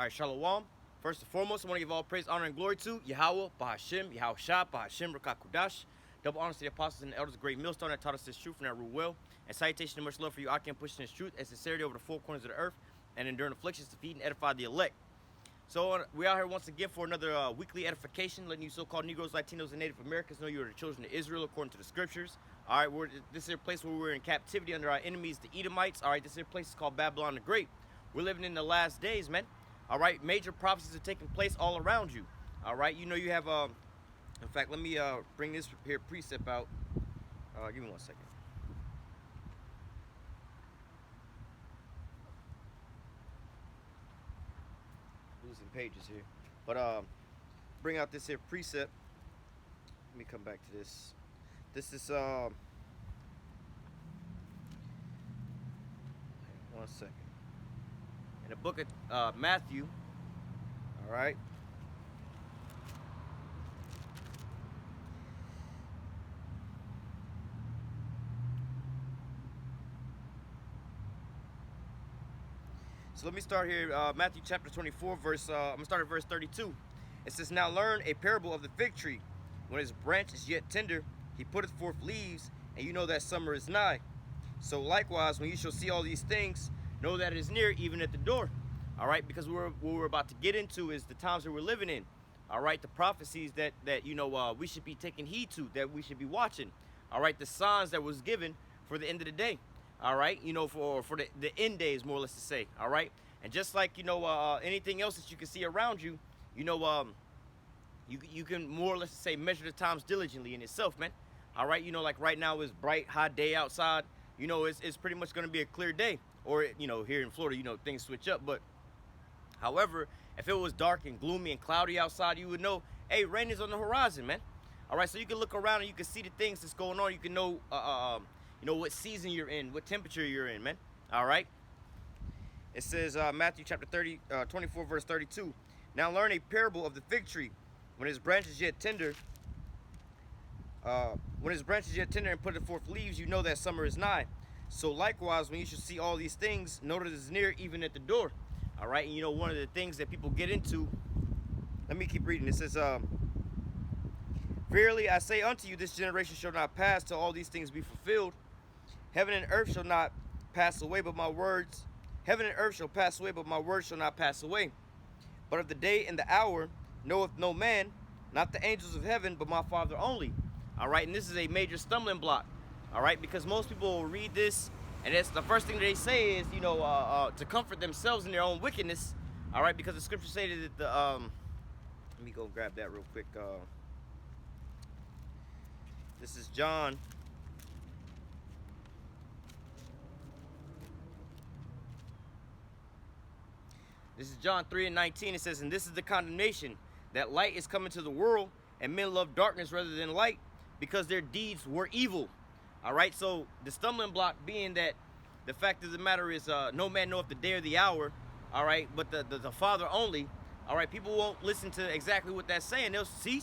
All right, Shalom. First and foremost, I want to give all praise, honor, and glory to Yahweh, Bahashim, Yahushua, Bahashim, Rakakudash. Double honor to the apostles and the elders, great millstone that taught us this truth and that rule well. And salutation and much love for you, I can push this truth and sincerity over the four corners of the earth and enduring afflictions to feed and edify the elect. So we out here once again for another weekly edification, letting you so-called Negroes, Latinos, and Native Americans know you are the children of Israel according to the scriptures. All right, this is a place where we're in captivity under our enemies, the Edomites. All right, this is a place called Babylon the Great. We're living in the last days, man. All right, major prophecies are taking place all around you. All right, you know you have, in fact, let me bring this here precept out. Give me 1 second. Losing pages here. But bring out this here precept. Let me come back to this. This is, 1 second. In the book of Matthew, all right. So let me start here, Matthew chapter 24, I'm gonna start at verse 32. It says, "Now learn a parable of the fig tree. When its branch is yet tender, he putteth forth leaves, and you know that summer is nigh. So likewise, when you shall see all these things, know that it is near, even at the door." All right, because what we're about to get into is the times that we're living in. All right, the prophecies that you know we should be taking heed to, that we should be watching. All right, the signs that was given for the end of the day. All right, you know, for the end days, more or less to say. All right, and just like you know anything else that you can see around you, you know you can more or less say measure the times diligently in itself, man. All right, you know, like right now is bright, hot day outside. You know, it's pretty much going to be a clear day. Or, you know, here in Florida, you know, things switch up. But, however, if it was dark and gloomy and cloudy outside, you would know, hey, rain is on the horizon, man. All right, so you can look around and you can see the things that's going on. You can know, you know, what season you're in, what temperature you're in, man. All right. It says, Matthew chapter 24, verse 32. "Now learn a parable of the fig tree. When his branch is yet tender, and putteth forth leaves, you know that summer is nigh. So likewise, when you shall see all these things, know that it is near, even at the door." All right, and you know one of the things that people get into. Let me keep reading. It says, "Verily I say unto you, this generation shall not pass till all these things be fulfilled. Heaven and earth shall not pass away, but my words. Heaven and earth shall pass away, but my words shall not pass away. But of the day and the hour knoweth no man, not the angels of heaven, but my Father only." All right, and this is a major stumbling block. All right, because most people will read this, and it's the first thing they say is, you know, to comfort themselves in their own wickedness. All right, because the scripture stated that the let me go grab that real quick. This is John. This is John 3:19. It says, "And this is the condemnation, that light is coming to the world, and men love darkness rather than light, because their deeds were evil." All right, so the stumbling block being that the fact of the matter is no man knoweth the day or the hour, all right, but the Father only. All right, people won't listen to exactly what that's saying. They'll see.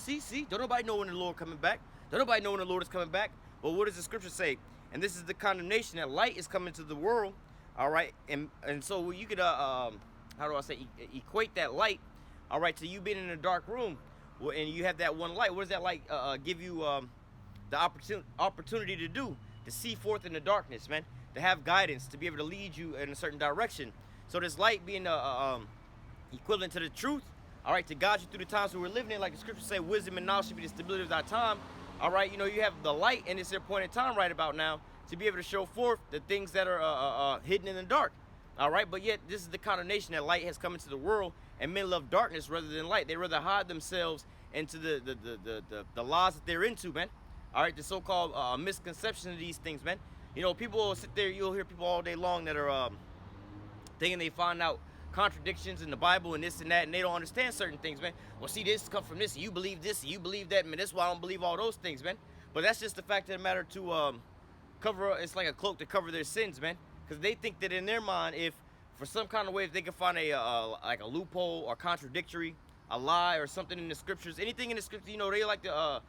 Don't nobody know when the Lord coming back. Don't nobody know when the Lord is coming back. But what does the scripture say? "And this is the condemnation, that light is coming to the world." All right, and so you could how do I say equate that light, all right, to you being in a dark room, and you have that one light. What does that light give you the opportunity to do? To see forth in the darkness, man. To have guidance, to be able to lead you in a certain direction. So this light being equivalent to the truth, all right, to guide you through the times that we're living in, like the scriptures say, wisdom and knowledge should be the stability of our time. All right, you know, you have the light, and it's their point in time right about now to be able to show forth the things that are hidden in the dark. All right, but yet this is the condemnation, that light has come into the world, and men love darkness rather than light. They rather hide themselves into the lies that they're into, man. All right, the so-called misconception of these things, man. You know, people will sit there, you'll hear people all day long that are thinking they find out contradictions in the Bible and this and that, and they don't understand certain things, man. Well, see, this comes from this, and you believe this, and you believe that, man. That's why I don't believe all those things, man. But that's just the fact of the matter to cover, it's like a cloak to cover their sins, man. Because they think that in their mind, if for some kind of way, if they can find like a loophole or contradictory, a lie or something in the scriptures, anything in the scripture, you know, they like to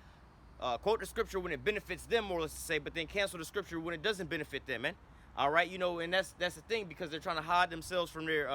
quote the scripture when it benefits them, more or less to say, but then cancel the scripture when it doesn't benefit them, man. All right, you know, and that's the thing, because they're trying to hide themselves from their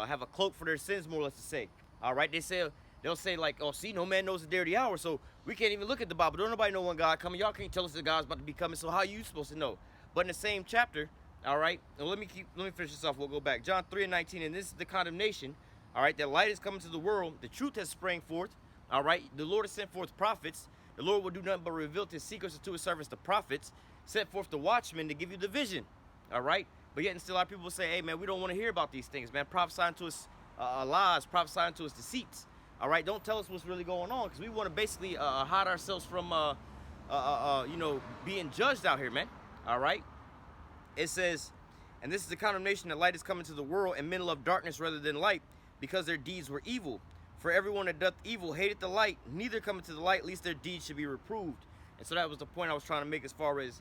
have a cloak for their sins, more or less to say. All right, they'll say like, oh, see, no man knows the day or the hour, so we can't even look at the Bible. Don't nobody know when God coming. Y'all can't tell us that God's about to be coming. So how you supposed to know? But in the same chapter, all right, and let me finish this off. We'll go back. John 3:19, and this is the condemnation. All right, that light is coming to the world. The truth has sprang forth. All right, the Lord has sent forth prophets. The Lord will do nothing but reveal his secrets to his servants, the prophets. Set forth the watchmen to give you the vision. All right, but yet and still, a lot of people say, hey man, we don't want to hear about these things, man. Prophesying to us lies, prophesying to us deceits. All right, don't tell us what's really going on, because we want to basically hide ourselves from being judged out here, man. All right, it says, and this is the condemnation that light is coming to the world, and men love darkness rather than light, because their deeds were evil. For everyone that doth evil hated the light, neither cometh to the light, lest their deeds should be reproved. And so that was the point I was trying to make, as far as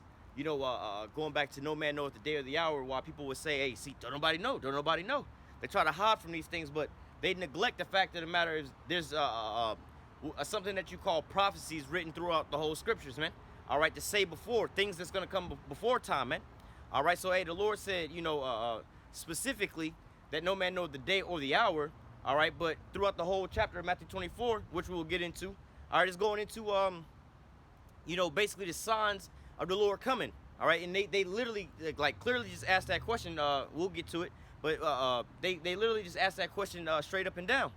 going back to no man knoweth the day or the hour. While people would say, hey, see, don't nobody know. They try to hide from these things, but they neglect the fact of the matter is there's something that you call prophecies written throughout the whole scriptures, man. All right, to say before things that's going to come before time, man. All right, so hey, the Lord said, specifically that no man know the day or the hour. All right, but throughout the whole chapter of Matthew 24, which we'll get into, all right, it's going into basically the signs of the Lord coming. All right, and they literally like clearly just asked that question. We'll get to it, but they literally just asked that question straight up and down.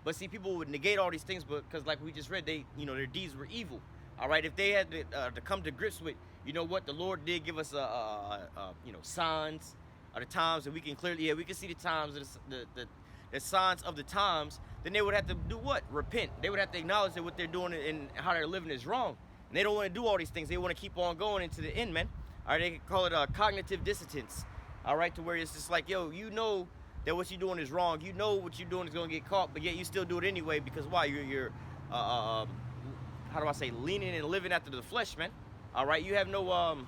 But see, people would negate all these things, because like we just read, their deeds were evil. All right, if they had to come to grips with, what the Lord did give us signs of the times, and we can clearly, we can see the times, the signs of the times, then they would have to do what? Repent. They would have to acknowledge that what they're doing and how they're living is wrong. And they don't want to do all these things. They want to keep on going into the end, man. All right, they call it cognitive dissonance. All right, to where it's just like, yo, you know that what you're doing is wrong. You know what you're doing is going to get caught, but yet you still do it anyway, because why? You're how do I say, leaning and living after the flesh, man. All right, you have no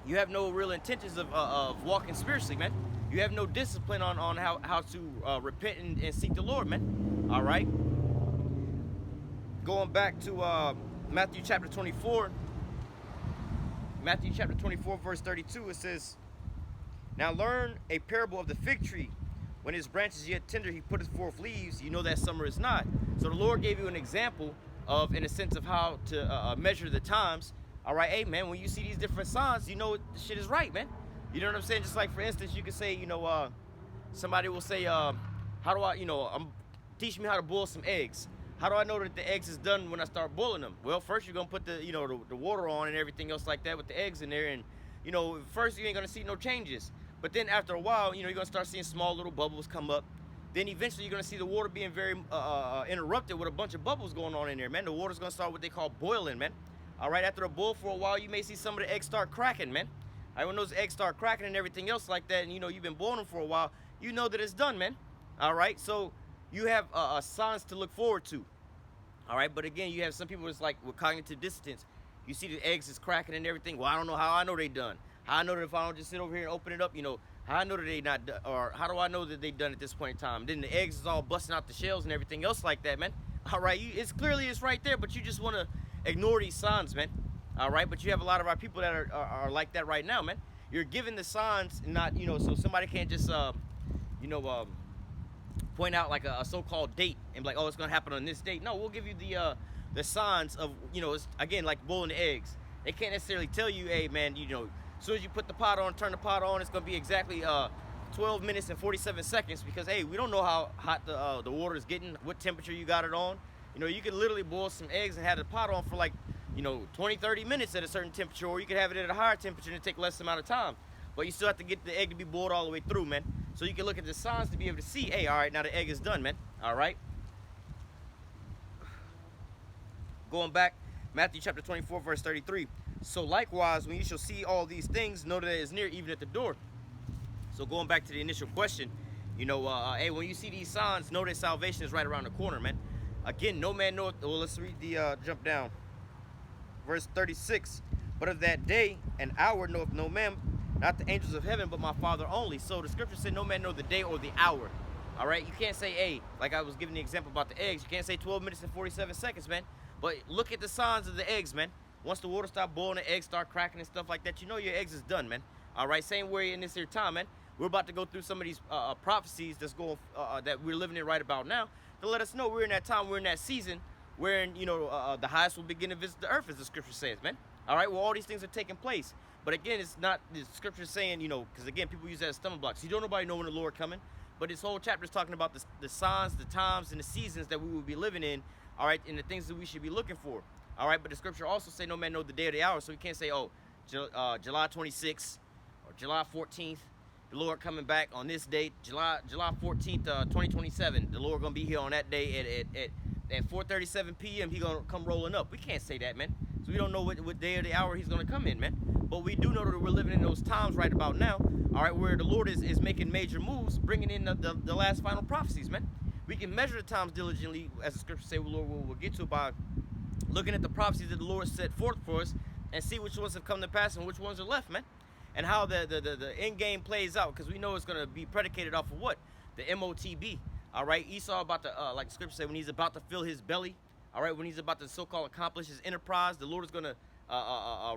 real intentions of walking spiritually, man. You have no discipline on how to repent and seek the Lord, man. All right. Going back to Matthew chapter 24. Matthew chapter 24, verse 32, it says, now learn a parable of the fig tree. When his branch is yet tender, he putteth forth leaves. You know that summer is not. So the Lord gave you an example of, in a sense, of how to measure the times. All right, hey, man, when you see these different signs, you know the shit is right, man. You know what I'm saying? Just like, for instance, you could say, somebody will say, how do I, teach me how to boil some eggs. How do I know that the eggs is done when I start boiling them? Well, first you're going to put the water on and everything else like that with the eggs in there. And, first you ain't going to see no changes. But then after a while, you're going to start seeing small little bubbles come up. Then eventually you're going to see the water being very interrupted with a bunch of bubbles going on in there, man. The water's going to start what they call boiling, man. All right, after a boil for a while, you may see some of the eggs start cracking, man. All right, when those eggs start cracking and everything else like that, and, you've been boiling them for a while, you know that it's done, man. All right, so you have signs to look forward to. All right, but again, you have some people that's like with cognitive dissonance. You see the eggs is cracking and everything. Well, I don't know how I know they done. How I know that if I don't just sit over here and open it up, how I know that they not done, or how do I know that they done at this point in time? Then the eggs is all busting out the shells and everything else like that, man. All right, it's clearly it's right there, but you just want to ignore these signs, man. All right, but you have a lot of our people that are like that right now, man. You're given the signs, and not, so somebody can't just, point out like a so-called date and be like, oh, it's gonna happen on this date. No, we'll give you the signs of, it's, again, like boiling the eggs. They can't necessarily tell you, hey, man, as soon as you put the pot on, turn the pot on, it's gonna be exactly 12 minutes and 47 seconds, because hey, we don't know how hot the water is getting, what temperature you got it on. You can literally boil some eggs and have the pot on for like 20-30 minutes at a certain temperature, or you could have it at a higher temperature and take less amount of time. But you still have to get the egg to be boiled all the way through, man. So you can look at the signs to be able to see, hey, all right, now the egg is done, man. All right. Going back, Matthew chapter 24, verse 33. So likewise, when you shall see all these things, know that it is near, even at the door. So going back to the initial question, hey, when you see these signs, know that salvation is right around the corner, man. Again, no man knoweth. Well, let's read the jump down. Verse 36. But of that day and hour knoweth no man, not the angels of heaven, but my Father only. So the scripture said no man know the day or the hour. All right, you can't say, hey, like I was giving the example about the eggs, you can't say 12 minutes and 47 seconds, man. But look at the signs of the eggs, man. Once the water start boiling, the eggs start cracking and stuff like that, you know your eggs is done, man. All right, same way in this here time, man. we're about to go through some of these prophecies that's going that we're living in right about now to let us know we're in that time, we're in that season, wherein the highest will begin to visit the earth, as the scripture says, man. All right, well, all these things are taking place, but again, it's not the scripture saying, because again, people use that as stumbling blocks. You don't nobody know when the Lord coming, but this whole chapter is talking about the signs, the times, and the seasons that we will be living in. All right, and the things that we should be looking for. All right, but the scripture also say no man know the day or the hour, so we can't say, oh, July 26th or July 14th, the Lord coming back on this date, July 14th, 2027. The Lord gonna be here on that day at 4:37 p.m. He gonna come rolling up. We can't say that, man. So we don't know what day or the hour he's gonna come in, man. But we do know that we're living in those times right about now. All right, where the Lord is making major moves, bringing in the last final prophecies, man. We can measure the times diligently, as the scriptures say, Lord will get to by looking at the prophecies that the Lord set forth for us and see which ones have come to pass and which ones are left, man. And how the end game plays out, because we know it's going to be predicated off of what? The MOTB. All right, Esau about to, like the scripture said, when he's about to fill his belly, all right, when he's about to so-called accomplish his enterprise, the Lord is going to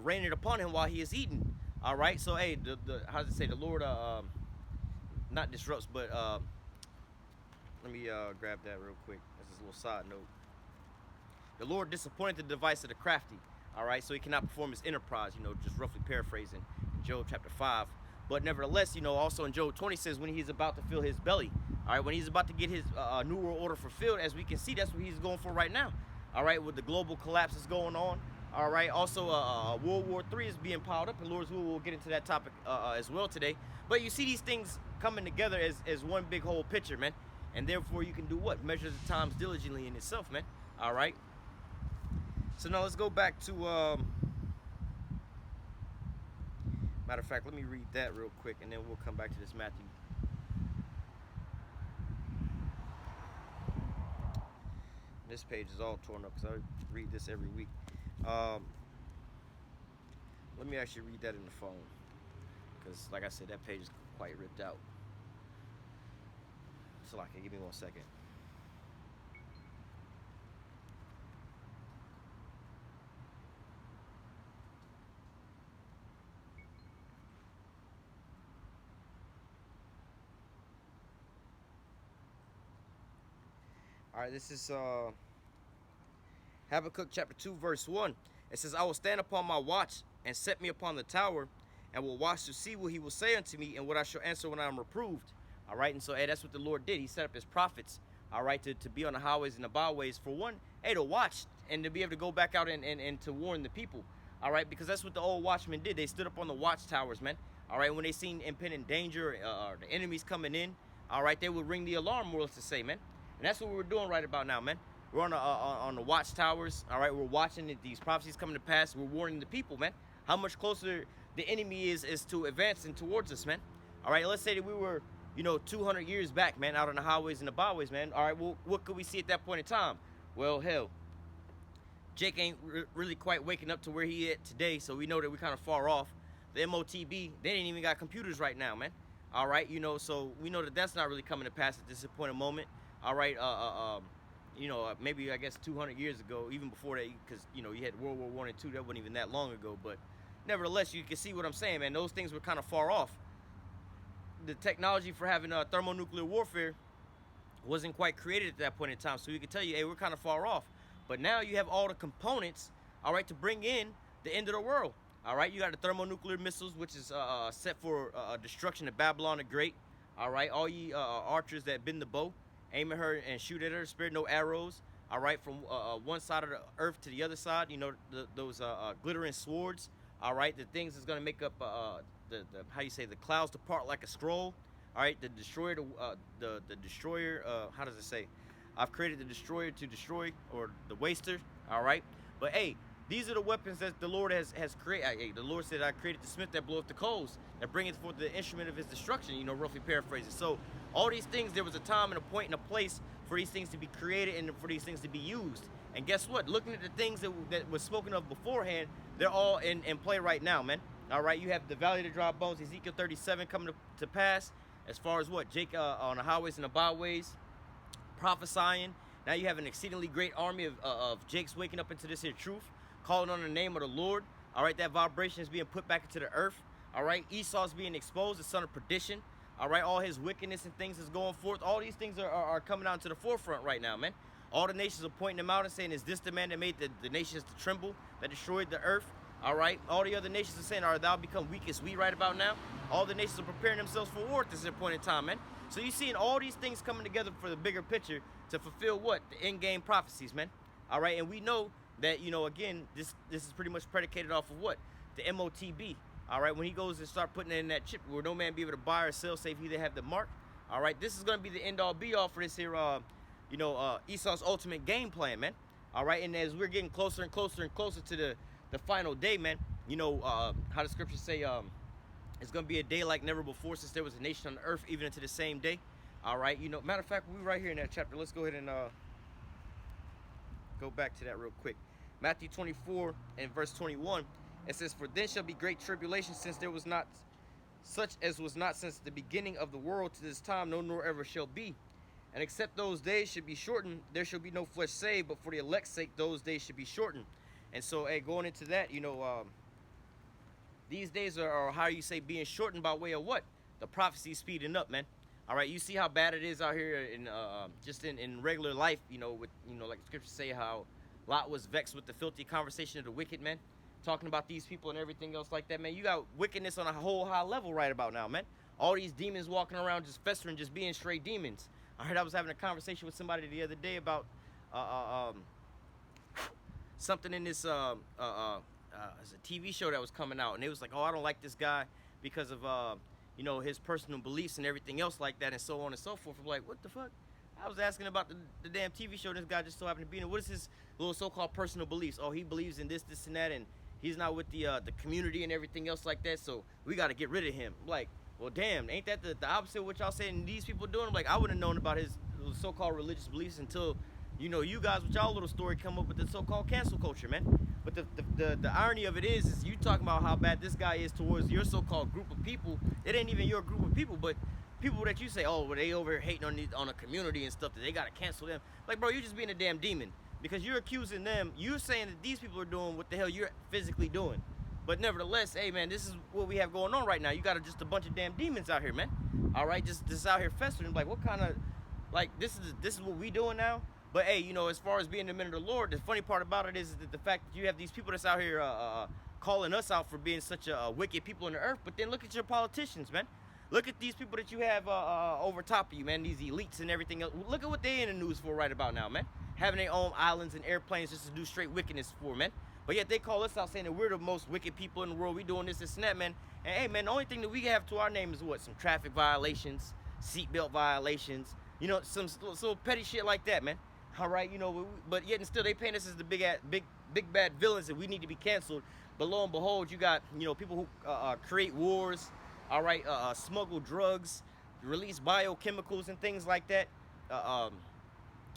rain it upon him while he is eating. All right, so hey, how does it say? The Lord, not disrupts, but let me grab that real quick. That's a little side note. The Lord disappointed the device of the crafty. All right, so he cannot perform his enterprise, just roughly paraphrasing in Job chapter 5. But nevertheless, also in Job 20 says when he's about to fill his belly, all right, when he's about to get his New World Order fulfilled, as we can see, that's what he's going for right now. All right, with the global collapses going on. All right, also World War III is being piled up, and Lord's will, we'll get into that topic as well today. But you see these things coming together as one big whole picture, man. And therefore you can do what? Measure the times diligently in itself, man. All right. So now let's go back to, matter of fact, let me read that real quick, and then we'll come back to this Matthew. This page is all torn up because I read this every week. Let me actually read that in the phone, because like I said, that page is quite ripped out. So like, give me 1 second. All right, this is Habakkuk chapter 2, verse 1. It says, I will stand upon my watch and set me upon the tower, and will watch to see what he will say unto me and what I shall answer when I am reproved. All right, and so, hey, that's what the Lord did. He set up his prophets, all right, to be on the highways and the byways for one, hey, to watch and to be able to go back out and to warn the people, all right, because that's what the old watchmen did. They stood up on the watchtowers, man, all right, when they seen impending danger or the enemies coming in, all right, they would ring the alarm, more or less to say, man. And that's what we're doing right about now, man. We're on the watchtowers, all right? We're watching these prophecies coming to pass. We're warning the people, man, how much closer the enemy is to advancing towards us, man. All right, let's say that we were, 200 years back, man, out on the highways and the byways, man. All right, well, what could we see at that point in time? Well, hell, Jake ain't really quite waking up to where he at today, so we know that we're kind of far off. The MOTB, they ain't even got computers right now, man. All right, so we know that that's not really coming to pass at this point of moment. All right, maybe I guess 200 years ago, even before that, because you had World War I and II. That wasn't even that long ago, but nevertheless, you can see what I'm saying, man. Those things were kind of far off. The technology for having thermonuclear warfare wasn't quite created at that point in time, so we can tell you, hey, we're kind of far off. But now you have all the components, all right, to bring in the end of the world. All right, you got the thermonuclear missiles, which is set for destruction of Babylon the Great. All right, all ye archers that bend the bow, aim at her and shoot at her, spare no arrows. All right, from one side of the earth to the other side, those glittering swords. All right, the things that's gonna make up the the clouds depart like a scroll. All right, the destroyer, the destroyer. How does it say? I've created the destroyer to destroy, or the waster. All right, but hey, these are the weapons that the Lord has created. The Lord said, I created the smith that bloweth the coals, that bringeth forth the instrument of his destruction, roughly paraphrasing. So all these things, there was a time and a point and a place for these things to be created and for these things to be used. And guess what? Looking at the things that was spoken of beforehand, they're all in play right now, man. All right, you have the Valley of the Dry Bones, Ezekiel 37 coming to pass, as far as what? Jake on the highways and the byways, prophesying. Now you have an exceedingly great army of Jakes waking up into this here truth, calling on the name of the Lord. All right, that vibration is being put back into the earth. All right, Esau's being exposed, the son of perdition. All right, all his wickedness and things is going forth. All these things are coming out to the forefront right now, man. All the nations are pointing them out and saying, is this the man that made the nations to tremble, that destroyed the earth? All right, all the other nations are saying, are thou become weak as we right about now? All the nations are preparing themselves for war at this point in time, man. So you're seeing all these things coming together for the bigger picture to fulfill what? The end-game prophecies, man. All right, and we know that, you know, again, this is pretty much predicated off of what? The MOTB. All right, when he goes and start putting in that chip where no man be able to buy or sell save he that have the mark. All right, this is going to be the end-all be-all for this here, Esau's ultimate game plan, man. All right, and as we're getting closer and closer and closer to the final day, man, you know, how the scriptures say, it's going to be a day like never before since there was a nation on the earth, even into the same day. All right, you know, matter of fact, we're right here in that chapter. Let's go ahead and go back to that real quick. Matthew 24 and verse 21, it says, for then shall be great tribulation, since there was not such as was not since the beginning of the world to this time, no nor ever shall be. And except those days should be shortened, there shall be no flesh saved, but for the elect's sake, those days should be shortened. And so, hey, going into that, you know, these days are how you say being shortened by way of what? The prophecy speeding up, man. All right, you see how bad it is out here in just in regular life, you know, with, you know, like the scriptures say how Lot was vexed with the filthy conversation of the wicked, man. Talking about these people and everything else like that, man. You got wickedness on a whole high level right about now, man. All these demons walking around just festering, just being straight demons. I heard I was having a conversation with somebody the other day about something in this it's a TV show that was coming out, and it was like, oh, I don't like this guy because of you know, his personal beliefs and everything else like that, and so on and so forth. I'm like, what the fuck? I was asking about the damn TV show. This guy just so happened to be in it. What is his little so-called personal beliefs? Oh, he believes in this, this, and that, and he's not with the community and everything else like that. So we got to get rid of him. I'm like, well, damn, ain't that the opposite of what y'all saying these people doing? I'm like, I wouldn't have known about his so-called religious beliefs until, you know, you guys with y'all little story come up with the so-called cancel culture, man. But the irony of it is you talking about how bad this guy is towards your so-called group of people. It ain't even your group of people, but people that you say, oh, well, they over here hating on a community and stuff that they gotta cancel them. Like, bro, you're just being a damn demon because you're accusing them. You're saying that these people are doing what the hell you're physically doing. But nevertheless, hey, man, this is what we have going on right now. You got just a bunch of damn demons out here, man. All right, just out here festering. Like, what kind of, like, this is what we doing now? But, hey, you know, as far as being the men of the Lord, the funny part about it is that the fact that you have these people that's out here calling us out for being such a wicked people on the earth. But then look at your politicians, man. Look at these people that you have over top of you, man, these elites and everything else. Look at what they in the news for right about now, man. Having their own islands and airplanes just to do straight wickedness for, man. But yet they call us out saying that we're the most wicked people in the world. We doing this and that, man. And, hey, man, the only thing that we have to our name is what? Some traffic violations, seatbelt violations, you know, some petty shit like that, man. All right, you know, but yet and still they paint us as the big bad villains that we need to be canceled. But lo and behold, you got, you know, people who create wars, all right, smuggle drugs, release biochemicals and things like that,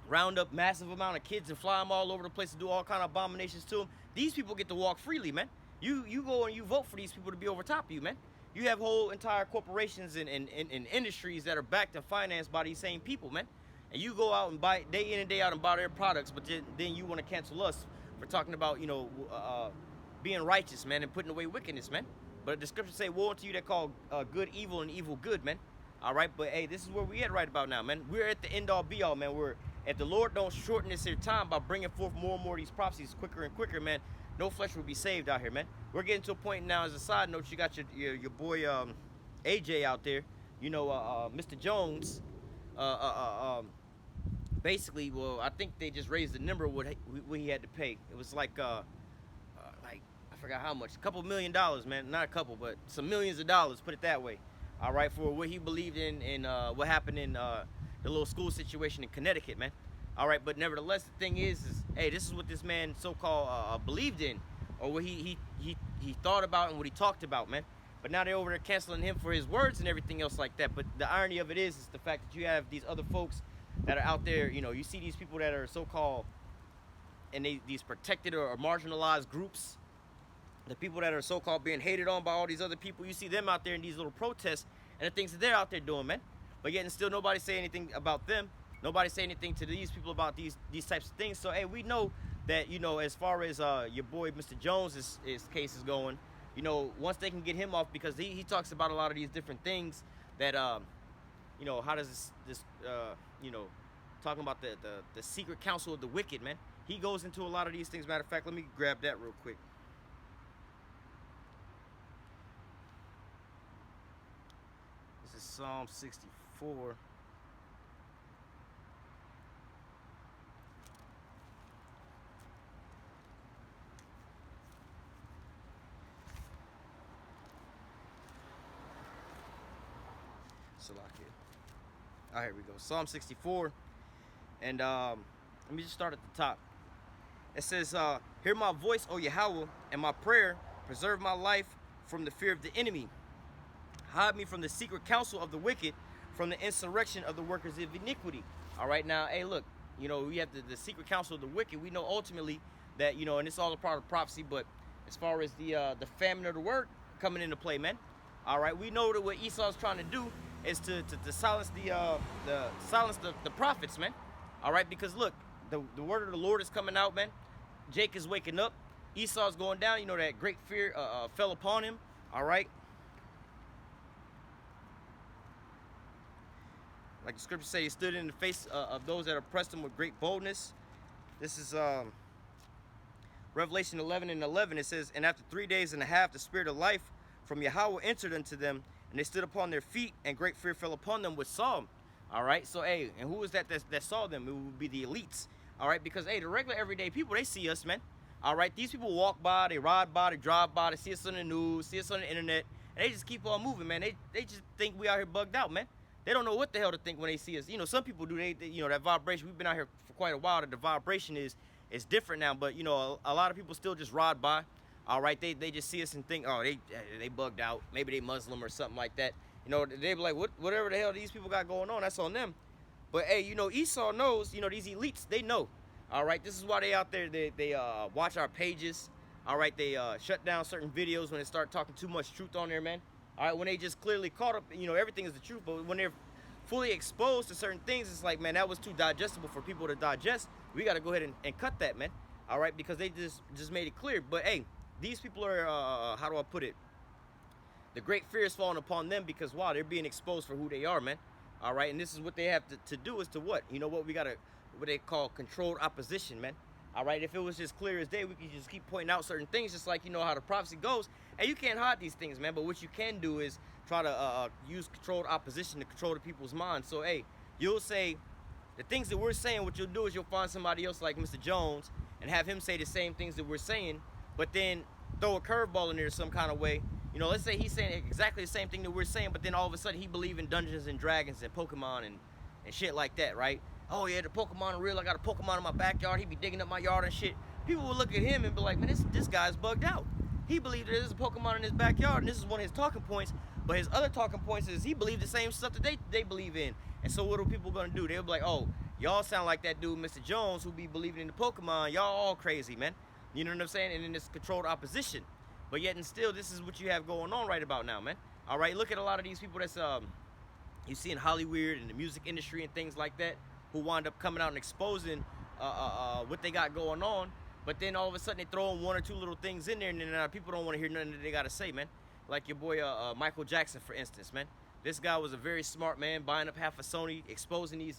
round up massive amount of kids and fly them all over the place and do all kind of abominations to them. These people get to walk freely, man. You go and you vote for these people to be over top of you, man. You have whole entire corporations and industries that are backed and financed by these same people, man. And you go out and buy day in and day out and buy their products, but then you want to cancel us for talking about, you know, being righteous, man, and putting away wickedness, man. But the scriptures say, woe unto you that call good evil and evil good, man. All right, but hey, this is where we at right about now, man. We're at the end all be all, man. If the Lord don't shorten this here time by bringing forth more and more of these prophecies quicker and quicker, man, no flesh will be saved out here, man. We're getting to a point now, as a side note, you got your boy AJ out there, you know, Mr. Jones, basically, well, I think they just raised the number of what he had to pay. It was like I forgot how much, a couple $1 million, man. Not a couple, but some millions of dollars, put it that way. All right, for what he believed in what happened in the little school situation in Connecticut, man. All right, but nevertheless, the thing is hey, this is what this man so-called believed in, or what he thought about and what he talked about, man. But now they're over there canceling him for his words and everything else like that. But the irony of it is the fact that you have these other folks that are out there, you know, you see these people that are so-called, and these protected or marginalized groups, the people that are so-called being hated on by all these other people, you see them out there in these little protests and the things that they're out there doing, man. But yet and still nobody say anything about them. Nobody say anything to these people about these types of things. So, hey, we know that, you know, as far as your boy Mr. Jones' his case is going, you know, once they can get him off, because he talks about a lot of these different things that you know, how does this you know, talking about the secret counsel of the wicked, man. He goes into a lot of these things. Matter of fact, let me grab that real quick. This is Psalm 64. Salakia. All right, here we go. Psalm 64. And let me just start at the top. It says, hear my voice, O Yahweh, and my prayer. Preserve my life from the fear of the enemy. Hide me from the secret counsel of the wicked, from the insurrection of the workers of iniquity. All right, now, hey, look, you know, we have the secret counsel of the wicked. We know ultimately that, you know, and it's all a part of prophecy, but as far as the famine of the word coming into play, man. All right, we know that what Esau's trying to do is to silence the prophets, man. All right, because look, the word of the Lord is coming out, man. Jake is waking up. Esau's going down. You know, that great fear fell upon him. All right. Like the scripture says, he stood in the face of those that oppressed him with great boldness. This is Revelation 11:11. It says, and after 3 days and a half, the spirit of life from Yahweh entered unto them, and they stood upon their feet, and great fear fell upon them which saw them. All right, so hey, and who was that saw them? It would be the elites. All right, because hey, the regular everyday people, they see us, man. All right, these people walk by, they ride by, they drive by, they see us on the news, see us on the internet, and they just keep on moving, man. They just think we out here bugged out, man. They don't know what the hell to think when they see us. You know, some people do. They you know, that vibration. We've been out here for quite a while. That the vibration is different now. But you know, a lot of people still just ride by. All right, they just see us and think, oh, they bugged out. Maybe they Muslim or something like that. You know, they be like, whatever the hell these people got going on, that's on them. But hey, you know, Esau knows. You know, these elites, they know. All right, this is why they out there. They watch our pages. All right, they shut down certain videos when they start talking too much truth on there, man. All right, when they just clearly caught up, you know, everything is the truth. But when they're fully exposed to certain things, it's like, man, that was too digestible for people to digest. We got to go ahead and cut that, man. All right, because they just made it clear. But hey, these people are, how do I put it? The great fear is falling upon them because, wow, they're being exposed for who they are, man. All right, and this is what they have to do is to what? You know what? We got to, what they call controlled opposition, man. All right, if it was just clear as day, we could just keep pointing out certain things, just like, you know, how the prophecy goes. And you can't hide these things, man. But what you can do is try to use controlled opposition to control the people's minds. So, hey, you'll say the things that we're saying. What you'll do is you'll find somebody else like Mr. Jones and have him say the same things that we're saying, but then throw a curveball in there some kind of way. You know, let's say he's saying exactly the same thing that we're saying, but then all of a sudden he believes in Dungeons and Dragons and Pokemon and shit like that, right? Oh yeah, the Pokemon are real. I got a Pokemon in my backyard. He be digging up my yard and shit. People will look at him and be like, man, this guy's bugged out. He believes there's a Pokemon in his backyard, and this is one of his talking points. But his other talking points is he believes the same stuff that they believe in. And so what are people gonna do? They'll be like, oh, y'all sound like that dude, Mr. Jones, who be believing in the Pokemon. Y'all all crazy, man. You know what I'm saying? And then it's controlled opposition. But yet and still, this is what you have going on right about now, man. All right, look at a lot of these people that's you see in Hollywood and the music industry and things like that, who wind up coming out and exposing what they got going on. But then all of a sudden they throw in one or two little things in there, and then people don't want to hear nothing that they got to say, man. Like your boy Michael Jackson, for instance, man. This guy was a very smart man, buying up half of Sony, exposing these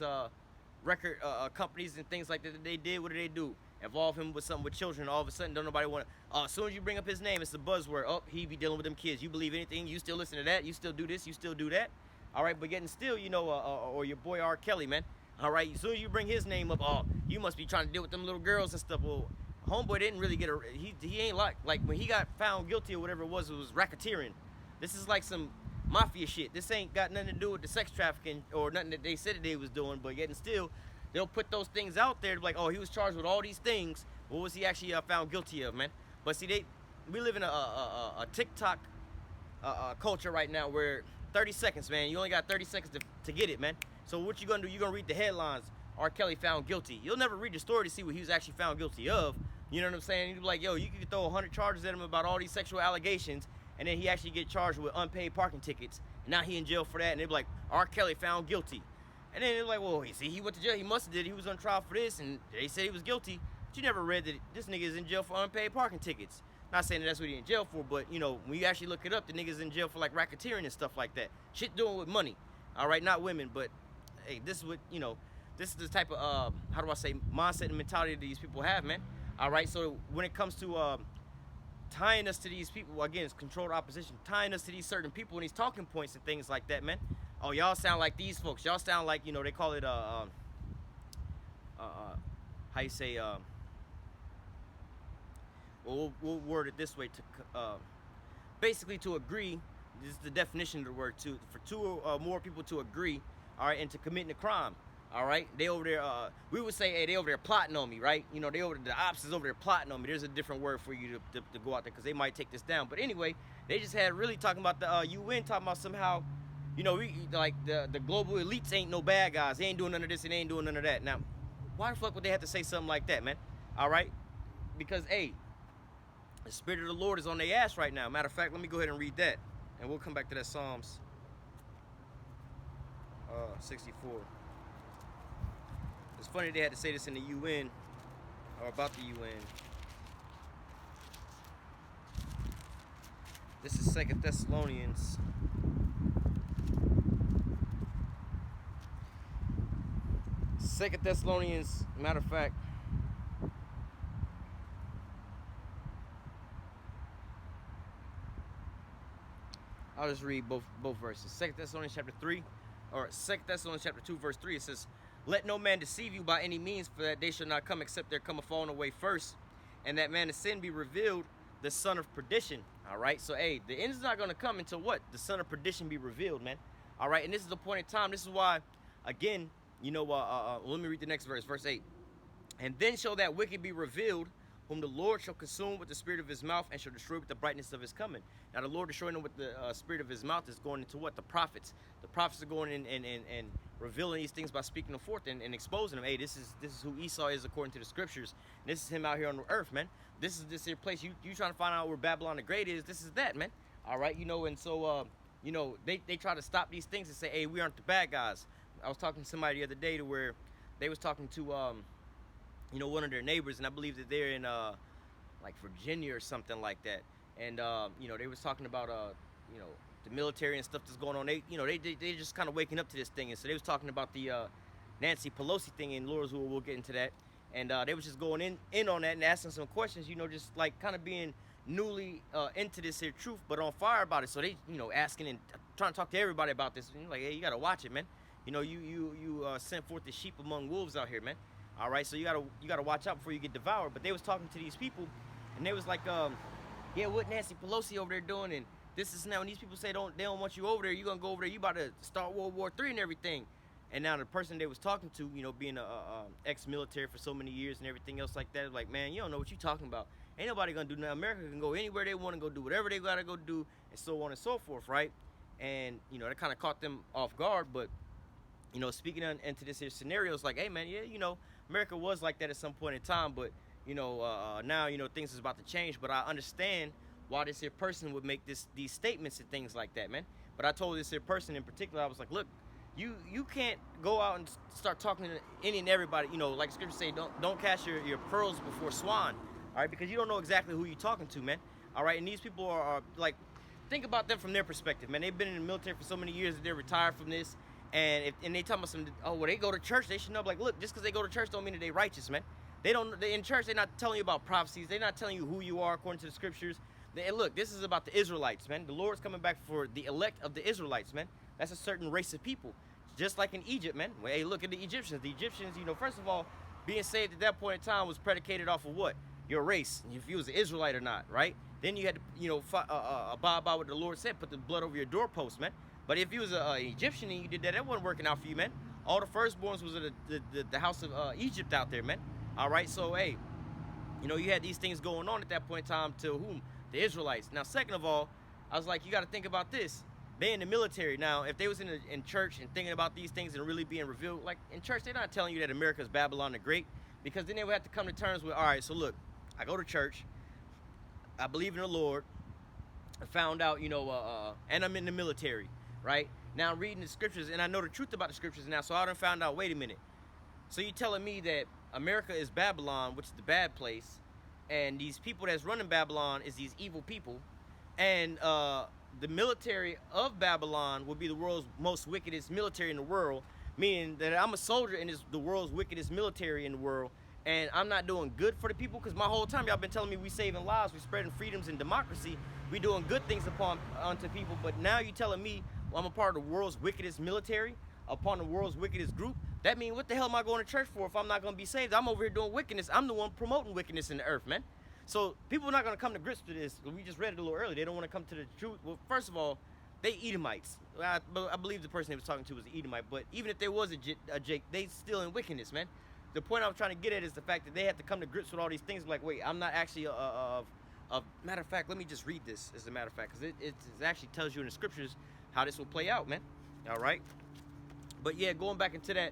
record companies and things like that they did. What did they do? Involve him with something with children. All of a sudden, don't nobody want to. As soon as you bring up his name, it's the buzzword. Oh, he be dealing with them kids. You believe anything? You still listen to that? You still do this? You still do that? All right, but getting still, you know, or your boy R. Kelly, man. All right, as soon as you bring his name up, oh, you must be trying to deal with them little girls and stuff. Well, homeboy didn't really get a. He ain't like when he got found guilty or whatever it was racketeering. This is like some mafia shit. This ain't got nothing to do with the sex trafficking or nothing that they said that they was doing. But yet and still, they'll put those things out there like, oh, he was charged with all these things. What was he actually found guilty of, man? But see, we live in a TikTok culture right now where 30 seconds, man. You only got 30 seconds to get it, man. So what you gonna do? You're gonna read the headlines. R. Kelly found guilty. You'll never read the story to see what he was actually found guilty of. You know what I'm saying? You'd be like, yo, you could throw 100 charges at him about all these sexual allegations, and then he actually get charged with unpaid parking tickets. And now he in jail for that, and they'd be like, R. Kelly found guilty. And then they're like, well, see, he went to jail. He must have did. He was on trial for this, and they said he was guilty. But you never read that this nigga is in jail for unpaid parking tickets. Not saying that that's what he in jail for, but you know, when you actually look it up, the niggas in jail for like racketeering and stuff like that. Shit doing with money. All right, not women, but hey, this is what, you know, this is the type of how do I say, mindset and mentality that these people have, man. All right, so when it comes to tying us to these people, again, it's controlled opposition, tying us to these certain people and these talking points and things like that, man. Oh, y'all sound like these folks. Y'all sound like, you know, they call it how you say, well, we'll word it this way, to basically to agree. This is the definition of the word, to, for two or more people to agree, all right, and to commit a crime. All right, they over there, we would say, hey, they over there plotting on me, right? You know, they over, the ops is over there plotting on me. There's a different word for you to go out there, because they might take this down. But anyway, they just had really talking about the UN, talking about somehow, you know, we, like the global elites ain't no bad guys. They ain't doing none of this and they ain't doing none of that. Now, why the fuck would they have to say something like that, man? All right, because, hey, the Spirit of the Lord is on their ass right now. Matter of fact, let me go ahead and read that, and we'll come back to that Psalms 64. It's funny they had to say this in the UN, or about the UN. This is 2 Thessalonians. Second Thessalonians, matter of fact, I'll just read both verses. 2 Thessalonians chapter 3, or 2 Thessalonians chapter 2, verse 3, it says, let no man deceive you by any means, for that day shall not come except there come a falling away first, and that man of sin be revealed, the son of perdition. All right, so hey, the end is not going to come until what? The son of perdition be revealed, man. All right, and this is the point in time. This is why, again, you know, let me read the next verse, verse 8. And then shall that wicked be revealed, whom the Lord shall consume with the spirit of his mouth and shall destroy with the brightness of his coming. Now the Lord destroying them with the spirit of his mouth is going into what? The prophets. The prophets are going in and revealing these things by speaking them forth and exposing them. Hey, this is who Esau is according to the scriptures. This is him out here on the earth, man. This is this here place. You trying to find out where Babylon the Great is. This is that, man. All right, you know, and so, you know, they try to stop these things and say, hey, we aren't the bad guys. I was talking to somebody the other day to where they was talking to, you know, one of their neighbors, and I believe that they're in, like Virginia or something like that. And, you know, they was talking about, you know, the military and stuff that's going on. They, you know, they just kind of waking up to this thing. And so they was talking about the Nancy Pelosi thing in Lawrenceville. We'll get into that. And they was just going in on that and asking some questions, you know, just like kind of being newly into this here truth, but on fire about it. So they, you know, asking and trying to talk to everybody about this. And like, hey, you got to watch it, man. You know, you sent forth the sheep among wolves out here, man. All right, so you gotta watch out before you get devoured. But they was talking to these people, and they was like, yeah, what Nancy Pelosi over there doing, and this is now. And these people say they don't want you over there. You gonna go over there? You about to start World War III and everything. And now the person they was talking to, you know, being a ex-military for so many years and everything else like that, like, man, you don't know what you talking about. Ain't nobody gonna do nothing. America can go anywhere they want to go do whatever they gotta go do, and so on and so forth, right? And you know, that kind of caught them off guard, but. You know, speaking into this here scenario, it's like, hey, man, yeah, you know, America was like that at some point in time, but, you know, now, you know, things is about to change. But I understand why this here person would make these statements and things like that, man. But I told this here person in particular, I was like, look, you can't go out and start talking to any and everybody. You know, like scripture say, don't cast your pearls before swine, all right, because you don't know exactly who you're talking to, man. All right, and these people are like, think about them from their perspective, man. They've been in the military for so many years that they're retired from this. And they talking about some, oh, well, they go to church, they should know. Like, look, just because they go to church don't mean that they righteous, man. In church, they're not telling you about prophecies. They're not telling you who you are according to the scriptures. Look, this is about the Israelites, man. The Lord's coming back for the elect of the Israelites, man. That's a certain race of people. Just like in Egypt, man. Well, hey, look at the Egyptians. The Egyptians, you know, first of all, being saved at that point in time was predicated off of what? Your race, if you was an Israelite or not, right? Then you had to, you know, abide by what the Lord said. Put the blood over your doorpost, man. But if you was an Egyptian and you did that wasn't working out for you, man. All the firstborns was of the house of Egypt out there, man. All right, so, hey, you know, you had these things going on at that point in time to whom? The Israelites. Now, second of all, I was like, you got to think about this. They in the military. Now, if they was in church and thinking about these things and really being revealed, like in church, they're not telling you that America's Babylon the Great, because then they would have to come to terms with, all right, so look, I go to church, I believe in the Lord, I found out, you know, and I'm in the military. Right? Now I'm reading the scriptures, and I know the truth about the scriptures now, so I done found out, wait a minute. So you telling me that America is Babylon, which is the bad place, and these people that's running Babylon is these evil people, and the military of Babylon will be the world's most wickedest military in the world, meaning that I'm a soldier in the world's wickedest military in the world, and I'm not doing good for the people, because my whole time y'all been telling me we saving lives, we spreading freedoms and democracy, we doing good things unto people, but now you telling me, well, I'm a part of the world's wickedest military, upon the world's wickedest group. That means what the hell am I going to church for if I'm not going to be saved? I'm over here doing wickedness. I'm the one promoting wickedness in the earth, man. So people are not going to come to grips with this. We just read it a little earlier. They don't want to come to the truth. Well, first of all, they Edomites. I believe the person they was talking to was an Edomite. But even if there was a Jake, they still in wickedness, man. The point I'm trying to get at is the fact that they have to come to grips with all these things. Like, wait, I'm not actually matter of fact, let me just read this as a matter of fact, because it actually tells you in the scriptures how this will play out, man. All right. But yeah, going back into that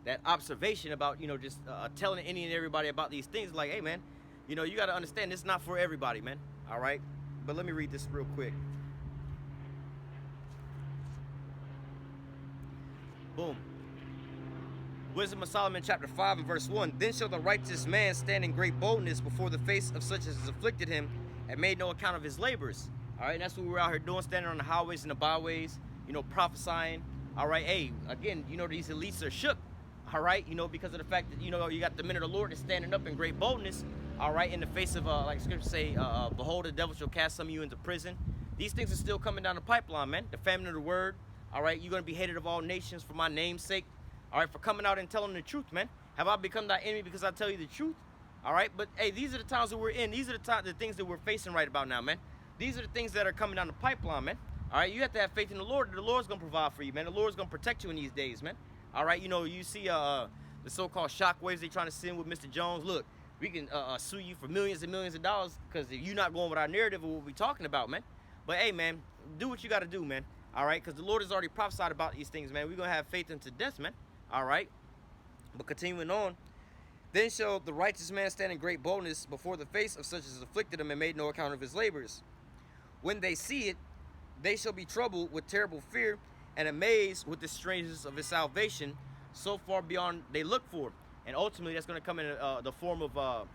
that observation about, you know, just telling any and everybody about these things, like, hey, man, you know, you got to understand this is not for everybody, man. All right. But let me read this real quick. Boom. Wisdom of Solomon chapter 5 and verse 1. Then shall the righteous man stand in great boldness before the face of such as has afflicted him and made no account of his labors. All right, and that's what we're out here doing, standing on the highways and the byways, you know, prophesying. All right, hey, again, you know, these elites are shook, all right, you know, because of the fact that, you know, you got the men of the Lord that's standing up in great boldness, all right, in the face of, like scripture say, behold, the devil shall cast some of you into prison. These things are still coming down the pipeline, man. The famine of the word, all right, you're going to be hated of all nations for my name's sake, all right, for coming out and telling the truth, man. Have I become thy enemy because I tell you the truth? All right, but, hey, these are the times that we're in. These are the things that we're facing right about now, man. These are the things that are coming down the pipeline, man. All right, you have to have faith in the Lord. The Lord's going to provide for you, man. The Lord's going to protect you in these days, man. All right, you know, you see the so-called shockwaves they trying to send with Mr. Jones. Look, we can sue you for millions and millions of dollars because you're not going with our narrative of what we're talking about, man. But, hey, man, do what you got to do, man. All right, because the Lord has already prophesied about these things, man. We're going to have faith unto death, man. All right, but continuing on. Then shall the righteous man stand in great boldness before the face of such as afflicted him and made no account of his labors. When they see it, they shall be troubled with terrible fear and amazed with the strangeness of his salvation, so far beyond they look for. And ultimately, that's going to come in the form of,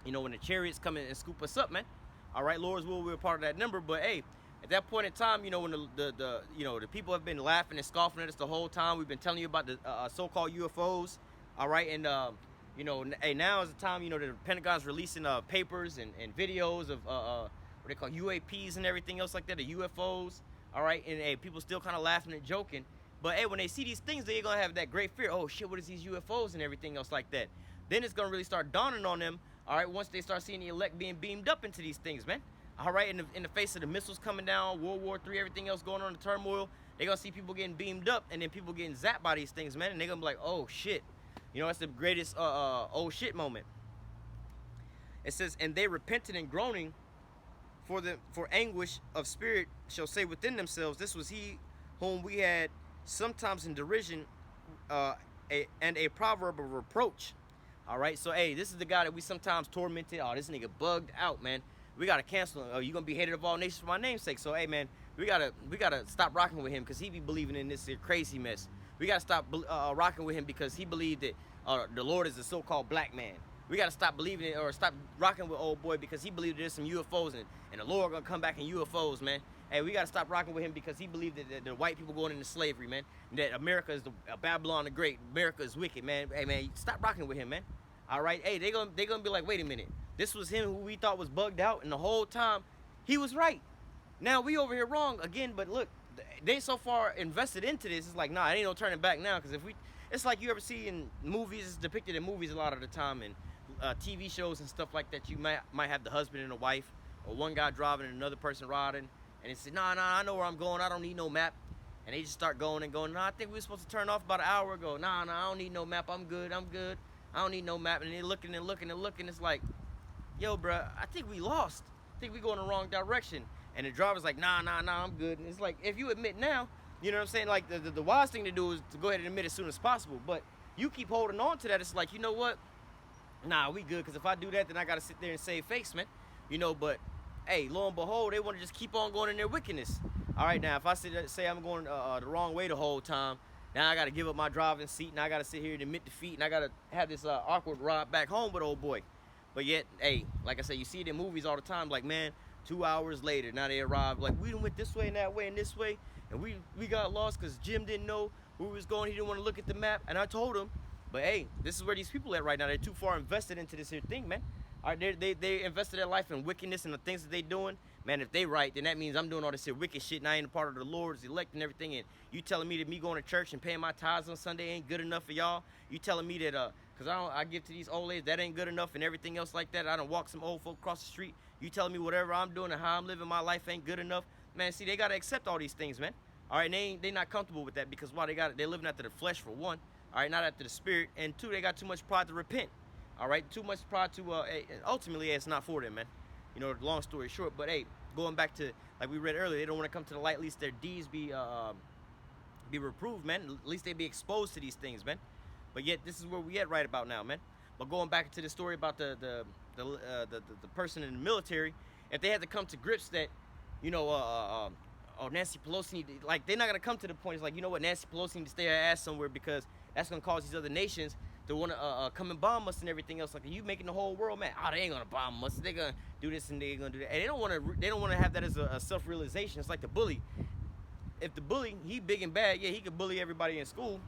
you know, when the chariots come in and scoop us up, man. All right, Lord's will, we're part of that number. But hey, at that point in time, you know, when the people have been laughing and scoffing at us the whole time, we've been telling you about the so-called UFOs. All right, and you know, hey, now is the time, you know, the Pentagon's releasing papers and videos of what they call UAPs and everything else like that, the UFOs. All right, and hey, people still kind of laughing and joking. But hey, when they see these things, they're gonna have that great fear. Oh shit, what is these UFOs and everything else like that? Then it's gonna really start dawning on them. All right, once they start seeing the elect being beamed up into these things, man. All right, in the face of the missiles coming down, World War III, everything else going on, the turmoil, they're gonna see people getting beamed up, and then people getting zapped by these things, man. And they're gonna be like, oh shit, you know, that's the greatest oh shit moment. It says, and they repented and groaning for anguish of spirit shall say within themselves, this was he whom we had sometimes in derision and a proverb of reproach. All right, so hey, this is the guy that we sometimes tormented. Oh, this nigga bugged out, man. We gotta cancel him. Oh, you gonna be hated of all nations for my name's sake. So hey, man, we gotta stop rocking with him because he be believing in this crazy mess. We gotta stop rocking with him because he believed that the Lord is a so-called black man. We gotta stop believing it, or stop rocking with old boy because he believed there's some UFOs and the Lord gonna come back in UFOs, man. Hey, we gotta stop rocking with him because he believed that the white people going into slavery, man. And that America is Babylon the Great. America is wicked, man. Hey, man, stop rocking with him, man. All right, hey, they gonna be like, wait a minute, this was him who we thought was bugged out, and the whole time he was right. Now we over here wrong again, but look, they so far invested into this. It's like, nah, it ain't no turning back now. Because it's like you ever see in movies, it's depicted in movies a lot of the time, and TV shows and stuff like that. You might have the husband and the wife, or one guy driving and another person riding, and they say, nah, I know where I'm going. I don't need no map. And they just start going and going. Nah, I think we were supposed to turn off about an hour ago. Nah, I don't need no map. I'm good. I don't need no map. And they're looking and looking and looking. It's like, yo, bro, I think we lost. I think we going the wrong direction. And the driver's like, nah, I'm good. And it's like, if you admit now, you know what I'm saying? Like, the wise thing to do is to go ahead and admit as soon as possible. But you keep holding on to that. It's like, you know what? Nah, we good. Because if I do that, then I got to sit there and save face, man. You know, but, hey, lo and behold, they want to just keep on going in their wickedness. All right, now, if I say I'm going the wrong way the whole time, Now I got to give up my driving seat, and I got to sit here and admit defeat, and I got to have this awkward ride back home with old boy. But yet, hey, like I said, you see it in movies all the time. Like, man, 2 hours later, now they arrive. Like, we went this way and that way and this way, and we got lost because Jim didn't know where we was going. He didn't want to look at the map, and I told him. But hey, this is where these people at right now. They're too far invested into this here thing, man. All right, they invested their life in wickedness and the things that they doing. Man, if they right, then that means I'm doing all this here wicked shit, and I ain't a part of the Lord's elect and everything. And you telling me that me going to church and paying my tithes on Sunday ain't good enough for y'all? You telling me that cause I give to these old ladies, that ain't good enough, and everything else like that. I don't walk some old folk across the street. You telling me whatever I'm doing and how I'm living my life ain't good enough? Man, see, they gotta accept all these things, man. All right, they not comfortable with that because why? They're living after the flesh for one. All right, not after the spirit, and two, they got too much pride to repent. All right, too much pride to ultimately it's not for them, man. You know, long story short. But hey, going back to like we read earlier, they don't want to come to the light. At least their deeds be reproved, man. At least they be exposed to these things, man. But yet this is where we at right about now, man. But going back to the story about the person in the military, if they had to come to grips that, you know, Nancy Pelosi, like they're not gonna come to the point. It's like, you know what, Nancy Pelosi need to stay her ass somewhere because that's gonna cause these other nations to want to come and bomb us and everything else. Like, you making the whole world mad? Oh, they ain't gonna bomb us. They're gonna do this and they're gonna do that. And they don't want to have that as a self-realization. It's like the bully. If the bully, he big and bad, yeah, he could bully everybody in school.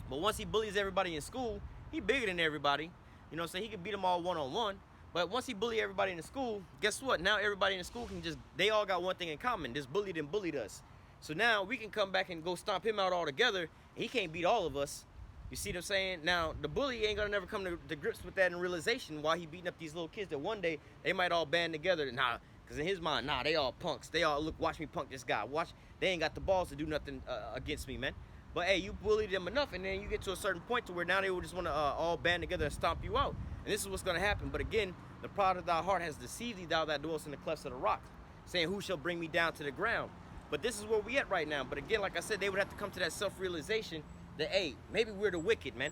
But once he bullies everybody in school, he bigger than everybody. You know, so he could beat them all one-on-one. But once he bully everybody in the school, guess what? Now everybody in the school can they all got one thing in common. This bully done bullied us. So now we can come back and go stomp him out all together. And he can't beat all of us. You see what I'm saying? Now, the bully ain't gonna never come to grips with that in realization while he beating up these little kids that one day they might all band together. Nah, because in his mind, nah, they all punks. They all, look, watch me punk this guy. Watch, they ain't got the balls to do nothing against me, man. But hey, you bullied them enough, and then you get to a certain point to where now they will just want to all band together and stomp you out. And this is what's gonna happen. But again, the pride of thy heart has deceived thee, thou that dwellest in the clefts of the rock, saying, who shall bring me down to the ground? But this is where we at right now. But again, like I said, they would have to come to that self-realization that, hey, maybe we're the wicked, man.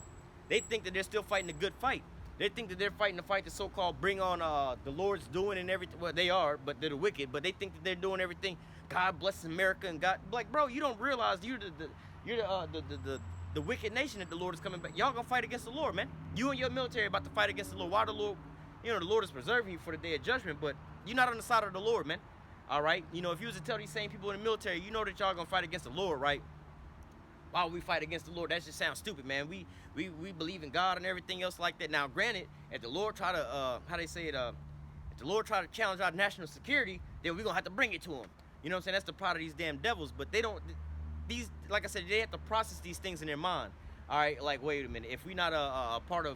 They think that they're still fighting a good fight. They think that they're fighting the fight that so-called bring on the Lord's doing and everything. Well, they are, but they're the wicked. But they think that they're doing everything. God bless America and God, like, bro, you don't realize you're the wicked nation that the Lord is coming back. Y'all gonna fight against the Lord, man. You and your military about to fight against the Lord. Why the Lord? You know, the Lord is preserving you for the day of judgment, but you're not on the side of the Lord, man. All right. You know, if you was to tell these same people in the military, you know that y'all gonna fight against the Lord, right? Why would we fight against the Lord? That just sounds stupid, man. We believe in God and everything else like that. Now, granted, if the Lord try to, how they say it, if the Lord try to challenge our national security, then we're going to have to bring it to him. You know what I'm saying? That's the pride of these damn devils. But they don't, these, like I said, they have to process these things in their mind. All right, like, wait a minute. If we're not a part of,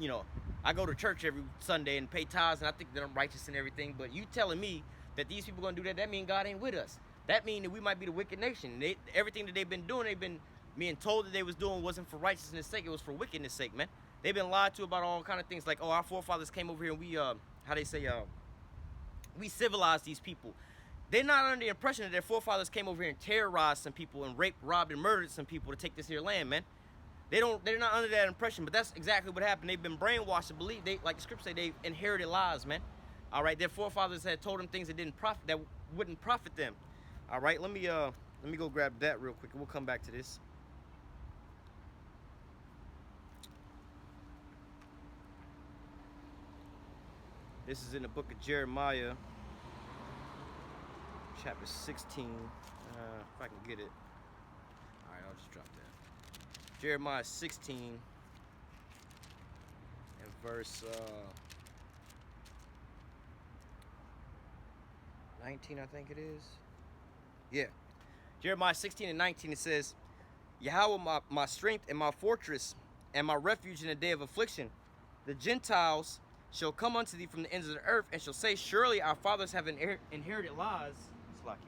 you know, I go to church every Sunday and pay tithes, and I think that I'm righteous and everything, but you telling me that these people going to do that, that means God ain't with us. That means that we might be the wicked nation. Everything that they've been doing, they've been being told that they was doing wasn't for righteousness' sake, it was for wickedness' sake, man. They've been lied to about all kind of things, like, oh, our forefathers came over here and we, how they say, we civilized these people. They're not under the impression that their forefathers came over here and terrorized some people and raped, robbed, and murdered some people to take this here land, man. They're not under that impression, but that's exactly what happened. They've been brainwashed to believe, like the scripture say, they inherited lies, man. All right, their forefathers had told them things that wouldn't profit them. All right, let me go grab that real quick, and we'll come back to this. This is in the book of Jeremiah, chapter 16. If I can get it. All right, I'll just drop that. Jeremiah 16 and verse 19, I think it is. Yeah. Jeremiah 16 and 19, it says, Yahweh, my strength and my fortress and my refuge in the day of affliction. The Gentiles shall come unto thee from the ends of the earth, and shall say, surely our fathers have inherited lies. It's like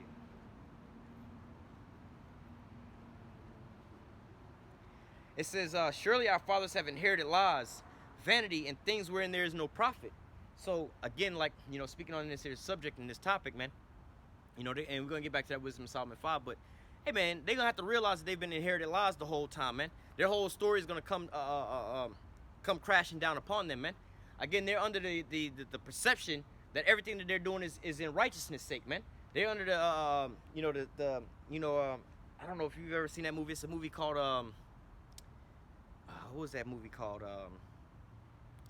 it. It says, surely our fathers have inherited lies, vanity, and things wherein there is no profit. So, again, like, you know, speaking on this here subject and this topic, man, you know, and we're going to get back to that Wisdom of Solomon 5, but, hey, man, they're going to have to realize that they've been inherited lies the whole time, man. Their whole story is going to come crashing down upon them, man. Again, they're under the perception that everything that they're doing is in righteousness' sake, man. They're under the I don't know if you've ever seen that movie. It's a movie called what was that movie called?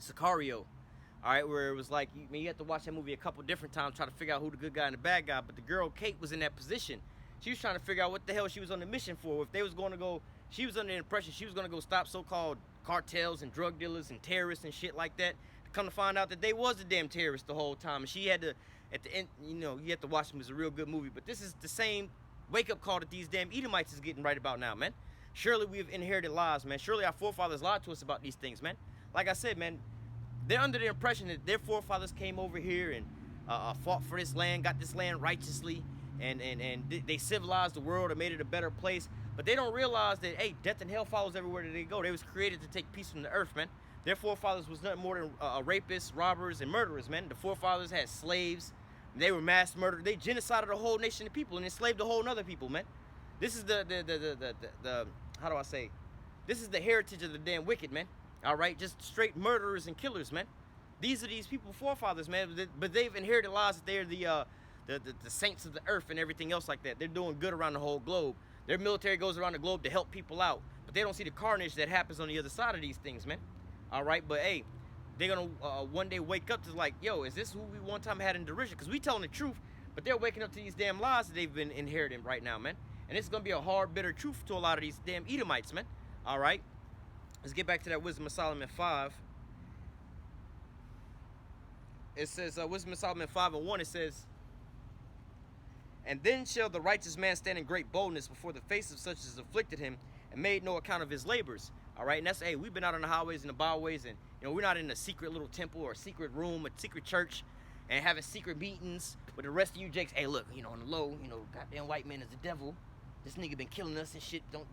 Sicario. All right, where it was like you had to watch that movie a couple different times, try to figure out who the good guy and the bad guy. But the girl Kate was in that position. She was trying to figure out what the hell she was on the mission for. If they was going to go, she was under the impression she was going to go stop so-called cartels and drug dealers and terrorists and shit like that. Come to find out that they was the damn terrorists the whole time, and she had to, at the end, you know, you have to watch them. It's a real good movie. But this is the same wake-up call that these damn Edomites is getting right about now, man. Surely we've inherited lies, man. Surely our forefathers lied to us about these things, man. Like I said, man, they're under the impression that their forefathers came over here and fought for this land, got this land righteously, and they civilized the world and made it a better place. But they don't realize that, hey, death and hell follows everywhere that they go. They was created to take peace from the earth, man. Their forefathers was nothing more than rapists, robbers, and murderers, man. The forefathers had slaves. They were mass murdered. They genocided a whole nation of people and enslaved a whole nother people, man. This is the how do I say? This is the heritage of the damn wicked, man. All right, just straight murderers and killers, man. These are these people forefathers, man. But they've inherited lies that they're the saints of the earth and everything else like that. They're doing good around the whole globe. Their military goes around the globe to help people out, but they don't see the carnage that happens on the other side of these things, man. All right, but hey, they're gonna one day wake up to like, yo, is this who we one time had in derision? Because we telling the truth, but they're waking up to these damn lies that they've been inheriting right now, man. And it's gonna be a hard, bitter truth to a lot of these damn Edomites, man. All right, let's get back to that Wisdom of Solomon 5. It says, Wisdom of Solomon 5:1, it says, and then shall the righteous man stand in great boldness before the face of such as afflicted him and made no account of his labors. All right, and that's, hey, we've been out on the highways and the byways, and, you know, we're not in a secret little temple or a secret room, a secret church, and having secret meetings with the rest of you jakes. Hey, look, you know, on the low, you know, goddamn white man is the devil. This nigga been killing us and shit. Don't,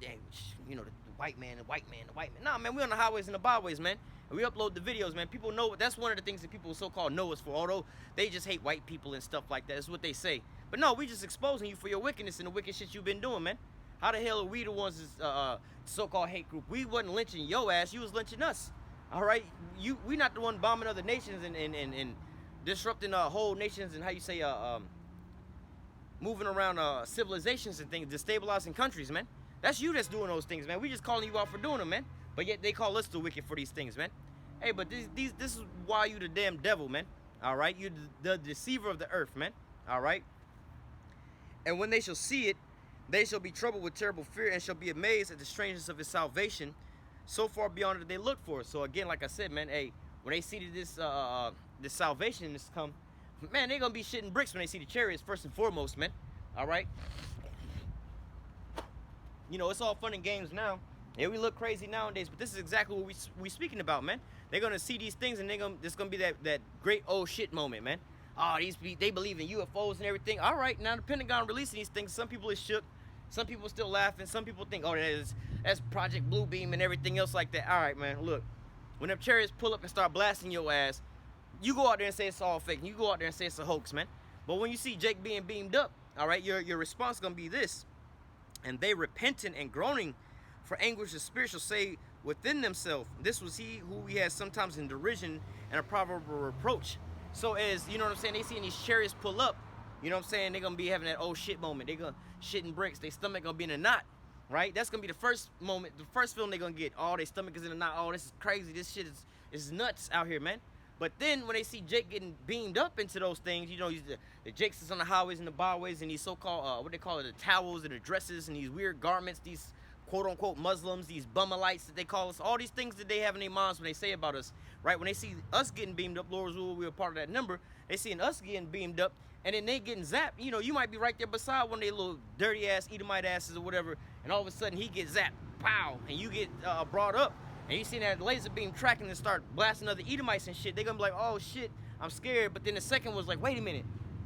you know, the white man, the white man, the white man. Nah, man, we on the highways and the byways, man. And we upload the videos, man. People know, that's one of the things that people so-called know us for. Although they just hate white people and stuff like that. That's what they say. But no, we just exposing you for your wickedness and the wicked shit you've been doing, man. How the hell are we the ones that's so-called hate group? We wasn't lynching your ass. You was lynching us. All right? We not the one bombing other nations and disrupting whole nations and how you say moving around civilizations and things, destabilizing countries, man. That's you that's doing those things, man. We just calling you out for doing them, man. But yet they call us the wicked for these things, man. Hey, but this is why you the damn devil, man. All right? You the deceiver of the earth, man. All right? And when they shall see it, they shall be troubled with terrible fear and shall be amazed at the strangeness of his salvation, so far beyond that they look for. So again, like I said, man, hey, when they see this this salvation this come, man, they're gonna be shitting bricks when they see the chariots first and foremost, man. All right. You know, it's all fun and games now. Yeah, we look crazy nowadays, but this is exactly what we speaking about, man. They're gonna see these things and it's gonna be that great old shit moment, man. Oh, they believe in UFOs and everything. All right, now the Pentagon releasing these things. Some people is shook. Some people still laughing. Some people think, oh, that's Project Bluebeam and everything else like that. All right, man, look. When them chariots pull up and start blasting your ass, you go out there and say it's all fake. You go out there and say it's a hoax, man. But when you see Jake being beamed up, all right, your response is going to be this. And they repenting and groaning for anguish of spirit shall say within themselves, this was he who we had sometimes in derision and a proverb of reproach. So as, you know what I'm saying, they seeing these chariots pull up, you know what I'm saying, they're going to be having that oh shit moment. They're going to shit in bricks. Their stomach going to be in a knot, right? That's going to be the first moment, the first feeling they're going to get. Oh, their stomach is in a knot. Oh, this is crazy. This shit is nuts out here, man. But then when they see Jake getting beamed up into those things, you know, the Jakes is on the highways and the byways and these so-called, what they call it, the towels and the dresses and these weird garments, these quote-unquote Muslims, these bumalites that they call us, all these things that they have in their minds when they say about us, right? When they see us getting beamed up, Lord's will, we were part of that number, they seeing us getting beamed up, and then they getting zapped. You know, you might be right there beside one of their little dirty-ass Edomite asses or whatever, and all of a sudden he gets zapped, pow, and you get brought up, and you see that laser beam tracking and start blasting other Edomites and shit. They're going to be like, oh, shit, I'm scared. But then the second was like, wait a minute.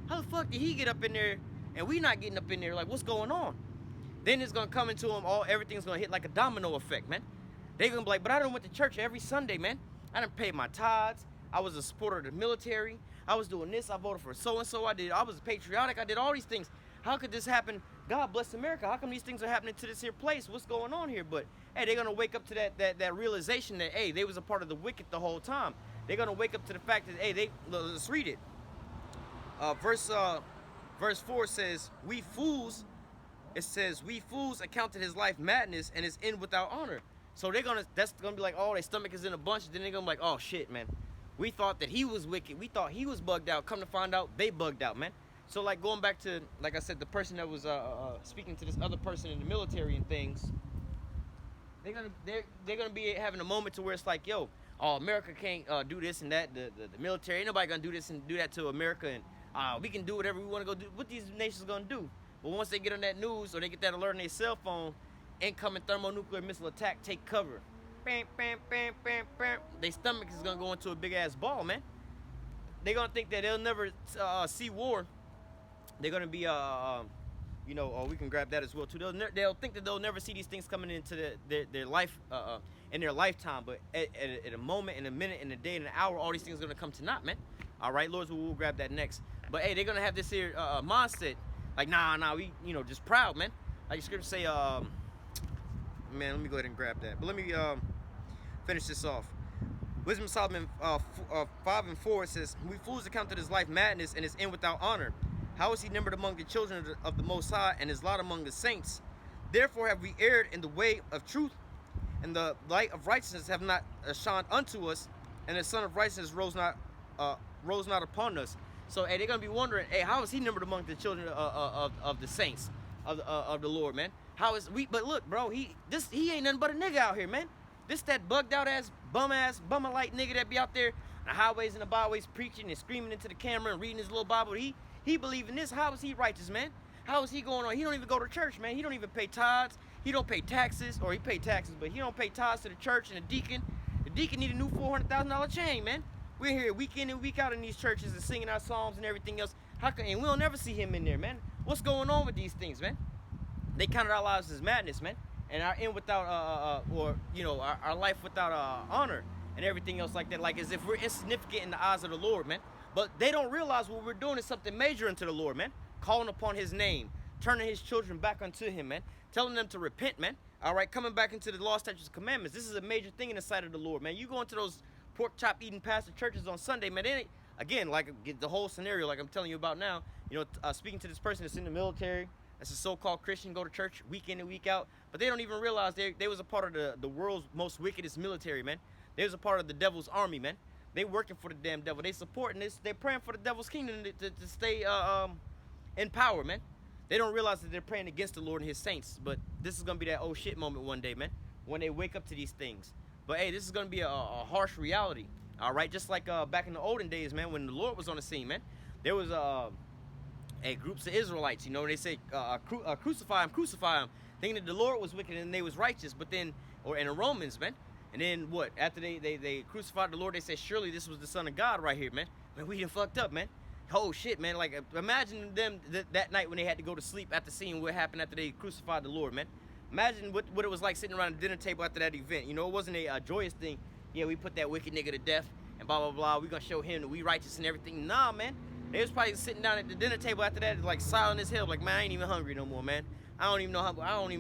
How the fuck did he get up in there and we not getting up in there? Like, what's going on? Then it's going to come into them. Everything's going to hit like a domino effect, man. They're going to be like, but I done went to church every Sunday, man. I done paid my tithes. I was a supporter of the military. I was doing this. I voted for so-and-so. I was patriotic. I did all these things. How could this happen? God bless America. How come these things are happening to this here place? What's going on here? But hey, they're gonna wake up to that realization that hey, they was a part of the wicked the whole time. They're gonna wake up to the fact that hey, let's read it. Verse 4 says, "We fools it says, we fools accounted his life madness and his end without honor. So that's gonna be like, oh, their stomach is in a bunch. Then they're gonna be like, oh shit, man. We thought that he was wicked. We thought he was bugged out. Come to find out, they bugged out, man. So like going back to, like I said, the person that was speaking to this other person in the military and things, they're gonna be having a moment to where it's like, yo, oh, America can't do this and that. The military, ain't nobody gonna do this and do that to America, and we can do whatever we want to go do. What these nations gonna do? But once they get on that news or they get that alert on their cell phone, incoming thermonuclear missile attack, take cover. Bam, bam, bam, bam, bam. Their stomach is gonna go into a big ass ball, man. They're gonna think that they'll never see war. They're gonna be you know, we can grab that as well too. They'll think that they'll never see these things coming into their life in their lifetime. But at a moment, in a minute, in a day, in an hour, all these things are gonna come to naught, man. All right, Lords, we'll grab that next. But hey, they're gonna have this here mindset, like nah, we just proud, man. Like the scripture say, man, let me go ahead and grab that. But let me finish this off. Wisdom of Solomon 5:4 says, we fools accounted his life madness and his end without honor. How is he numbered among the children of the Most High, and his lot among the saints? Therefore have we erred in the way of truth, and the light of righteousness have not shone unto us, and the sun of righteousness rose not upon us. So hey, they're gonna be wondering, hey, how is he numbered among the children of the saints of the Lord, man? How is we? But look, bro, he ain't nothing but a nigga out here, man. This that bugged out ass bummer like nigga that be out there on the highways and the byways preaching and screaming into the camera and reading his little Bible. He believe in this. How is he righteous, man? How is he going on? He don't even go to church, man. He don't even pay tithes. He don't pay taxes, or he pay taxes, but he don't pay tithes to the church and the deacon. The deacon need a new $400,000 chain, man. We're here week in and week out in these churches and singing our psalms and everything else. And we'll never see him in there, man. What's going on with these things, man? They counted our lives as madness, man, and our end without, or you know, our life without honor and everything else like that, like as if we're insignificant in the eyes of the Lord, man. But they don't realize what we're doing is something major unto the Lord, man. Calling upon his name, turning his children back unto him, man. Telling them to repent, man. All right, coming back into the law, statutes, and commandments. This is a major thing in the sight of the Lord, man. You go into those pork chop eating pastor churches on Sunday, man. They ain't, again, like the whole scenario, like I'm telling you about now. You know, speaking to this person that's in the military, that's a so-called Christian, go to church week in and week out, but they don't even realize they was a part of the world's most wickedest military, man. They was a part of the devil's army, man. They working for the damn devil. They supporting this. They're praying for the devil's kingdom to stay in power, man. They don't realize that they're praying against the Lord and his saints. But this is going to be that oh shit moment one day, man, when they wake up to these things. But hey, this is going to be a harsh reality, all right? Just like back in the olden days, man, when the Lord was on the scene, man, there was groups of Israelites, you know, they say crucify him, thinking that the Lord was wicked and they was righteous. But then, in the Romans, man. And then what? After they crucified the Lord, they said, surely this was the Son of God right here, man. Man, we done fucked up, man. Oh, shit, man. Like, imagine them that night when they had to go to sleep after seeing what happened after they crucified the Lord, man. Imagine what it was like sitting around the dinner table after that event. You know, it wasn't a joyous thing. Yeah, we put that wicked nigga to death and blah, blah, blah. We gonna show him that we righteous and everything. Nah, man. They was probably sitting down at the dinner table after that, like silent as hell. Like, man, I ain't even hungry no more, man. I don't even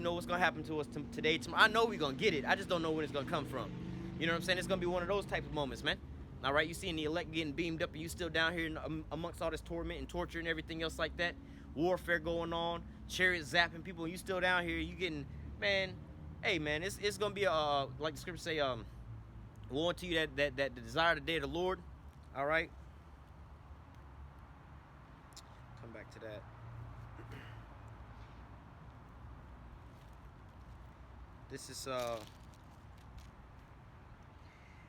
know what's gonna happen to us today, tomorrow. I know we gonna get it. I just don't know when it's gonna come from. You know what I'm saying? It's gonna be one of those types of moments, man. All right, you seeing the elect getting beamed up, and you still down here amongst all this torment and torture and everything else like that. Warfare going on, chariots zapping people, and you still down here. You getting, man. Hey, man, it's gonna be like the scripture say, woe unto you that desire the day of the Lord. All right. Come back to that. This is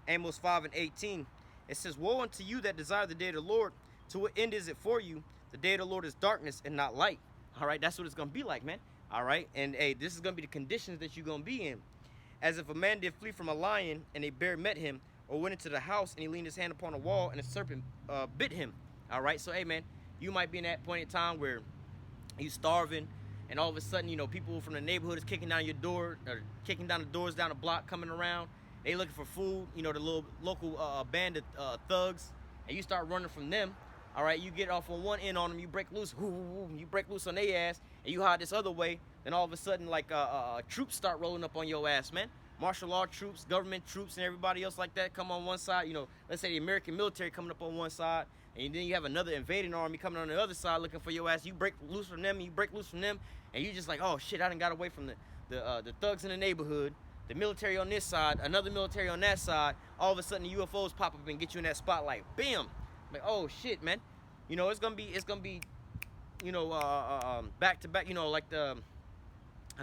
Amos 5:18. It says, woe unto you that desire the day of the Lord. To what end is it for you? The day of the Lord is darkness and not light. All right, that's what it's gonna be like, man. All right, and hey, this is gonna be the conditions that you're gonna be in. As if a man did flee from a lion and a bear met him, or went into the house and he leaned his hand upon a wall and a serpent bit him. All right, so hey, man, you might be in that point in time where you're starving, and all of a sudden, you know, people from the neighborhood is kicking down your door, or kicking down the doors down the block, coming around. They looking for food, you know, the little local band of thugs, and you start running from them. All right, you get off on one end on them, you break loose, you break loose on their ass, and you hide this other way. Then all of a sudden, like troops start rolling up on your ass, man. Martial law troops, government troops, and everybody else like that come on one side. You know, let's say the American military coming up on one side, and then you have another invading army coming on the other side looking for your ass. You break loose from them, and you break loose from them, and you just like, oh shit, I done got away from the thugs in the neighborhood, the military on this side, another military on that side. All of a sudden, the UFOs pop up and get you in that spotlight. Bam! Like, oh shit, man. You know, it's gonna be, you know, back to back. You know, like I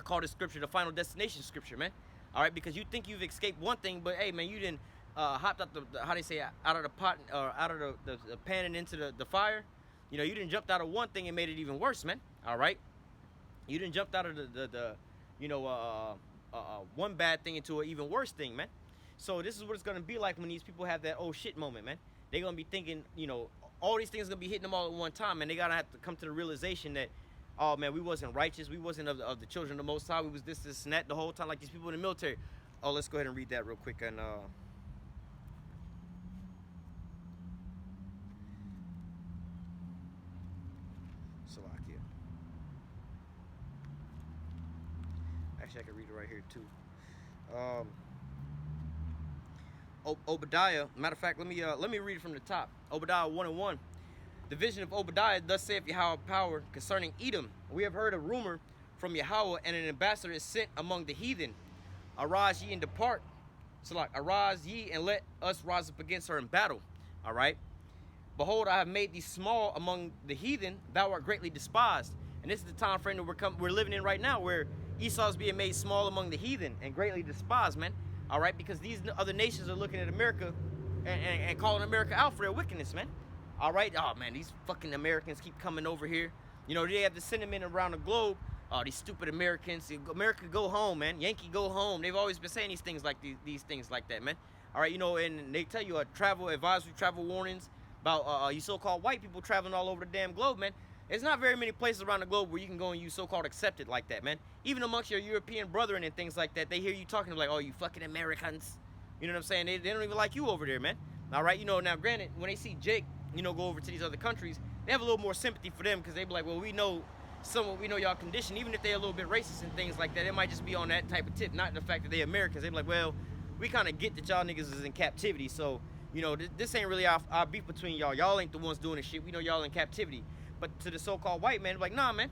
call this scripture the Final Destination scripture, man. All right, because you think you've escaped one thing, but hey, man, you didn't hopped out the how they say, out of the pot, or out of the pan and into the fire. You know, you didn't jumped out of one thing and made it even worse, man. All right, you didn't jumped out of the you know, one bad thing into an even worse thing, man. So this is what it's gonna be like when these people have that oh shit moment, man. They're gonna be thinking, you know, all these things are gonna be hitting them all at one time, and they gotta have to come to the realization that, oh man, we wasn't righteous, we wasn't of the children of the Most High, we was this and that the whole time, like these people in the military. Oh, let's go ahead and read that real quick. And Salakia. Actually, I can read it right here too. Obadiah. Matter of fact, let me read it from the top. Obadiah 1:1. The vision of Obadiah, thus saith Yahweh power concerning Edom. We have heard a rumor from Yahweh, and an ambassador is sent among the heathen. Arise ye and depart. So like, arise ye and let us rise up against her in battle. All right. Behold, I have made thee small among the heathen. Thou art greatly despised. And this is the time frame that we're living in right now, where Esau is being made small among the heathen and greatly despised, man. All right, because these other nations are looking at America and calling America out for their wickedness, man. All right, oh man, these fucking Americans keep coming over here. You know, they have the sentiment around the globe. Oh, these stupid Americans. America, go home, man. Yankee, go home. They've always been saying these things like these things like that, man. All right, you know, and they tell you travel advisory, travel warnings about you so-called white people traveling all over the damn globe, man. There's not very many places around the globe where you can go and you so-called accepted like that, man. Even amongst your European brethren and things like that, they hear you talking like, oh, you fucking Americans. You know what I'm saying? They don't even like you over there, man. All right, you know, now granted, when they see Jake, you know, go over to these other countries, they have a little more sympathy for them, because they be like, well, we know y'all condition. Even if they're a little bit racist and things like that, it might just be on that type of tip, not the fact that they're Americans. They be like, well, we kind of get that y'all niggas is in captivity, so, you know, this ain't really our beef between y'all. Y'all ain't the ones doing this shit. We know y'all in captivity. But to the so-called white man, like, nah, man,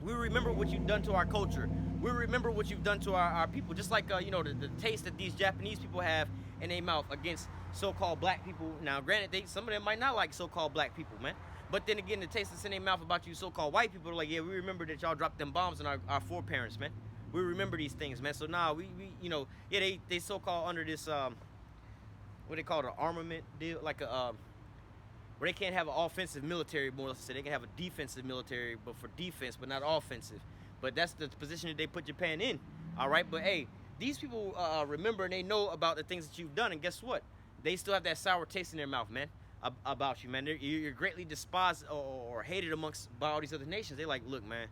we remember what you've done to our culture. We remember what you've done to our people. Just like, you know, the taste that these Japanese people have in their mouth against so-called black people. Now, granted, some of them might not like so-called black people, man. But then again, the taste that's in their mouth about you so-called white people, are like, yeah, we remember that y'all dropped them bombs on our foreparents, man. We remember these things, man. So, nah, we you know, yeah, they so-called under this, what they call it, an armament deal, like a, where they can't have an offensive military, more or less. They can have a defensive military, but for defense, but not offensive. But that's the position that they put Japan in. All right, but hey, these people remember and they know about the things that you've done, and guess what? They still have that sour taste in their mouth, man, about you, man. You're greatly despised or hated by all these other nations. They like, look, man,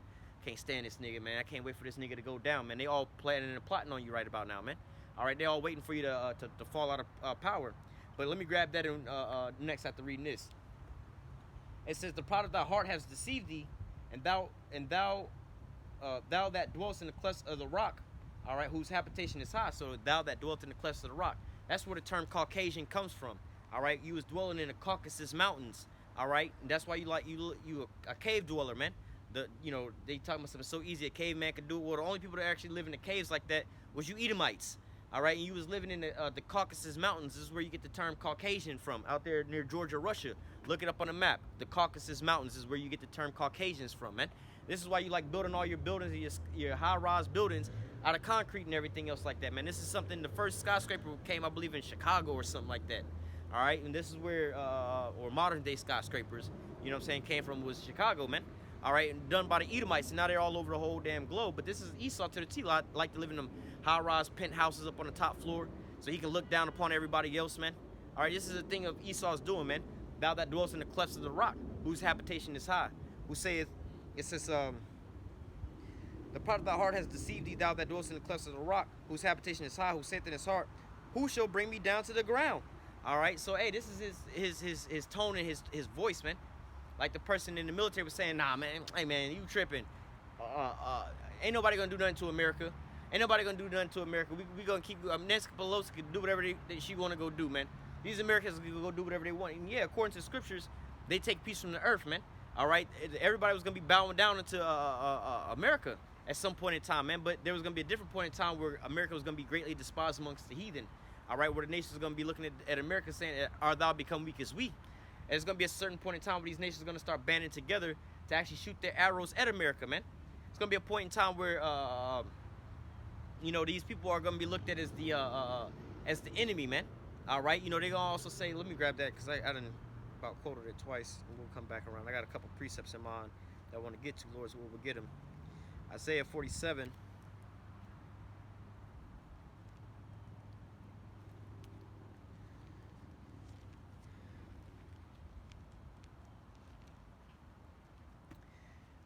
can't stand this nigga, man. I can't wait for this nigga to go down, man. They all planning and plotting on you right about now, man. All right, they all waiting for you to fall out of power. But let me grab that in, next after reading this. It says, the pride of thy heart has deceived thee, and thou that dwellest in the clefts of the rock, all right, whose habitation is high. So thou that dwellest in the clefts of the rock. That's where the term Caucasian comes from. All right, you was dwelling in the Caucasus Mountains. All right, and that's why you a cave dweller, man. You know, they talking about something so easy a caveman could do it. Well, the only people that actually live in the caves like that was you Edomites. All right, and you was living in the Caucasus Mountains. This is where you get the term Caucasian from, out there near Georgia, Russia. Look it up on the map. The Caucasus Mountains is where you get the term Caucasians from, man. This is why you like building all your buildings, your high-rise buildings, out of concrete and everything else like that, man. This is something, the first skyscraper came, I believe, in Chicago or something like that. All right, and this is where, or modern-day skyscrapers, you know what I'm saying, came from, was Chicago, man. All right, and done by the Edomites, and now they're all over the whole damn globe. But this is Esau to the T. Like to live in them high-rise penthouses up on the top floor, so he can look down upon everybody else, man. All right, this is the thing of Esau's doing, man. Thou that dwellest in the clefts of the rock, whose habitation is high, who saith, it says, the pride of thy heart has deceived thee, thou that dwellest in the clefts of the rock, whose habitation is high, who saith in his heart, who shall bring me down to the ground? All right, so hey, this is his tone and his voice, man. Like the person in the military was saying, nah, man, hey, man, you tripping. Ain't nobody gonna do nothing to America. Ain't nobody gonna do nothing to America. We gonna keep, Nancy Pelosi can do whatever that she wanna go do, man. These Americans can go do whatever they want. And yeah, according to the scriptures, they take peace from the earth, man. All right, everybody was gonna be bowing down into America at some point in time, man. But there was gonna be a different point in time where America was gonna be greatly despised amongst the heathen. All right, where the nations are gonna be looking at America saying, "Art thou become weak as we?" And there's gonna be a certain point in time where these nations are gonna start banding together to actually shoot their arrows at America, man. It's gonna be a point in time where you know, these people are gonna be looked at as the enemy, man. All right, you know, they're gonna also say, let me grab that because I didn't about quoted it twice, and we'll come back around. I got a couple precepts in mind that I want to get to, Lord, so we'll get them. Isaiah 47.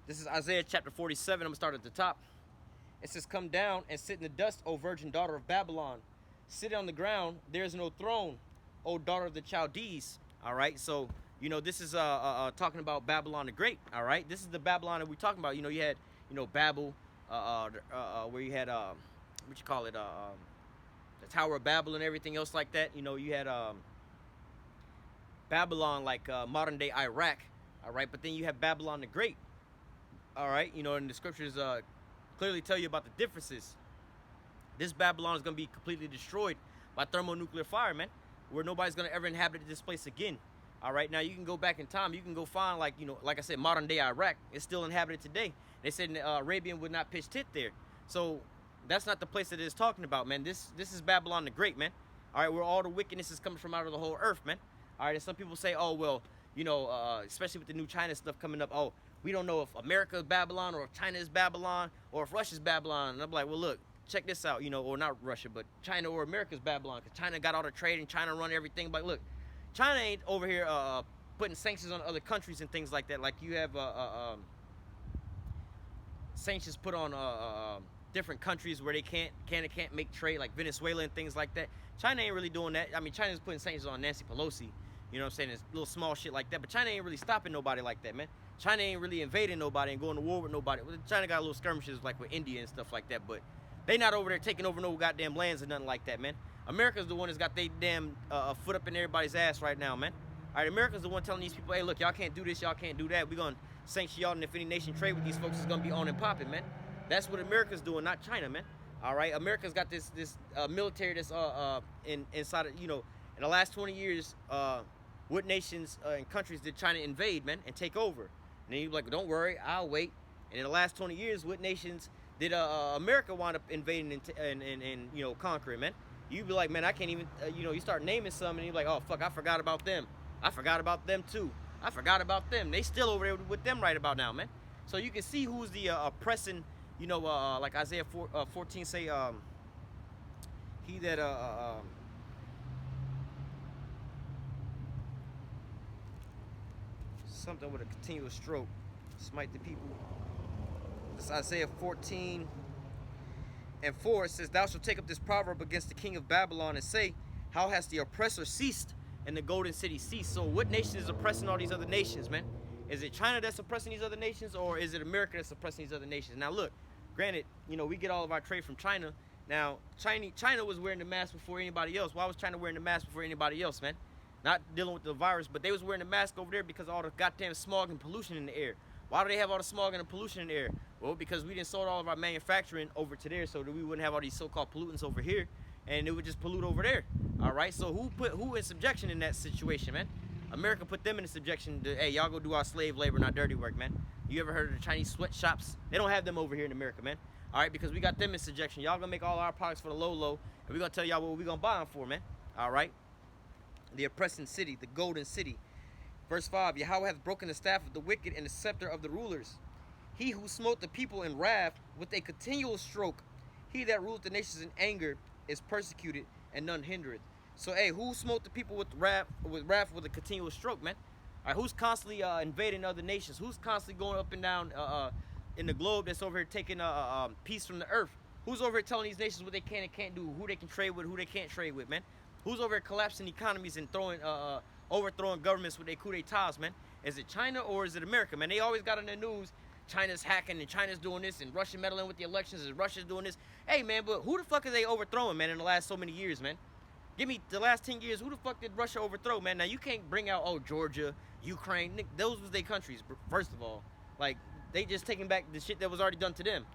This is Isaiah chapter 47. I'm going to start at the top. It says, come down and sit in the dust, O virgin daughter of Babylon. Sit on the ground, there is no throne, O daughter of the Chaldees. All right, so, you know, this is talking about Babylon the Great. All right, this is the Babylon that we're talking about. You know, you had, you know, Babel, where you had, what you call it, the Tower of Babel and everything else like that. You know, you had Babylon, like modern day Iraq. All right, but then you have Babylon the Great. All right, you know, and the scriptures clearly tell you about the differences. This Babylon is going to be completely destroyed by thermonuclear fire, man, where nobody's going to ever inhabit this place again. All right, now you can go back in time. You can go find, like, you know, like I said, modern day Iraq. It's still inhabited today. They said Arabian would not pitch tent there. So that's not the place that it's talking about, man. This is Babylon the Great, man. All right, where all the wickedness is coming from out of the whole earth, man. All right, and some people say, oh, well, you know, especially with the new China stuff coming up, oh, we don't know if America is Babylon or if China is Babylon or if Russia's Babylon. And I'm like, well, look, check this out, you know, or not Russia, but China or America's Babylon, because China got all the trade and China run everything. But look, China ain't over here putting sanctions on other countries and things like that. Like you have sanctions put on different countries where they can't make trade, like Venezuela and things like that. China ain't really doing that. I mean, China's putting sanctions on Nancy Pelosi. You know what I'm saying? It's little small shit like that. But China ain't really stopping nobody like that, man. China ain't really invading nobody and going to war with nobody. China got little skirmishes like with India and stuff like that. But they not over there taking over no goddamn lands or nothing like that, man. America's the one that's got they damn foot up in everybody's ass right now, man. All right, America's the one telling these people, hey, look, y'all can't do this, y'all can't do that. We're going to sanction y'all, and if any nation trade with these folks, it's going to be on and popping, man. That's what America's doing, not China, man. All right, America's got this military that's inside of, you know, in the last 20 years, what nations and countries did China invade, man, and take over? And then you're like, don't worry, I'll wait. And in the last 20 years, what nations did America wind up invading and you know, conquering, man? You'd be like, man, I can't even, you know, you start naming some and you're like, oh, fuck, I forgot about them. I forgot about them, too. I forgot about them. They still over there with them right about now, man. So you can see who's the oppressing, you know, like Isaiah 14 say, he that, something with a continuous stroke, smite the people. This Isaiah 14 and 4, it says, thou shalt take up this proverb against the king of Babylon and say, how has the oppressor ceased and the golden city ceased? So what nation is oppressing all these other nations, man? Is it China that's oppressing these other nations, or is it America that's oppressing these other nations? Now look, granted, you know, we get all of our trade from China. Now, China was wearing the mask before anybody else. Why was China wearing the mask before anybody else, man? Not dealing with the virus, but they was wearing the mask over there because of all the goddamn smog and pollution in the air. Why do they have all the smog and the pollution in the air? Well, because we didn't sold all of our manufacturing over to there, so that we wouldn't have all these so-called pollutants over here, and it would just pollute over there. All right, so who in subjection in that situation, man? America put them in subjection to, hey, y'all go do our slave labor, not dirty work, man. You ever heard of the Chinese sweatshops? They don't have them over here in America, man. All right, because we got them in subjection. Y'all gonna make all our products for the low, and we're gonna tell y'all what we're gonna buy them for, man. All right. The oppressing city, the golden city. Verse 5, Yahweh hath broken the staff of the wicked and the scepter of the rulers. He who smote the people in wrath with a continual stroke, he that ruleth the nations in anger is persecuted, and none hindereth. So, hey, who smote the people with wrath with a continual stroke, man? All right, who's constantly invading other nations? Who's constantly going up and down in the globe that's over here taking peace from the earth? Who's over here telling these nations what they can and can't do, who they can trade with, who they can't trade with, man? Who's over here collapsing economies and overthrowing governments with their coup d'etats, man? Is it China or is it America, man? They always got in the news, China's hacking and China's doing this and Russia meddling with the elections and Russia's doing this. Hey, man, but who the fuck are they overthrowing, man, in the last so many years, man? Give me the last 10 years, who the fuck did Russia overthrow, man? Now, you can't bring out, oh, Georgia, Ukraine, those was their countries. First of all, like they just taking back the shit that was already done to them.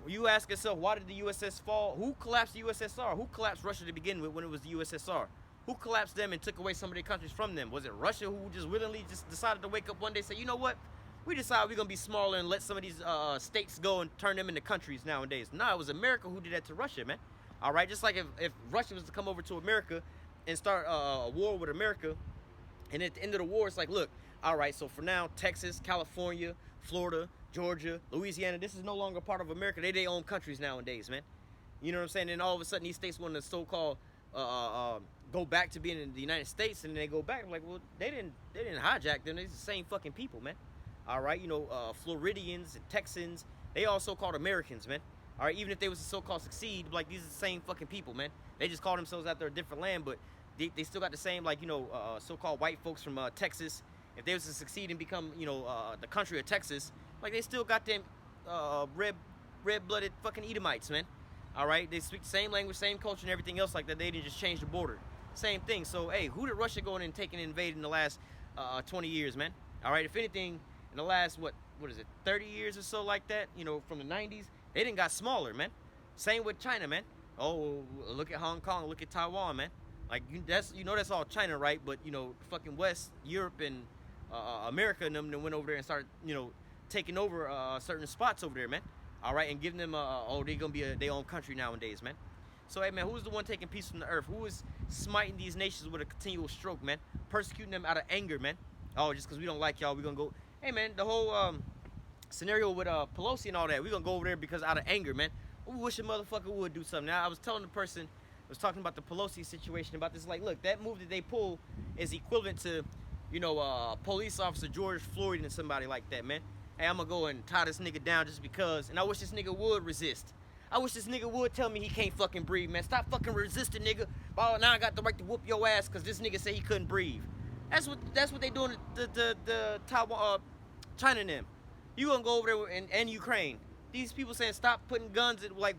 You ask yourself, why did the USS fall? Who collapsed the USSR? Who collapsed Russia to begin with when it was the USSR? Who collapsed them and took away some of their countries from them? Was it Russia who just willingly just decided to wake up one day and say, you know what? We decided we're going to be smaller and let some of these states go and turn them into countries nowadays. No, it was America who did that to Russia, man. All right, just like if Russia was to come over to America and start a war with America, and at the end of the war, it's like, look, all right, so for now, Texas, California, Florida, Georgia, Louisiana, this is no longer part of America. They their own countries nowadays, man. You know what I'm saying? And all of a sudden, these states want to so-called go back to being in the United States, and they go back. I'm like, well, they didn't hijack them. They're the same fucking people, man. All right, you know, Floridians and Texans, they all so-called Americans, man. All right, even if they was to so-called succeed, like these are the same fucking people, man. They just call themselves out there a different land, but they still got the same, like, you know, so-called white folks from Texas. If they was to succeed and become, you know, the country of Texas, like they still got them red-blooded fucking Edomites, man. All right, they speak the same language, same culture, and everything else like that. They didn't just change the border. Same thing. So, hey, who did Russia go in and take and invade in the last 20 years, man? All right, if anything, in the last, what is it, 30 years or so like that, you know, from the 90s, they didn't got smaller, man. Same with China, man. Oh, look at Hong Kong, look at Taiwan, man. Like, that's all China, right? But, you know, fucking West, Europe, and America and them went over there and started, you know, taking over certain spots over there, man. All right, and giving them, they're going to be their own country nowadays, man. So, hey, man, who's the one taking peace from the earth? Who is smiting these nations with a continual stroke, man? Persecuting them out of anger, man. Oh, just because we don't like y'all, we're going to go. Hey, man, the whole scenario with Pelosi and all that, we're going to go over there because out of anger, man. We wish a motherfucker would do something. Now, I was telling the person, I was talking about the Pelosi situation, about this, like, look, that move that they pull is equivalent to, you know, police officer George Floyd and somebody like that, man. Hey, I'm going to go and tie this nigga down just because, and I wish this nigga would resist. I wish this nigga would tell me he can't fucking breathe, man. Stop fucking resisting, nigga. Oh, now I got the right to whoop your ass because this nigga said he couldn't breathe. That's what they doing to the Taiwan, China and them. You gonna go over there and Ukraine. These people saying stop putting guns in, like,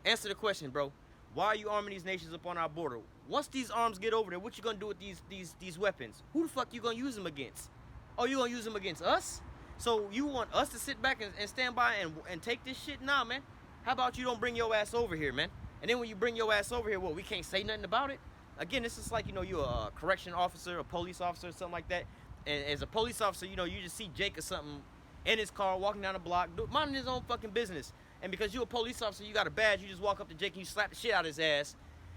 answer the question, bro. Why are you arming these nations up on our border? Once these arms get over there, what you gonna do with these weapons? Who the fuck you gonna use them against? Oh, you gonna use them against us? So you want us to sit back and stand by and take this shit? Nah, man. How about you don't bring your ass over here, man? And then when you bring your ass over here, what, we can't say nothing about it? Again, this is like, you know, you're a correction officer, a police officer, or something like that. And as a police officer, you know, you just see Jake or something in his car walking down the block, minding his own fucking business. And because you're a police officer, you got a badge, you just walk up to Jake and you slap the shit out of his ass.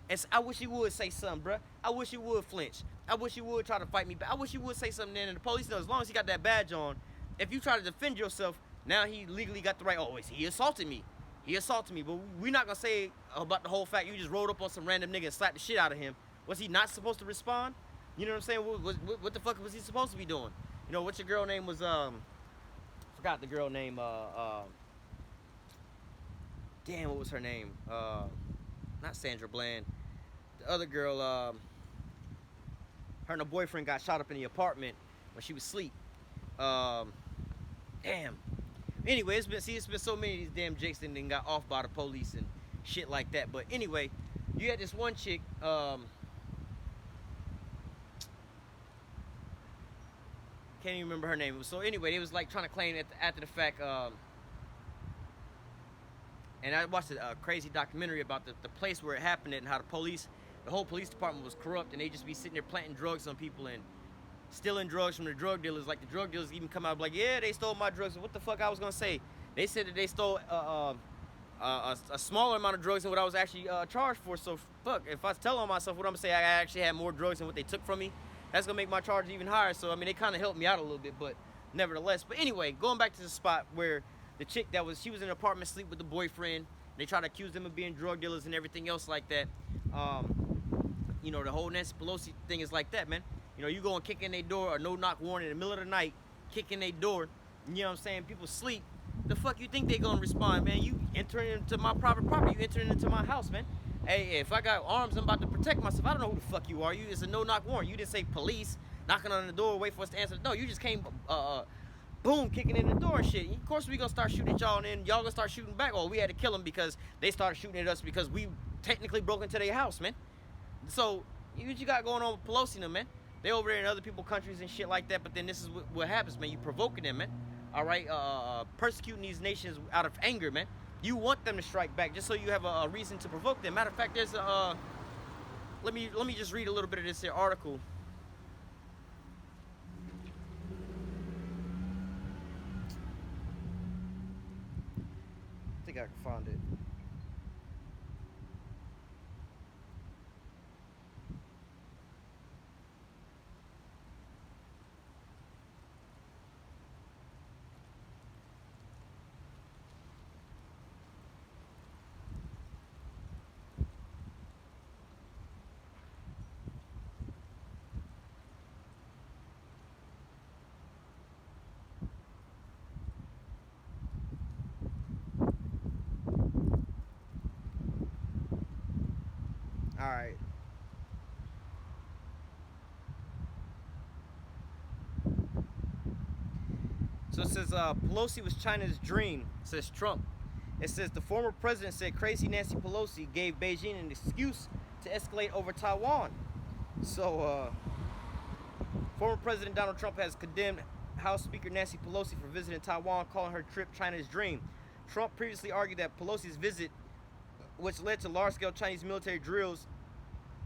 And I wish he would say something, bruh. I wish he would flinch. I wish he would try to fight me back. I wish he would say something then. And the police knows, as long as he got that badge on, if you try to defend yourself, now he legally got the right, oh, he assaulted me. He assaulted me, but we're not going to say about the whole fact you just rolled up on some random nigga and slapped the shit out of him. Was he not supposed to respond? You know what I'm saying? What the fuck was he supposed to be doing? You know, what's your girl name was, forgot the girl name, damn, what was her name? Not Sandra Bland. The other girl, her and her boyfriend got shot up in the apartment when she was asleep. Damn. Anyway, it's been so many of these damn jakes that then got off by the police and shit like that. But anyway, you had this one chick, can't even remember her name. So anyway, it was like trying to claim it after the fact, and I watched a crazy documentary about the place where it happened and how the whole police department was corrupt, and they just be sitting there planting drugs on people and stealing drugs from the drug dealers. Like, the drug dealers even come out like, yeah, they stole my drugs. What the fuck I was gonna say? They said that they stole a smaller amount of drugs than what I was actually charged for. So fuck, if I tell on myself what I'm gonna say, I actually had more drugs than what they took from me, that's gonna make my charge even higher. So I mean, they kind of helped me out a little bit, but nevertheless. But anyway, going back to the spot where the chick she was in an apartment sleep with the boyfriend. They try to accuse them of being drug dealers and everything else like that. You know, the whole Nancy Pelosi thing is like that, man. You know, you go and kick in their door, or no-knock warrant in the middle of the night, kick in their door, you know what I'm saying, people sleep. The fuck you think they gonna respond, man? You entering into my private property, you entering into my house, man. Hey, if I got arms, I'm about to protect myself. I don't know who the fuck you are. It's a no-knock warrant. You didn't say police, knocking on the door, wait for us to answer the door. You just came, boom, kicking in the door and shit. Of course we gonna start shooting at y'all, and then y'all gonna start shooting back. Oh, we had to kill them because they started shooting at us because we technically broke into their house, man. So, what you got going on with Pelosi and them, man? They over there in other people's countries and shit like that. But then this is what happens, man. You provoking them, man. All right, persecuting these nations out of anger, man. You want them to strike back just so you have a reason to provoke them. Matter of fact, there's a let me just read a little bit of this here article. I think I can find it. All right. So it says Pelosi was China's dream, says Trump. It says the former president said crazy Nancy Pelosi gave Beijing an excuse to escalate over Taiwan. So former President Donald Trump has condemned House Speaker Nancy Pelosi for visiting Taiwan, calling her trip China's dream. Trump previously argued that Pelosi's visit, which led to large-scale Chinese military drills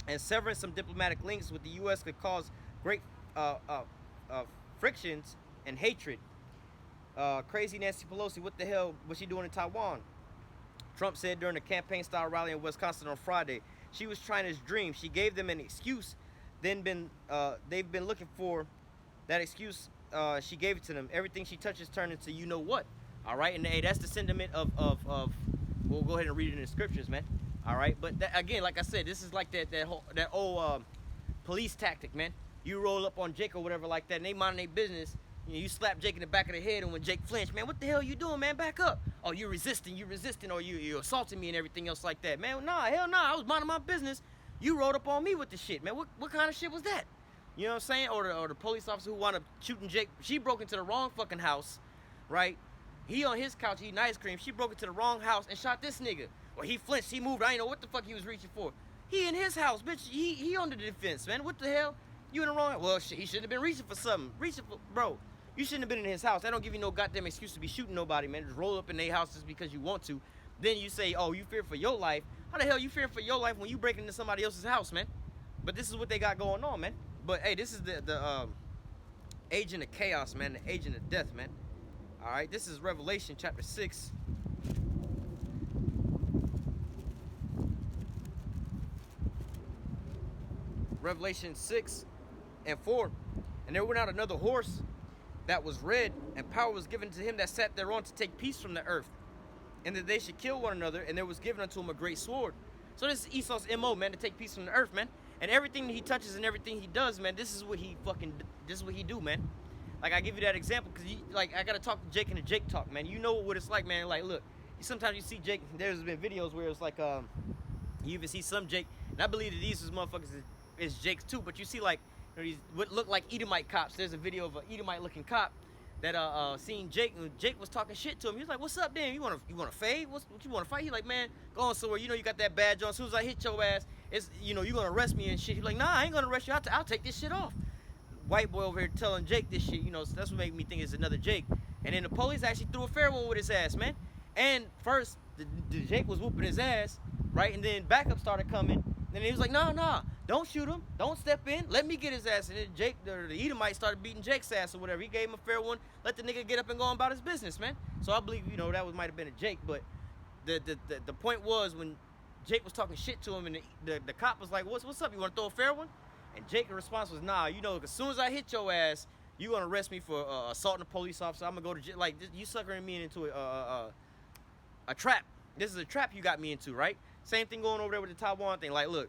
and severing some diplomatic links with the U.S., could cause great frictions and hatred. Crazy Nancy Pelosi, what the hell was she doing in Taiwan? Trump said during a campaign-style rally in Wisconsin on Friday, she was China's dream. She gave them an excuse. They've been looking for that excuse. She gave it to them. Everything she touches turned into you know what. All right, and hey, that's the sentiment of we'll go ahead and read it in the scriptures, man. All right, but again, like I said, this is like that old police tactic, man. You roll up on Jake or whatever like that, and they mind their business. You slap Jake in the back of the head, and when Jake flinched, man, what the hell you doing, man? Back up. Oh, you're resisting, or you assaulting me and everything else like that, man. Nah, hell nah, I was minding my business. You rolled up on me with the shit, man. What kind of shit was that? You know what I'm saying? Or the police officer who wound up shooting Jake. She broke into the wrong fucking house, right? He on his couch eating ice cream. She broke into the wrong house and shot this nigga. Well, he flinched. He moved. I ain't know what the fuck he was reaching for. He in his house, bitch. He on the defense, man. What the hell? You in the wrong? Well, shit, he shouldn't have been reaching for something. Bro. You shouldn't have been in his house. That don't give you no goddamn excuse to be shooting nobody, man. Just roll up in their house just because you want to. Then you say, oh, you fear for your life. How the hell you fear for your life when you break into somebody else's house, man? But this is what they got going on, man. But hey, this is the agent of chaos, man. The agent of death, man. All right, this is Revelation chapter 6. Revelation 6 and 4. And there went out another horse that was red, and power was given to him that sat thereon to take peace from the earth, and that they should kill one another, and there was given unto him a great sword. So this is Esau's MO, man, to take peace from the earth, man. And everything that he touches and everything he does, man, this is what he do, man. Like, I give you that example because, like, I got to talk to Jake in the Jake talk, man. You know what it's like, man. Like, look, sometimes you see Jake, there's been videos where it's like, you even see some Jake, and I believe that these motherfuckers is Jakes too, but you see, like, you know, these what look like Edomite cops. There's a video of an Edomite-looking cop that seen Jake, and Jake was talking shit to him. He was like, "What's up, Dan? You wanna fade? What you wanna fight?" He like, "Man, go on somewhere. You know you got that badge on. As soon as I hit your ass, it's you know you gonna arrest me and shit." He's like, "Nah, I ain't gonna arrest you. I'll take this shit off." White boy over here telling Jake this shit. You know, so that's what made me think it's another Jake. And then the police actually threw a fair one with his ass, man. And first, the Jake was whooping his ass, right? And then backup started coming. And he was like, nah, don't shoot him. Don't step in. Let me get his ass. And then Jake, the Edomite, started beating Jake's ass or whatever. He gave him a fair one. Let the nigga get up and go on about his business, man. So I believe, you know, that might have been a Jake. But the point was when Jake was talking shit to him and the cop was like, what's up? You want to throw a fair one? And Jake's response was, nah, you know, as soon as I hit your ass, you going to arrest me for assaulting a police officer. I'm going to go to jail. Like, you suckering me into a trap. This is a trap you got me into, right? Same thing going over there with the Taiwan thing. Like, look,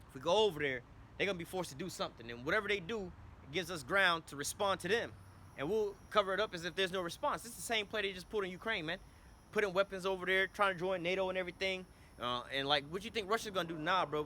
if we go over there, they're going to be forced to do something. And whatever they do, it gives us ground to respond to them. And we'll cover it up as if there's no response. It's the same play they just pulled in Ukraine, man. Putting weapons over there, trying to join NATO and everything. And, like, what you think Russia's going to do? Nah, bro,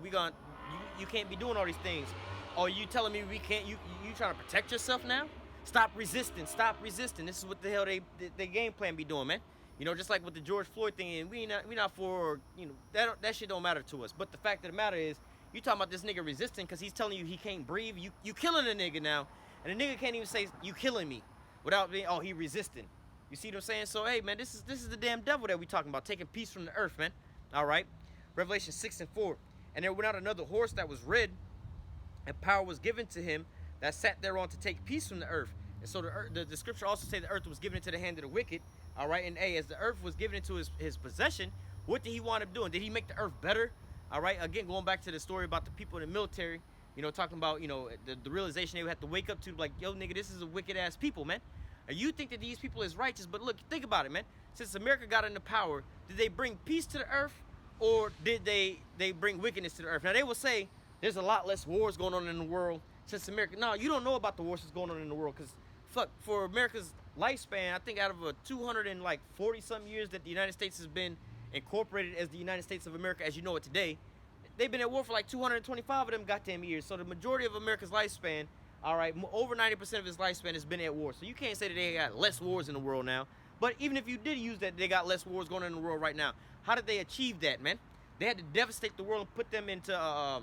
you can't be doing all these things. Oh, you telling me we can't? You trying to protect yourself now? Stop resisting. This is what the hell they game plan be doing, man. You know, just like with the George Floyd thing, and we not for, you know, that shit don't matter to us. But the fact of the matter is, You talking about this nigga resisting because he's telling you he can't breathe. You killing a nigga now, and the nigga can't even say you killing me without being, oh, he resisting. You see what I'm saying? So hey man, this is the damn devil that we talking about, taking peace from the earth, man. All right. Revelation 6:4. And there went out another horse that was red, and power was given to him that sat thereon to take peace from the earth. And so the scripture also say the earth was given into the hand of the wicked. All right. And hey, as the earth was given into his possession, what did he wind up doing? Did he make the earth better? All right. Again, going back to the story about the people in the military, you know, talking about, you know, the realization they would have to wake up to, like, yo, nigga, this is a wicked ass people, man. And you think that these people is righteous, but look, think about it, man. Since America got into power, did they bring peace to the earth, or did they bring wickedness to the earth? Now, they will say there's a lot less wars going on in the world since America. No, you don't know about the wars that's going on in the world, because, fuck, for America's lifespan, I think out of a 240-something years that the United States has been incorporated as the United States of America as you know it today, they've been at war for like 225 of them goddamn years. So the majority of America's lifespan, all right, over 90% of its lifespan has been at war. So you can't say that they got less wars in the world now. But even if you did use that, they got less wars going on in the world right now. How did they achieve that, man? They had to devastate the world and put them into,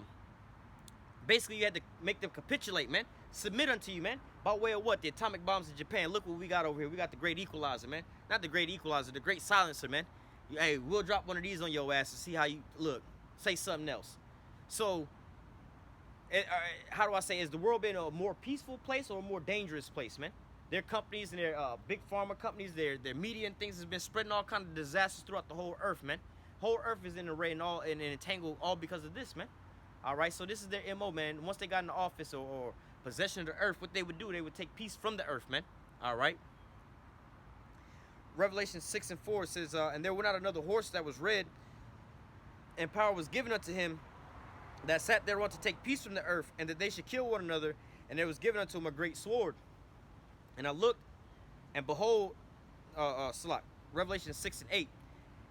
basically you had to make them capitulate, man. Submit unto you, man. By way of what? The atomic bombs in Japan. Look what we got over here. We got the Great Equalizer, man. Not the Great Equalizer, the Great Silencer, man. Hey, we'll drop one of these on your ass to see how you look. Say something else. So, how do I say, is the world been a more peaceful place or a more dangerous place, man? Their companies and their big pharma companies, their media and things has been spreading all kind of disasters throughout the whole earth, man. Whole earth is in array and entangled all because of this, man. All right, so this is their MO, man. Once they got in the office or possession of the earth, what they would do, they would take peace from the earth, man. All right. Revelation 6:4 says, and there went out another horse that was red, and power was given unto him that sat thereon to take peace from the earth, and that they should kill one another, and there was given unto him a great sword. And I looked, and behold, Revelation 6:8,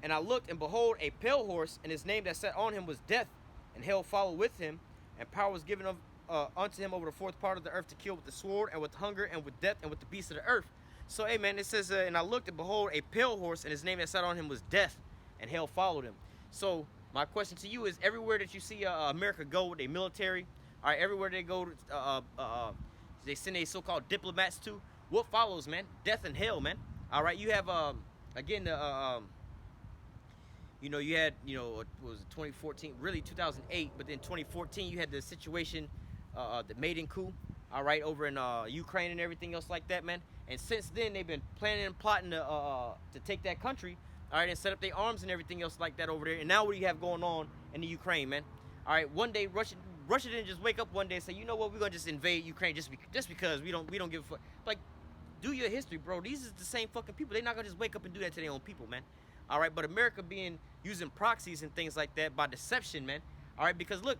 and I looked, and behold, a pale horse, and his name that sat on him was Death, and hell followed with him, and power was given unto him over the fourth part of the earth to kill with the sword, and with hunger, and with death, and with the beasts of the earth. So, hey, man, it says, and I looked, and behold, a pale horse, and his name that sat on him was Death, and hell followed him. So, my question to you is, everywhere that you see America go with their military, all right, everywhere they go, they send their so-called diplomats to, what follows, man? Death and hell, man. All right, you have, again, you know, you had, you know, what was it, 2014, really 2008, but then 2014, you had the situation, the Maidan coup, all right, over in Ukraine and everything else like that, man. And since then, they've been planning and plotting to take that country, all right, and set up their arms and everything else like that over there. And now what do you have going on in the Ukraine, man? All right, one day Russia didn't just wake up one day and say, you know what, we're gonna just invade Ukraine just because we don't give a fuck. Like, do your history, bro. These is the same fucking people. They're not gonna just wake up and do that to their own people, man. All right, but America using proxies and things like that by deception, man. All right, because look,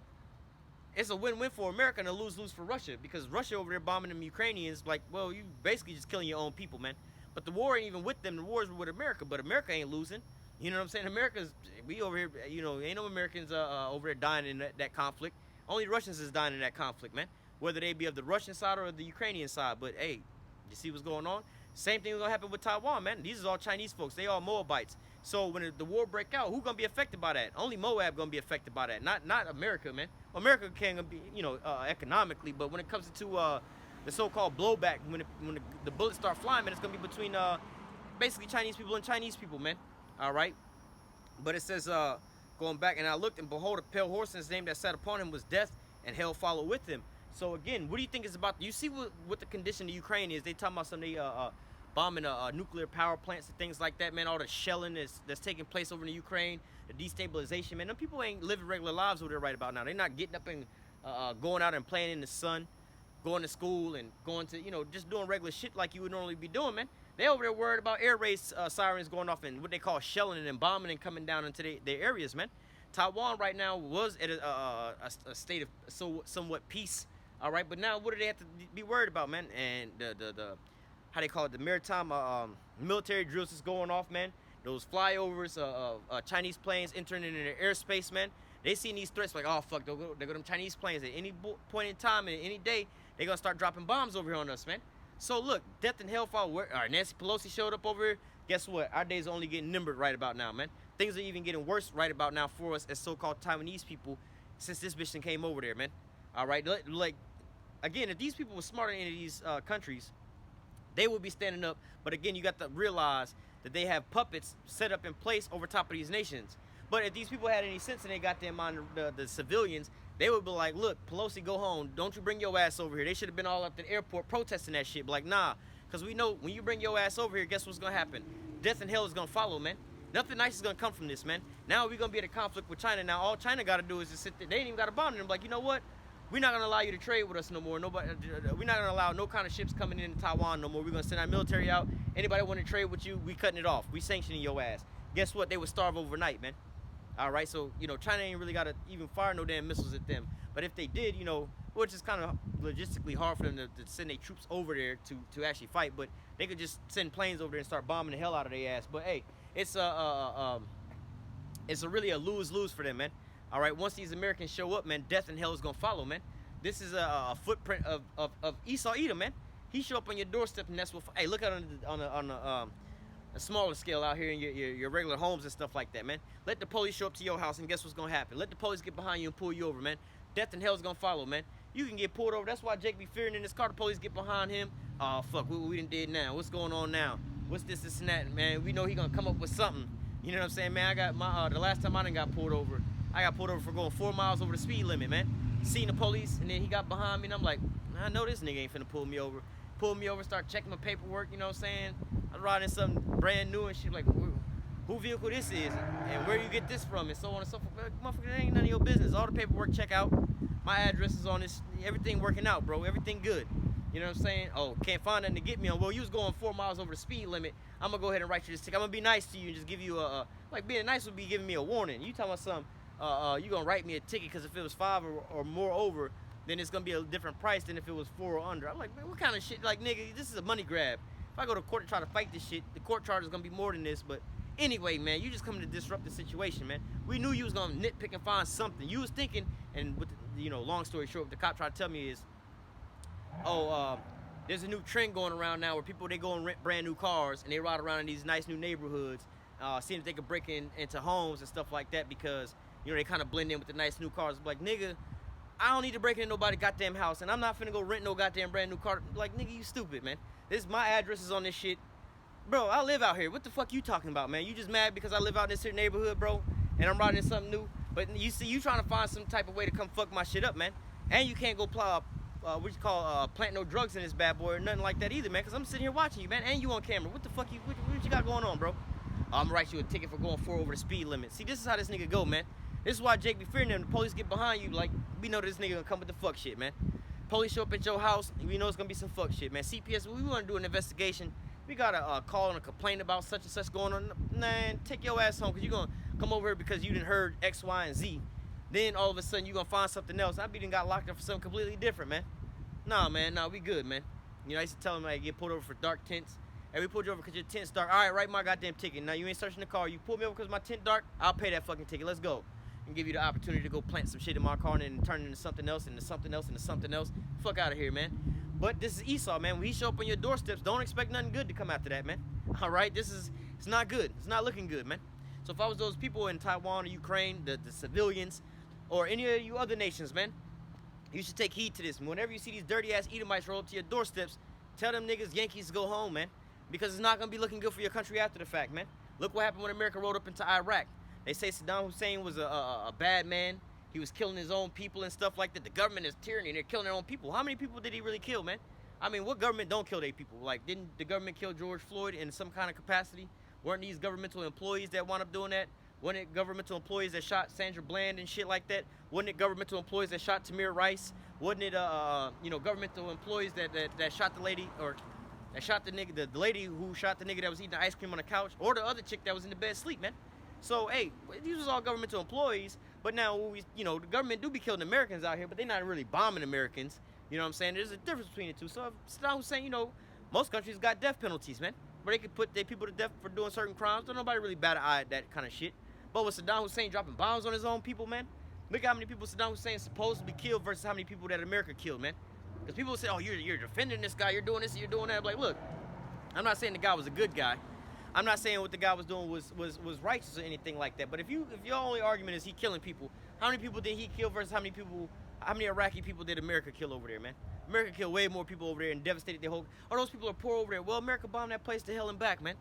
it's a win-win for America and a lose-lose for Russia, because Russia over there bombing them Ukrainians, like, well, you basically just killing your own people, man. But the war ain't even with them. The war is with America, but America ain't losing. You know what I'm saying? We over here, you know, ain't no Americans over there dying in that conflict. Only Russians is dying in that conflict, man. Whether they be of the Russian side or the Ukrainian side. But, hey, you see what's going on? Same thing is going to happen with Taiwan, man. These is all Chinese folks. They all Moabites. So when the war break out, who going to be affected by that? Only Moab going to be affected by that, not America, man. America can be, you know, economically, but when it comes to the so-called blowback, when the bullets start flying, man, it's going to be between basically Chinese people and Chinese people, man. All right? But it says, going back, and I looked, and behold, a pale horse, and his name that sat upon him was Death, and hell followed with him. So again, what do you think is about? You see what the condition of Ukraine is? They talking about somebody bombing nuclear power plants and things like that, man. All the shelling that's taking place over in the Ukraine, the destabilization, man. Them people ain't living regular lives over there right about now. They're not getting up and going out and playing in the sun, going to school and going to, you know, just doing regular shit like you would normally be doing, man. They over there worried about air raid sirens going off and what they call shelling and bombing and coming down into their areas, man. Taiwan right now was at a state of somewhat peace, all right. But now what do they have to be worried about, man? And the how they call it, the maritime military drills is going off, man. Those flyovers of Chinese planes entering into their airspace, man. They seen these threats like, oh fuck, they'll go them Chinese planes at any point in time and any day they're gonna start dropping bombs over here on us, man. So look, death and hellfire. All right, Nancy Pelosi showed up over here. Guess what? Our days are only getting numbered right about now, man. Things are even getting worse right about now for us as so-called Taiwanese people since this mission came over there, man. All right, like again, if these people were smarter in these countries, they would be standing up. But again, you got to realize that they have puppets set up in place over top of these nations. But if these people had any sense and they got them on the civilians, they would be like, look, Pelosi, go home. Don't you bring your ass over here. They should have been all up at the airport protesting that shit. But like, nah, because we know when you bring your ass over here, guess what's going to happen? Death and hell is going to follow, man. Nothing nice is going to come from this, man. Now we're going to be at a conflict with China. Now all China got to do is just sit there. They ain't even got a bond in them. Like, you know what? We're not going to allow you to trade with us no more. We're not going to allow no kind of ships coming into Taiwan no more. We're going to send our military out. Anybody want to trade with you, we cutting it off. We sanctioning your ass. Guess what? They would starve overnight, man. All right, so, you know, China ain't really got to even fire no damn missiles at them. But if they did, you know, which is kind of logistically hard for them to send their troops over there to actually fight, but they could just send planes over there and start bombing the hell out of their ass. But, hey, it's really a lose-lose for them, man. All right, once these Americans show up, man, death and hell is going to follow, man. This is a footprint of Esau Edom, man. He show up on your doorstep, and that's what, hey, look at it on a smaller scale out here in your regular homes and stuff like that, man. Let the police show up to your house, and guess what's going to happen? Let the police get behind you and pull you over, man. Death and hell is going to follow, man. You can get pulled over. That's why Jake be fearing in this car. The police get behind him. Oh, fuck, what we done did now? What's going on now? What's this and that, man? We know he going to come up with something. You know what I'm saying, man? I got my, the last time I done got pulled over, I got pulled over for going 4 miles over the speed limit, man. Seen the police, and then he got behind me, and I'm like, I know this nigga ain't finna pull me over. Pulled me over, start checking my paperwork, you know what I'm saying? I'm riding something brand new and shit, like, who vehicle this is, and where you get this from, and so on and so forth. Motherfucker, that ain't none of your business. All the paperwork check out. My address is on this, everything working out, bro. Everything good. You know what I'm saying? Oh, can't find nothing to get me on. Well, you was going 4 miles over the speed limit. I'm gonna go ahead and write you this ticket. I'm gonna be nice to you and just give you like being nice would be giving me a warning. You talking about something, you gonna write me a ticket because if it was 5 or more over, then it's gonna be a different price than if it was 4 or under. I'm like, man, what kind of shit? Like, nigga, this is a money grab. If I go to court to try to fight this shit, the court charge is gonna be more than this. But anyway, man, you just coming to disrupt the situation, man. We knew you was gonna nitpick and find something. You was thinking, and with the, you know, long story short, what the cop tried to tell me is, there's a new trend going around now where people, they go and rent brand new cars and they ride around in these nice new neighborhoods, seeing if they could break into homes and stuff like that because, you know, they kind of blend in with the nice new cars. Like, nigga, I don't need to break into nobody's goddamn house, and I'm not finna go rent no goddamn brand new car. Like, nigga, you stupid, man. My address is on this shit. Bro, I live out here. What the fuck you talking about, man? You just mad because I live out in this here neighborhood, bro, and I'm riding in something new? But you see, you trying to find some type of way to come fuck my shit up, man. And you can't go plant no drugs in this bad boy or nothing like that either, man, because I'm sitting here watching you, man, and you on camera. What the fuck what you got going on, bro? I'm gonna write you a ticket for going 4 over the speed limit. See, this is how this nigga go, man. This is why Jake be fearing them. The police get behind you, like, we know this nigga gonna come with the fuck shit, man. Police show up at your house, we know it's gonna be some fuck shit, man. CPS, we wanna do an investigation. We got a call and a complaint about such and such going on. Man, take your ass home, because you're gonna come over here because you didn't heard X, Y, and Z. Then all of a sudden you're gonna find something else. I be done got locked up for something completely different, man. Nah, man, nah, we good, man. You know, I used to tell them I get pulled over for dark tints. Hey, we pulled you over because your tint's dark. All right, write my goddamn ticket. Now, you ain't searching the car. You pulled me over because my tint dark, I'll pay that fucking ticket. Let's go. And give you the opportunity to go plant some shit in my car and then turn it into something else, into something else, into something else. Fuck out of here, man. But this is Esau, man. When he show up on your doorsteps, don't expect nothing good to come after that, man. All right? It's not good. It's not looking good, man. So if I was those people in Taiwan or Ukraine, the civilians, or any of you other nations, man, you should take heed to this. Whenever you see these dirty-ass Edomites roll up to your doorsteps, tell them niggas Yankees to go home, man. Because it's not going to be looking good for your country after the fact, man. Look what happened when America rolled up into Iraq. They say Saddam Hussein was a bad man. He was killing his own people and stuff like that. The government is tyranny, and they're killing their own people. How many people did he really kill, man? I mean, what government don't kill their people? Like, didn't the government kill George Floyd in some kind of capacity? Weren't these governmental employees that wound up doing that? Wasn't it governmental employees that shot Sandra Bland and shit like that? Wasn't it governmental employees that shot Tamir Rice? Wasn't it, you know, governmental employees that shot the lady, or that shot the nigga, the lady who shot the nigga that was eating ice cream on the couch, or the other chick that was in the bed asleep, man? So, hey, these was all governmental employees, but now, you know, the government do be killing Americans out here, but they're not really bombing Americans. You know what I'm saying? There's a difference between the two. So, if Saddam Hussein, you know, most countries got death penalties, man, where they could put their people to death for doing certain crimes. Don't nobody really bat an eye at that kind of shit. But with Saddam Hussein dropping bombs on his own people, man, look at how many people Saddam Hussein supposedly killed versus how many people that America killed, man. Because people say, oh, you're defending this guy, you're doing this, you're doing that. I'm like, look, I'm not saying the guy was a good guy, I'm not saying what the guy was doing was righteous or anything like that. But if your only argument is he killing people, how many people did he kill versus how many Iraqi people did America kill over there, man? America killed way more people over there and devastated their whole. Oh, those people are poor over there. Well, America bombed that place to hell and back, man.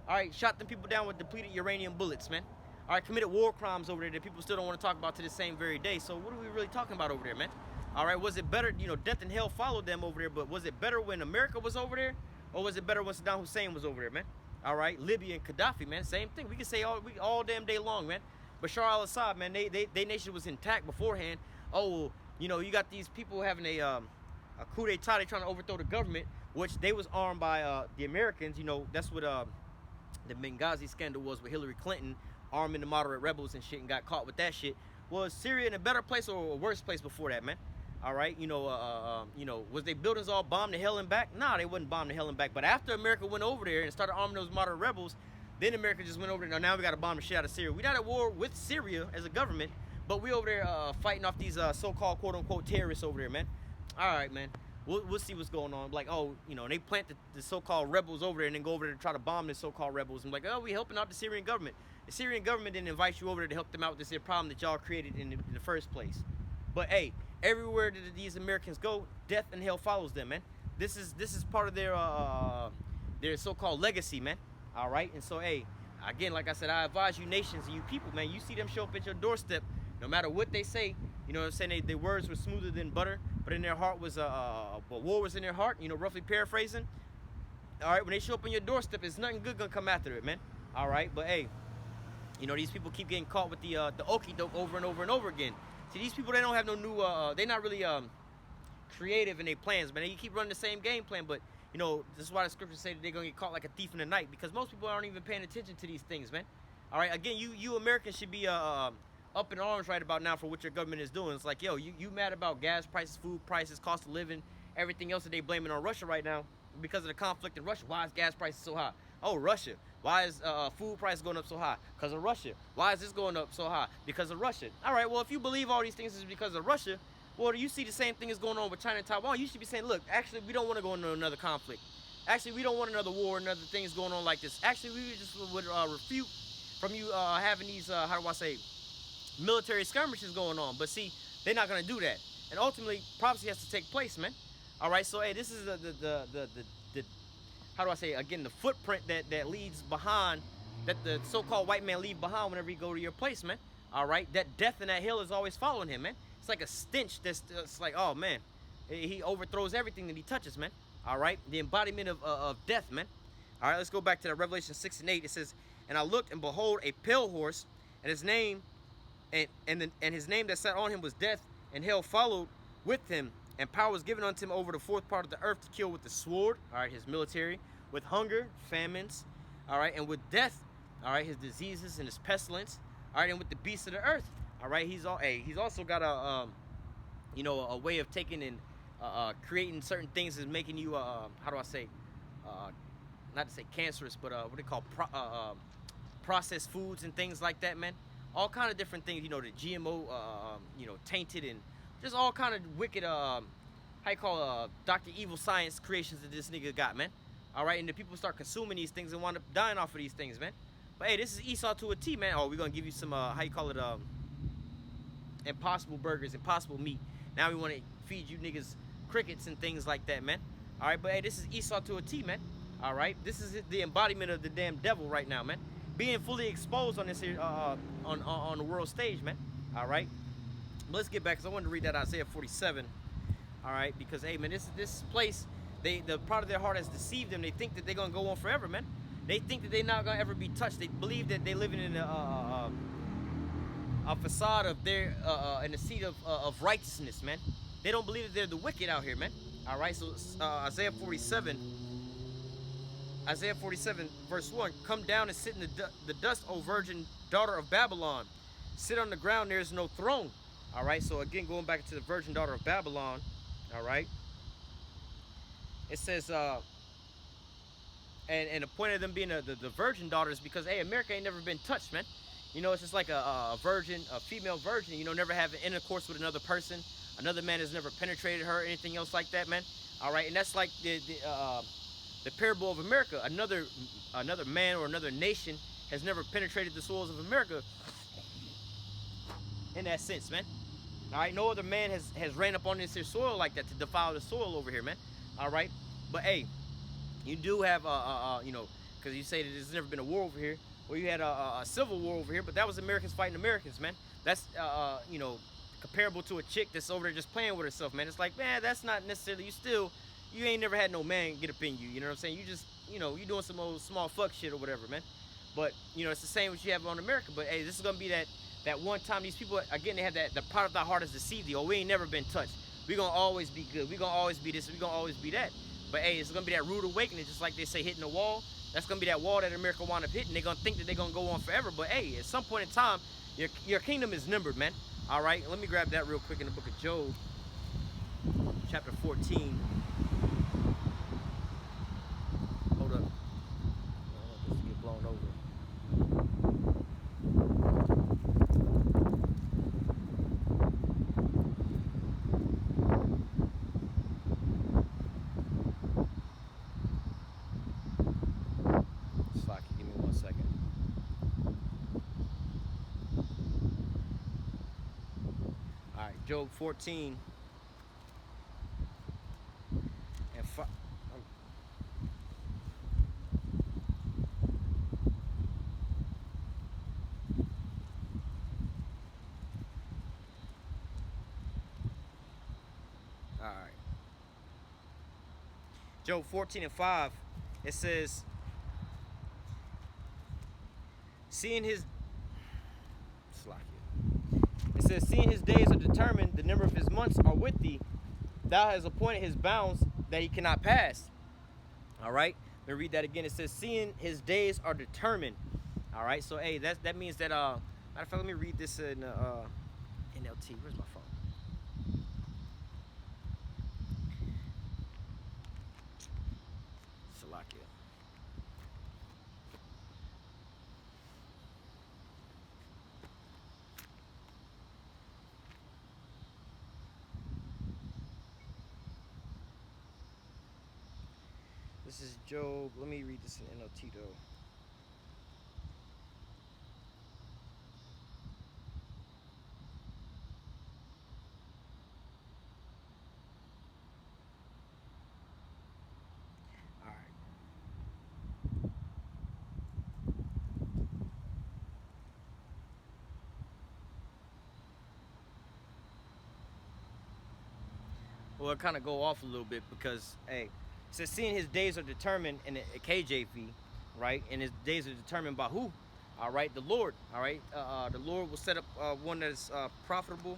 All right, shot them people down with depleted uranium bullets, man. All right, committed war crimes over there that people still don't want to talk about to this same very day. So what are we really talking about over there, man? All right, was it better, you know, death and hell followed them over there, but was it better when America was over there, or was it better when Saddam Hussein was over there, man? All right, Libya and Gaddafi, man, same thing. We can say all damn day long, man. Bashar al-Assad, man, they nation was intact beforehand. Oh, you know, you got these people having a coup d'etat, they trying to overthrow the government, which they was armed by the Americans. You know, that's what the Benghazi scandal was with Hillary Clinton arming the moderate rebels and shit, and got caught with that shit. Was Syria in a better place or a worse place before that, man? All right, you know, was they buildings all bombed to hell and back? Nah, they wasn't bombed to hell and back. But after America went over there and started arming those moderate rebels, then America just went over there. Now we got to bomb the shit out of Syria. We're not at war with Syria as a government, but we over there fighting off these so-called quote-unquote terrorists over there, man. All right, man. We'll see what's going on. Like, oh, you know, they plant the so-called rebels over there and then go over there to try to bomb the so-called rebels. And like, oh, we helping out the Syrian government. The Syrian government didn't invite you over there to help them out with this problem that y'all created in the first place. But hey, everywhere that these Americans go, death and hell follows them, man. This is part of their so-called legacy, man. All right, and so hey, again, like I said, I advise you nations and you people, man. You see them show up at your doorstep, no matter what they say. You know what I'm saying? Their words were smoother than butter, but in their heart was but war was in their heart. You know, roughly paraphrasing. All right, when they show up on your doorstep, there's nothing good gonna come after it, man. All right, but hey, you know, these people keep getting caught with the okie doke over and over and over again. See, these people, they don't have no new, they're not really creative in their plans, man. You keep running the same game plan, but, you know, this is why the scriptures say that they're going to get caught like a thief in the night, because most people aren't even paying attention to these things, man. All right, again, you Americans should be up in arms right about now for what your government is doing. It's like, yo, you mad about gas prices, food prices, cost of living, everything else that they blaming on Russia right now because of the conflict in Russia. Why is gas prices so high? Oh, Russia. Why is food prices going up so high? Because of Russia. Why is this going up so high? Because of Russia. All right, well, if you believe all these things is because of Russia, well, you see the same thing is going on with China and Taiwan. You should be saying, look, actually, we don't want to go into another conflict. Actually, we don't want another war and other things going on like this. Actually, we just would refute from you having these, how do I say, military skirmishes going on. But see, they're not going to do that. And ultimately, prophecy has to take place, man. All right, so, hey, this is the how do I say, again, the footprint that leads behind, that the so-called white man leave behind whenever he go to your place, man. All right, that death and that hell is always following him, man. It's like a stench that's like, oh, man. He overthrows everything that he touches, man. All right, the embodiment of death, man. All right, let's go back to the Revelation 6 and 8. It says, and I looked, and behold, a pale horse, and his name, and his name that sat on him was Death, and hell followed with him. And power was given unto him over the fourth part of the earth to kill with the sword, all right, his military, with hunger, famines, all right, and with death, all right, his diseases and his pestilence, all right, and with the beasts of the earth, all right. He's also got a, you know, a way of taking and creating certain things and making you, how do I say, not to say cancerous, but what they call processed foods and things like that, man. All kind of different things, you know, the GMO, you know, tainted and just all kind of wicked, how you call Dr. Evil Science creations that this nigga got, man. All right, and the people start consuming these things and wind up dying off of these things, man. But hey, this is Esau to a T, man. Oh, we're gonna give you some, how you call it, Impossible burgers, Impossible meat. Now we want to feed you niggas crickets and things like that, man. All right, but hey, this is Esau to a T, man. All right, this is the embodiment of the damn devil right now, man. Being fully exposed on this here, on the world stage, man. All right. Let's get back, because I wanted to read that Isaiah 47, all right, because, hey, man, this place, the part of their heart has deceived them. They think that they're going to go on forever, man. They think that they're not going to ever be touched. They believe that they're living in a facade of their, in a seat of righteousness, man. They don't believe that they're the wicked out here, man, all right. So Isaiah 47, verse 1, come down and sit in the dust, O virgin daughter of Babylon. Sit on the ground, there is no throne. All right, so again, going back to the virgin daughter of Babylon, all right, it says, and the point of them being the virgin daughter is because, hey, America ain't never been touched, man. You know, it's just like a virgin, a female virgin, you know, never having intercourse with another person. Another man has never penetrated her or anything else like that, man. All right, and that's like the parable of America. Another man or another nation has never penetrated the soils of America in that sense, man. All right, no other man has ran up on this here soil like that to defile the soil over here, man. All right, but hey, you do have you know, because you say that there's never been a war over here. Well, you had a civil war over here, but that was Americans fighting Americans, man. That's you know, comparable to a chick that's over there just playing with herself, man. It's like, man, that's not necessarily, you ain't never had no man get up in you, you know what I'm saying? You just, you know, you doing some old small fuck shit or whatever, man. But, you know, it's the same what you have on America. But hey, this is gonna be that one time these people, again, they have that, the part of thy heart is deceived thee, or we ain't never been touched. We gonna always be good. We gonna always be this. We gonna always be that. But hey, it's gonna be that rude awakening, just like they say, hitting the wall. That's gonna be that wall that America wind up hitting. They're gonna think that they're gonna go on forever. But hey, at some point in time, your kingdom is numbered, man. All right, let me grab that real quick in the book of Job, chapter 14. Hold up. I don't want this to get blown over. Give me 1 second. All right, Job 14 and 5. All right. Job 14 and 5, it says, seeing his days are determined, the number of his months are with thee. Thou hast appointed his bounds that he cannot pass. All right, let me read that again. It says, seeing his days are determined. All right, so hey, that means that matter of fact, let me read this in NLT. Where's my phone? Salakia. This is Job. Let me read this in NLT though. All right. Well, it kind of go off a little bit because, hey, it says seeing his days are determined in the KJV, right? And his days are determined by who? All right, the Lord. All right, the Lord will set up one that is profitable.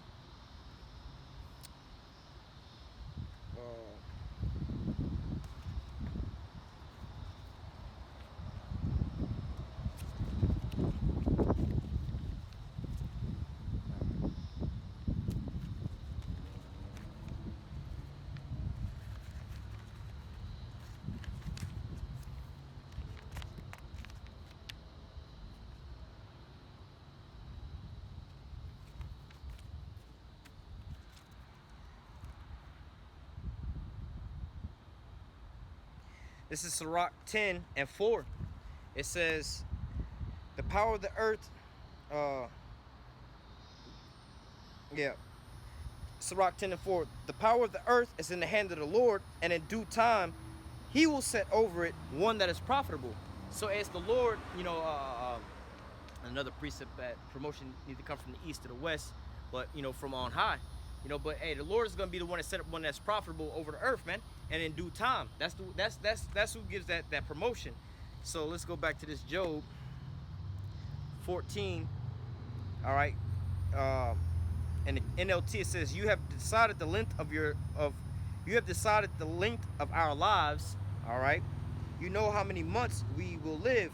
This is Sirach 10 and 4. It says, the power of the earth, Sirach 10 and 4. The power of the earth is in the hand of the Lord, and in due time, he will set over it one that is profitable. So as the Lord, you know, another precept that promotion needs to come from the east to the west, but, you know, from on high. You know, but hey, the Lord is going to be the one that set up one that's profitable over the earth, man. And in due time, that's who gives that promotion. So let's go back to this Job 14. All right, and the NLT, it says, you have decided the length of our lives. All right, you know how many months we will live,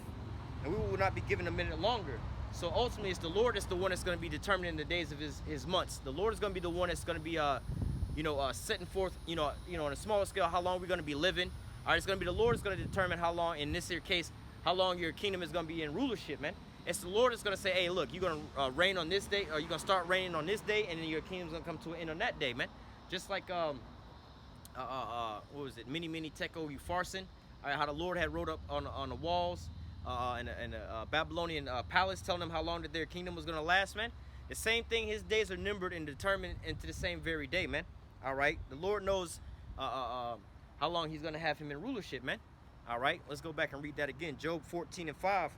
and we will not be given a minute longer. So ultimately, it's the Lord that's the one that's going to be determining the days of his months. The Lord is going to be the one that's going to be setting forth, you know, on a smaller scale, how long we're going to be living. All right, it's going to be the Lord is going to determine how long, in this here case, how long your kingdom is going to be in rulership, man. It's the Lord that's going to say, hey, look, you're going to reign on this day, or you're going to start reigning on this day, and then your kingdom's going to come to an end on that day, man. Just like, what was it, Mini Tekel Upharsin, All right, how the Lord had wrote up on the walls in a Babylonian palace, telling them how long that their kingdom was gonna last, man. The same thing. His days are numbered and determined into the same very day, man. All right. The Lord knows how long He's gonna have him in rulership, man. All right. Let's go back and read that again. Job 14:5.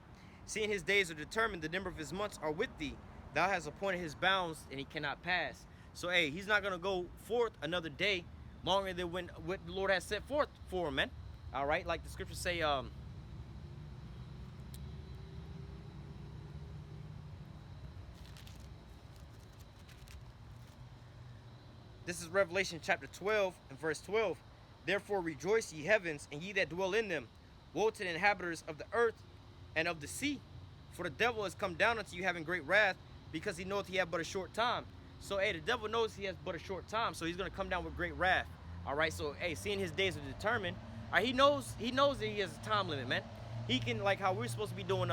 Seeing his days are determined, the number of his months are with thee. Thou hast appointed his bounds, and he cannot pass. So, hey, he's not gonna go forth another day longer than what the Lord has set forth for him, man. All right. Like the scriptures say, this is Revelation chapter 12 and verse 12. Therefore rejoice, ye heavens, and ye that dwell in them. Woe to the inhabitants of the earth and of the sea. For the devil is come down unto you having great wrath, because he knoweth he hath but a short time. So, hey, the devil knows he has but a short time, so he's going to come down with great wrath. All right, so, hey, seeing his days are determined, all right, he knows that he has a time limit, man. He can, like how we're supposed to be doing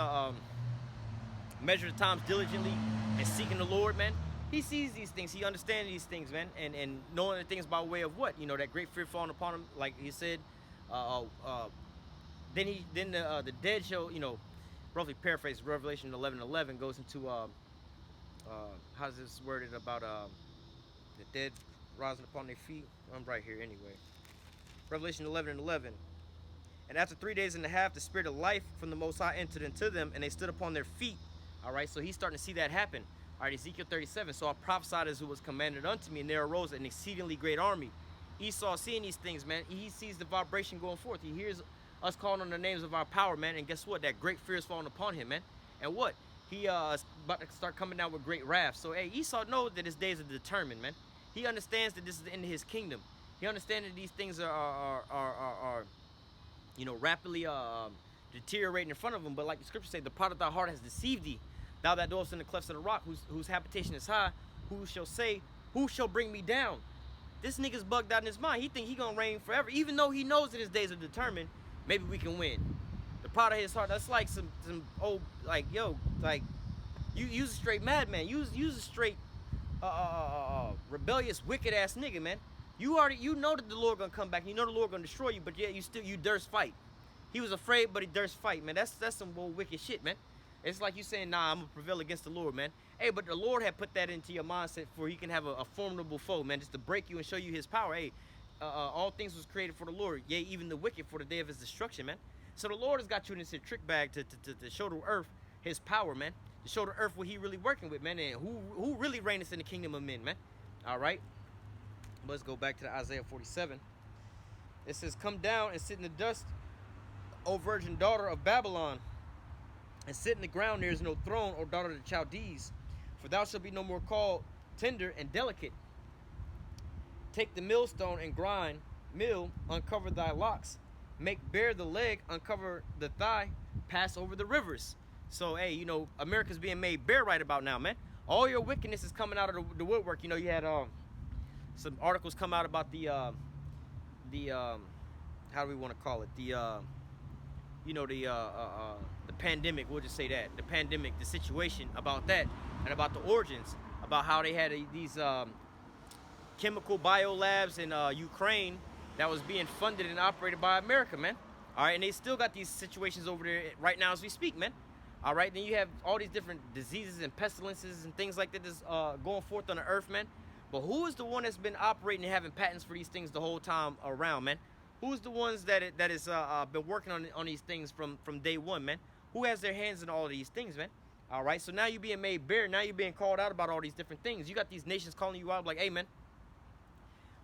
measure the times diligently and seeking the Lord, man. He sees these things. He understands these things, man. And knowing the things by way of what? You know, that great fear falling upon him, like he said. Then the dead shall, you know, roughly paraphrase Revelation 11:11 goes into, how's this worded about the dead rising upon their feet? I'm right here anyway. Revelation 11:11. And after 3 days and a half, the spirit of life from the Most High entered into them, and they stood upon their feet. All right, so he's starting to see that happen. All right, Ezekiel 37. So I prophesied as who was commanded unto me, and there arose an exceedingly great army. Esau seeing these things, man, he sees the vibration going forth. He hears us calling on the names of our power, man, and guess what? That great fear is falling upon him, man. And what? He is about to start coming down with great wrath. So, hey, Esau knows that his days are determined, man. He understands that this is the end of his kingdom. He understands that these things are you know, rapidly deteriorating in front of him. But like the scriptures say, the pride of thy heart has deceived thee. Thou that dwellest in the clefts of the rock, whose habitation is high, who shall say, who shall bring me down? This nigga's bugged out in his mind. He think he gonna reign forever, even though he knows that his days are determined. Maybe we can win. The pride of his heart, that's like some old, like, yo, like, you's a straight madman. You's a straight rebellious, wicked ass nigga, man. You know that the Lord gonna come back. You know the Lord gonna destroy you, but yet you durst fight. He was afraid, but he durst fight, man. That's some old wicked shit, man. It's like you saying, nah, I'm going to prevail against the Lord, man. Hey, but the Lord had put that into your mindset for he can have a formidable foe, man, just to break you and show you his power. Hey, all things was created for the Lord, yea, even the wicked for the day of his destruction, man. So the Lord has got you in this trick bag to show the earth his power, man. To show the earth what he really working with, man, and who really reigneth in the kingdom of men, man. All right? Let's go back to the Isaiah 47. It says, come down and sit in the dust, O virgin daughter of Babylon, and sit in the ground. There is no throne, O daughter of the Chaldees, for thou shalt be no more called tender and delicate. Take the millstone and grind, mill, uncover thy locks, make bare the leg, uncover the thigh, pass over the rivers. So, hey, you know, America's being made bare right about now, man. All your wickedness is coming out of the woodwork. You know, you had some articles come out about the how do we want to call it? You know, the pandemic, we'll just say that. The pandemic, the situation about that, and about the origins, about how they had these chemical biolabs in Ukraine that was being funded and operated by America, man. All right, and they still got these situations over there right now as we speak, man. All right, then you have all these different diseases and pestilences and things like that that's going forth on the earth, man. But who is the one that's been operating and having patents for these things the whole time around, man? Who's the ones that is been working on these things from day one, man? Who has their hands in all of these things, man? All right, so now you're being made bare. Now you're being called out about all these different things. You got these nations calling you out like, hey, man,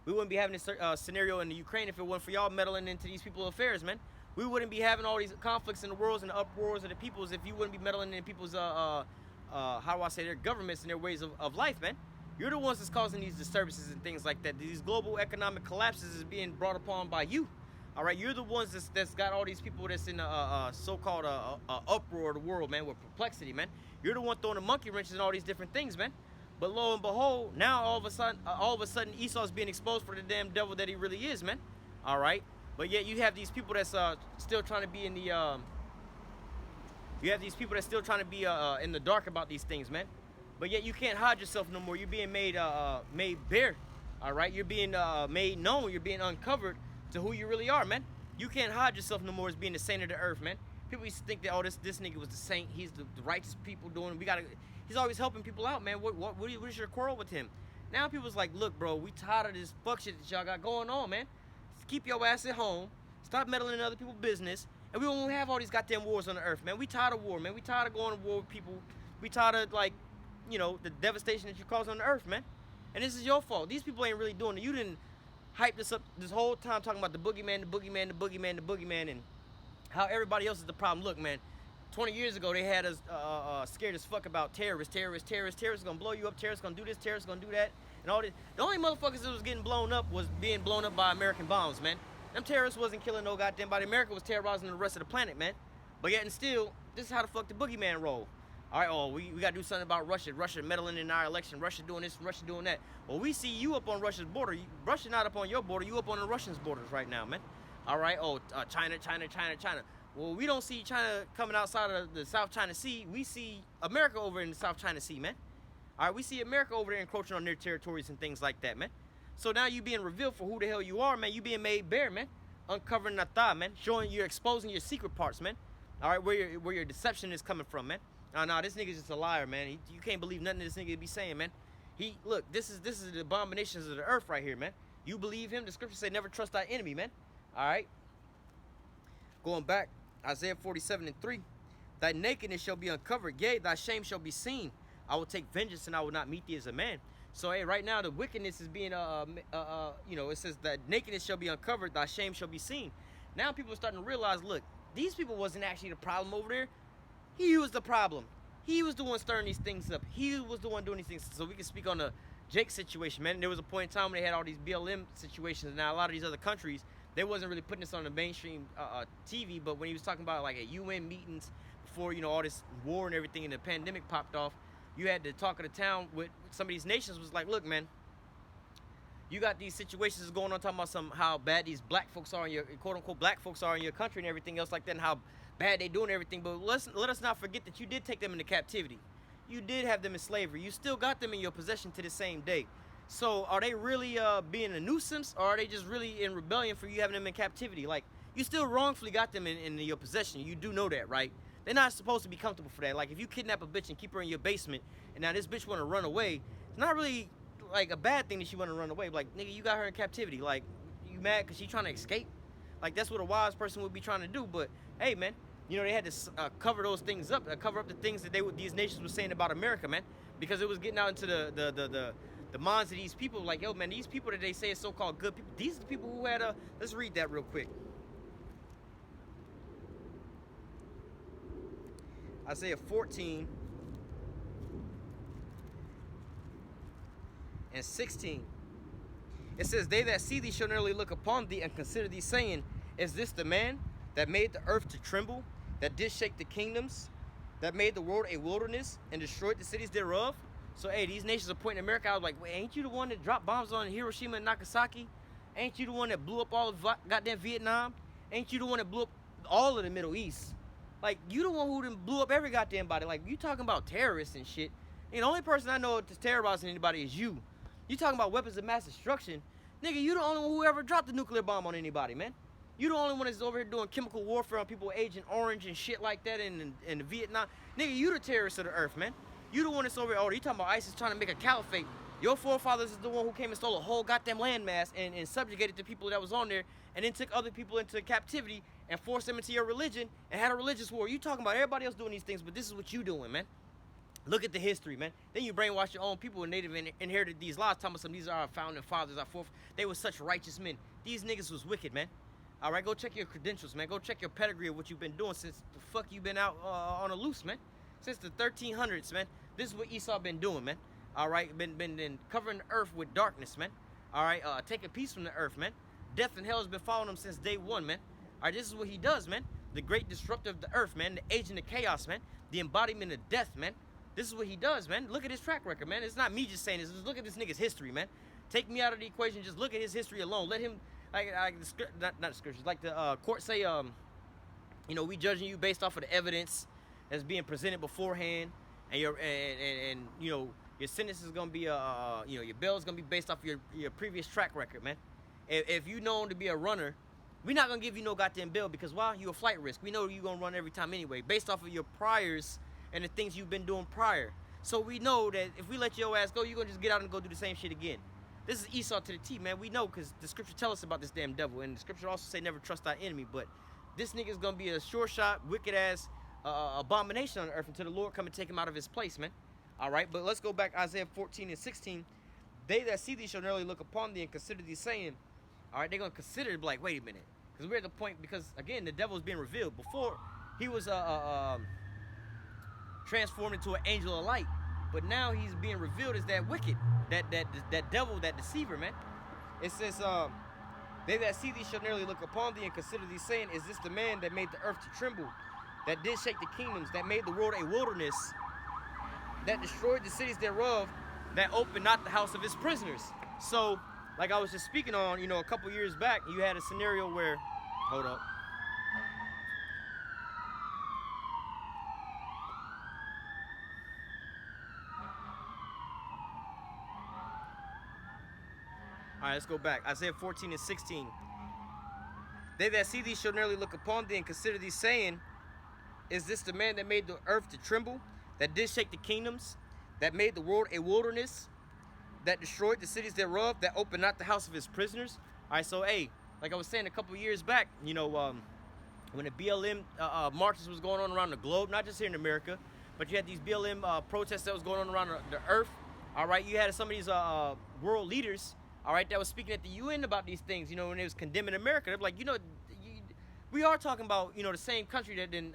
we wouldn't be having this scenario in the Ukraine if it wasn't for y'all meddling into these people's affairs, man. We wouldn't be having all these conflicts in the world and the uproars of the peoples if you wouldn't be meddling in people's, how do I say, their governments and their ways of life, man. You're the ones that's causing these disturbances and things like that. These global economic collapses is being brought upon by you. All right, you're the ones that's got all these people that's in a so-called uproar of the world, man, with perplexity, man. You're the one throwing the monkey wrenches and all these different things, man. But lo and behold, now all of a sudden, Esau's being exposed for the damn devil that he really is, man. All right, but yet you have these people that's still trying to be in the you have these people that's still trying to be in the dark about these things, man. But yet you can't hide yourself no more. You're being made bare. All right, you're being made known. You're being uncovered to who you really are, man. You can't hide yourself no more as being the saint of the earth, man. People used to think that, oh, this nigga was the saint. He's the righteous people doing. He's always helping people out, man. What is your quarrel with him? Now people's like, look, bro, we tired of this fuck shit that y'all got going on, man. Just keep your ass at home. Stop meddling in other people's business. And we won't have all these goddamn wars on the earth, man. We tired of war, man. We tired of going to war with people. We tired of, like, you know, the devastation that you cause on the earth, man. And this is your fault. These people ain't really doing it. You didn't hype this up this whole time talking about the boogeyman, the boogeyman, the boogeyman, the boogeyman, and how everybody else is the problem. Look, man, 20 years ago they had us scared as fuck about terrorists gonna blow you up, terrorists gonna do this, terrorists gonna do that, and all this. The only motherfuckers that was getting blown up was being blown up by American bombs, man. Them terrorists wasn't killing no goddamn body. America was terrorizing the rest of the planet, man. But yet and still, this is how the fuck the boogeyman roll. All right, oh, we got to do something about Russia. Russia meddling in our election. Russia doing this, Russia doing that. Well, we see you up on Russia's border. Russia not up on your border. You up on the Russians' borders right now, man. All right, oh, China. Well, we don't see China coming outside of the South China Sea. We see America over in the South China Sea, man. All right, we see America over there encroaching on their territories and things like that, man. So now you being revealed for who the hell you are, man. You being made bare, man. Uncovering that thigh, man. Exposing your secret parts, man. All right, where your deception is coming from, man. No, this nigga's just a liar, man. You can't believe nothing this nigga be saying, man. Look, this is the abominations of the earth right here, man. You believe him? The scriptures say never trust thy enemy, man. All right. Going back, Isaiah 47:3. Thy nakedness shall be uncovered, yea, thy shame shall be seen. I will take vengeance and I will not meet thee as a man. So, hey, right now the wickedness is being, you know, it says that nakedness shall be uncovered, thy shame shall be seen. Now people are starting to realize, look, these people wasn't actually the problem over there. He was the problem. He was the one stirring these things up. He was the one doing these things. So we can speak on the Jake situation, man. There was a point in time when they had all these BLM situations. Now, a lot of these other countries, they wasn't really putting this on the mainstream TV, but when he was talking about, like, at UN meetings before, you know, all this war and everything and the pandemic popped off, you had the talk of the town with some of these nations was like, look, man, you got these situations going on talking about how bad these black folks are in your, quote-unquote, black folks are in your country and everything else like that, and how bad they doing everything. But let us not forget that you did take them into captivity. You did have them in slavery. You still got them in your possession to the same day. So are they really being a nuisance, or are they just really in rebellion for you having them in captivity? Like, you still wrongfully got them in your possession. You do know that, right? They're not supposed to be comfortable for that. Like, if you kidnap a bitch and keep her in your basement, and now this bitch want to run away, it's not really, like, a bad thing that she want to run away. Like, nigga, you got her in captivity. Like, you mad because she trying to escape? Like, that's what a wise person would be trying to do. But, hey, man, you know, they had to cover those things up, cover up the things that these nations were saying about America, man, because it was getting out into the minds of these people. Like, yo, man, these people that they say is so-called good people, these are the people who had let's read that real quick. Isaiah 14 and 16. It says, they that see thee shall nearly look upon thee and consider thee, saying, is this the man that made the earth to tremble, that did shake the kingdoms, that made the world a wilderness and destroyed the cities thereof? So, hey, these nations are pointing America out like, wait, ain't you the one that dropped bombs on Hiroshima and Nagasaki? Ain't you the one that blew up all of goddamn Vietnam? Ain't you the one that blew up all of the Middle East? Like, you the one who done blew up every goddamn body. Like, you talking about terrorists and shit. And the only person I know that's terrorizing anybody is you. You talking about weapons of mass destruction. Nigga, you the only one who ever dropped a nuclear bomb on anybody, man. You the only one that's over here doing chemical warfare on people with Agent Orange and shit like that in Vietnam. Nigga, you the terrorist of the earth, man. You the one that's over here, oh, you talking about ISIS trying to make a caliphate. Your forefathers is the one who came and stole a whole goddamn landmass and subjugated the people that was on there, and then took other people into captivity and forced them into your religion and had a religious war. You talking about everybody else doing these things, but this is what you doing, man. Look at the history, man. Then you brainwash your own people, and they inherited these laws. Talking about some, these are our founding fathers, our fourth. They were such righteous men. These niggas was wicked, man. All right, go check your credentials, man. Go check your pedigree of what you've been doing since the fuck you been out on the loose, man. Since the 1300s, man. This is what Esau been doing, man. All right, been covering the earth with darkness, man. All right, taking peace from the earth, man. Death and hell has been following him since day one, man. All right, this is what he does, man. The great disruptor of the earth, man. The agent of chaos, man. The embodiment of death, man. This is what he does, man. Look at his track record, man. It's not me just saying this. Just look at this nigga's history, man. Take me out of the equation. Just look at his history alone. Let him, not the scriptures, like the court say, you know, we judging you based off of the evidence that's being presented beforehand, and you know, your sentence is gonna be you know, your bail is gonna be based off your previous track record, man. If you known to be a runner, we're not gonna give you no goddamn bill because why? You a flight risk. We know you're gonna run every time anyway, based off of your priors and the things you've been doing prior. So we know that if we let your ass go, you're gonna just get out and go do the same shit again. This is Esau to the T, man. We know because the scripture tell us about this damn devil, and the scripture also say never trust thy enemy. But this nigga's gonna be a sure shot, wicked ass abomination on the earth until the Lord come and take him out of his place, man. All right, but let's go back Isaiah 14 and 16. They that see thee shall narrowly look upon thee and consider thee, saying, all right, they're gonna consider it, like, wait a minute, because we're at the point, because again, the devil is being revealed. Before he was transformed into an angel of light, but now he's being revealed as that wicked, that devil, that deceiver, man. It says, they that see thee shall narrowly look upon thee and consider thee, saying, is this the man that made the earth to tremble, that did shake the kingdoms, that made the world a wilderness, that destroyed the cities thereof, that opened not the house of his prisoners? So, like I was just speaking on, you know, a couple years back, you had a scenario where, hold up. All right, let's go back. Isaiah 14 and 16. They that see thee shall narrowly look upon thee and consider thee, saying, is this the man that made the earth to tremble, that did shake the kingdoms, that made the world a wilderness, that destroyed the cities thereof, that opened not the house of his prisoners? All right, so, hey, like I was saying a couple years back, you know, when the BLM marches was going on around the globe, not just here in America, but you had these BLM protests that was going on around the earth. All right, you had some of these world leaders, all right, that was speaking at the UN about these things, you know, when they was condemning America. They're like, you know, we are talking about, you know, the same country that then,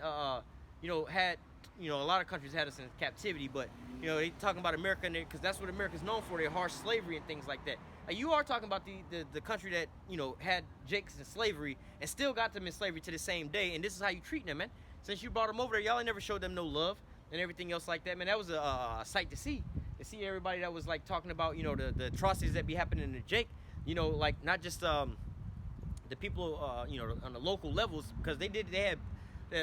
you know, had, you know, a lot of countries had us in captivity, but, you know, they talking about America, because that's what America's known for, their harsh slavery and things like that. You are talking about the country that, you know, had Jakes in slavery and still got them in slavery to the same day, and this is how you treat them, man. Since you brought them over there, y'all ain't never showed them no love and everything else like that, man. That was a sight to see everybody that was, like, talking about, you know, the atrocities that be happening to Jake, you know, like, not just the people, you know, on the local levels, because they had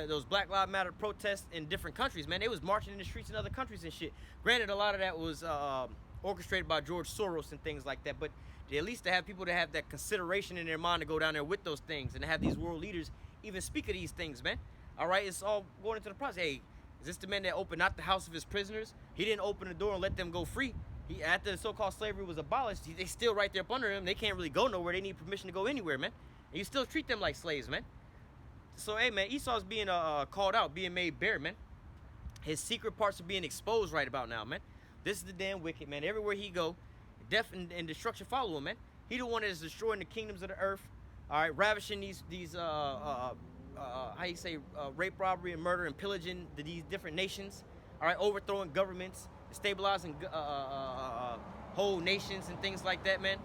those Black Lives Matter protests in different countries, man. They was marching in the streets in other countries and shit. Granted, a lot of that was orchestrated by George Soros and things like that, but at least to have people to have that consideration in their mind to go down there with those things and to have these world leaders even speak of these things, man. All right, it's all going into the process. Hey, is this the man that opened not the house of his prisoners? He didn't open the door and let them go free. After the so-called slavery was abolished, they still right there up under him. They can't really go nowhere. They need permission to go anywhere, man. And you still treat them like slaves, man. So, hey, man, Esau's being called out, being made bare, man. His secret parts are being exposed right about now, man. This is the damn wicked, man. Everywhere he go, death and destruction follow him, man. He the one that is destroying the kingdoms of the earth, all right, ravishing these how you say, rape, robbery, and murder, and pillaging these different nations, all right, overthrowing governments, stabilizing whole nations and things like that, man.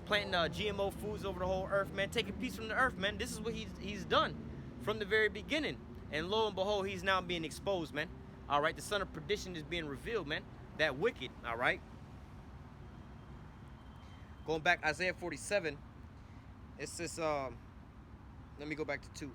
Planting GMO foods over the whole earth, man. Taking peace from the earth, man. This is what he's done from the very beginning. And lo and behold, he's now being exposed, man. All right, the son of perdition is being revealed, man. That wicked, all right. Going back, Isaiah 47, it says, let me go back to 2.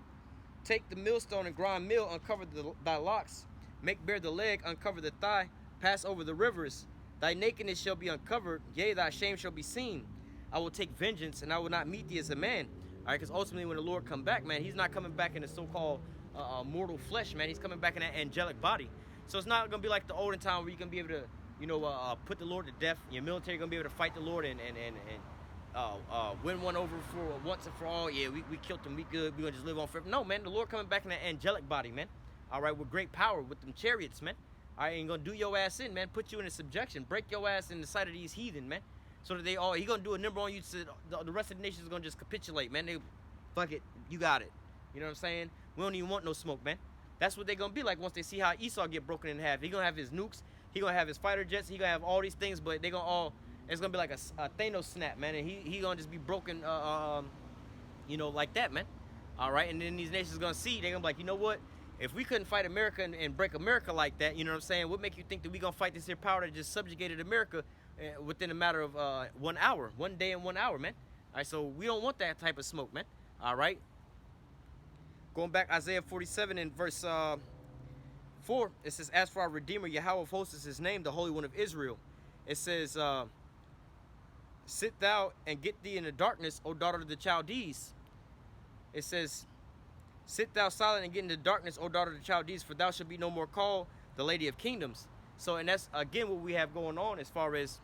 Take the millstone and grind meal, uncover thy locks. Make bare the leg, uncover the thigh. Pass over the rivers. Thy nakedness shall be uncovered, yea, thy shame shall be seen. I will take vengeance, and I will not meet thee as a man. All right, because ultimately when the Lord come back, man, he's not coming back in the so-called mortal flesh, man. He's coming back in that angelic body. So it's not going to be like the olden time where you can be able to, you know, put the Lord to death. Your military going to be able to fight the Lord and win one over for once and for all. Yeah, we killed him. We good. We're going to just live on forever. No, man, the Lord coming back in that angelic body, man. All right, with great power, with them chariots, man. All right, ain't going to do your ass in, man. Put you in a subjection. Break your ass in the sight of these heathen, man. So that he going to do a number on you so the rest of the nation is going to just capitulate, man. They, fuck it, you got it. You know what I'm saying? We don't even want no smoke, man. That's what they're going to be like once they see how Esau get broken in half. He going to have his nukes. He going to have his fighter jets. He going to have all these things, but they going to all, it's going to be like a Thanos snap, man. And he going to just be broken, you know, like that, man. All right? And then these nations going to see, they're going to be like, you know what? If we couldn't fight America and break America like that, you know what I'm saying? What make you think that we going to fight this here power that just subjugated America within a matter of 1 hour, 1 day and 1 hour, man? All right, so we don't want that type of smoke, man. All right? Going back, Isaiah 47 and verse 4, it says, as for our Redeemer, Yahweh of hosts is his name, the Holy One of Israel. It says, sit thou and get thee in the darkness, O daughter of the Chaldees. it says, sit thou silent and get into darkness, O daughter of the Chaldees, for thou shalt be no more called the Lady of Kingdoms. So, and that's again what we have going on as far as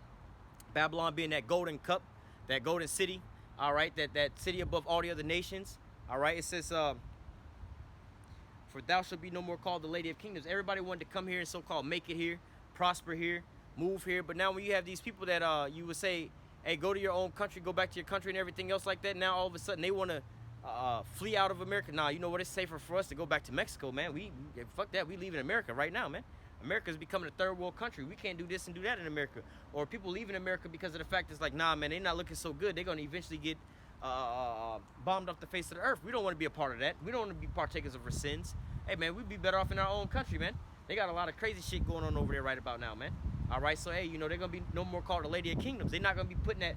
Babylon being that golden cup, that golden city, all right, that city above all the other nations, all right. It says, for thou shalt be no more called the Lady of Kingdoms. Everybody wanted to come here and so-called make it here, prosper here, move here. But now when you have these people that you would say, hey, go to your own country, go back to your country and everything else like that, now all of a sudden they want to flee out of America. Nah, you know what? It's safer for us to go back to Mexico, man. Fuck that. We leaving America right now, man. America's becoming a third world country. We can't do this and do that in America. Or people leaving America because of the fact it's like, nah, man, they're not looking so good. They're going to eventually get bombed off the face of the earth. We don't want to be a part of that. We don't want to be partakers of our sins. Hey, man, we'd be better off in our own country, man. They got a lot of crazy shit going on over there right about now, man. All right, so, hey, you know, they're going to be no more called the Lady of Kingdoms. They're not going to be put in that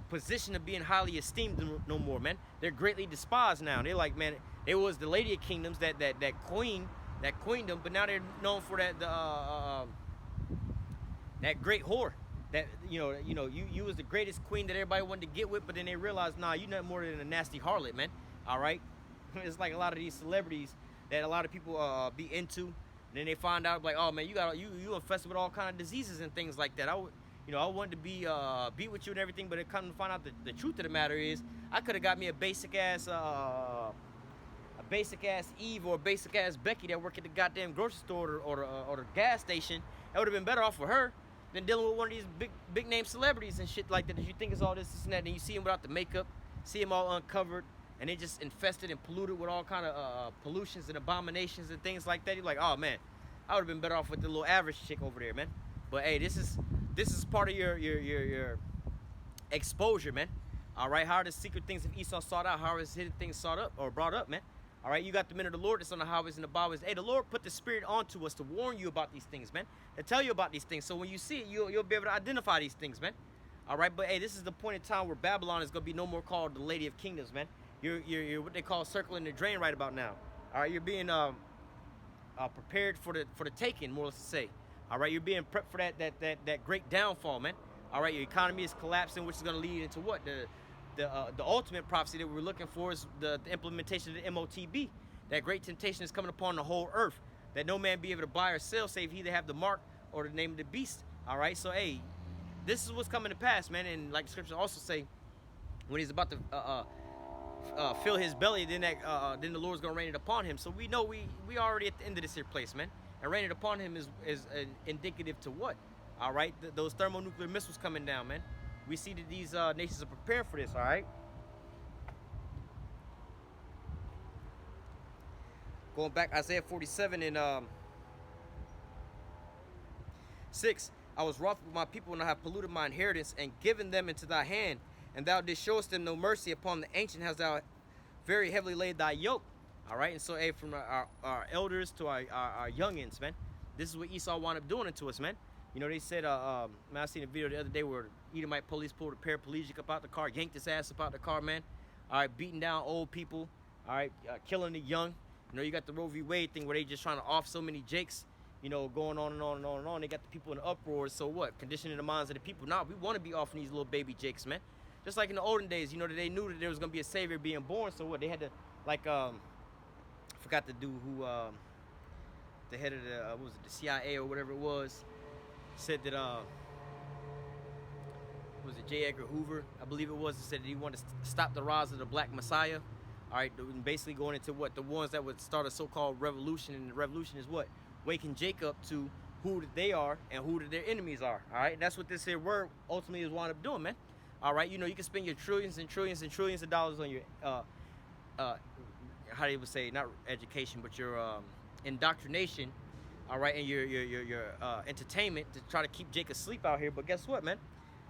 position of being highly esteemed no more, man. They're greatly despised now. They're like, man, it was the Lady of Kingdoms, that queendom, but now they're known for that great whore. That you was the greatest queen that everybody wanted to get with, but then they realized, nah, you're not more than a nasty harlot, man. All right, it's like a lot of these celebrities that a lot of people be into, and then they find out like, oh man, you infested with all kind of diseases and things like that. I wanted to be with you and everything, but it come to find out the truth of the matter is, I could have got me a basic ass Eve or a basic ass Becky that work at the goddamn grocery store or the gas station. That would have been better off for her than dealing with one of these big name celebrities and shit like that. That you think is all this and that, and you see them without the makeup, see them all uncovered, and they just infested and polluted with all kind of pollutions and abominations and things like that. You're like, oh man, I would have been better off with the little average chick over there, man. But hey, this is part of your exposure, man. All right, how are the secret things of Esau sought out? How are his hidden things sought up or brought up, man? All right, you got the men of the Lord that's on the highways and the byways. Hey, the Lord put the Spirit onto us to warn you about these things, man. To tell you about these things. So when you see it, you'll be able to identify these things, man. All right, but hey, this is the point in time where Babylon is going to be no more called the Lady of Kingdoms, man. You're what they call circling the drain right about now. All right, you're being prepared for the taking, more or less to say. All right, you're being prepped for that great downfall, man. All right, your economy is collapsing, which is going to lead into what? The ultimate prophecy that we're looking for is the implementation of the MOTB. That great temptation is coming upon the whole earth, that no man be able to buy or sell, save he either have the mark or the name of the beast. All right, so hey, this is what's coming to pass, man. And like the scriptures also say, when he's about to fill his belly, then the Lord's gonna rain it upon him. So we know we already at the end of this here place, man. And rain it upon him is indicative to what? All right, those thermonuclear missiles coming down, man. We see that these nations are prepared for this, all right? Going back, Isaiah 47 and 6. I was wroth with my people, and I have polluted my inheritance and given them into thy hand. And thou didst show them no mercy. Upon the ancient hast thou very heavily laid thy yoke. All right, and so, hey, from our elders to our youngins, man, this is what Esau wound up doing it to us, man. You know, they said, man, I seen a video the other day where Edomite police pulled a paraplegic up out the car, yanked his ass up out the car, man. All right, beating down old people. All right, killing the young. You know, you got the Roe v. Wade thing where they just trying to off so many jakes, you know, going on and on and on and on. They got the people in uproar. So what? Conditioning the minds of the people. Nah, we want to be offing these little baby jakes, man. Just like in the olden days, you know, that they knew that there was going to be a savior being born. So what? They had to, like, I forgot the dude who, the head of the, what was it, the CIA or whatever it was, said that, was it J. Edgar Hoover, I believe it was, said that he wanted to stop the rise of the black messiah. All right, basically going into what? The ones that would start a so-called revolution, and the revolution is what? Waking Jacob to who they are and who their enemies are. All right, and that's what this here word ultimately is wound up doing, man. All right, you know, you can spend your trillions and trillions and trillions of dollars on your, how do you would say, not education, but your indoctrination, all right, and your entertainment to try to keep Jacob asleep out here. But guess what, man?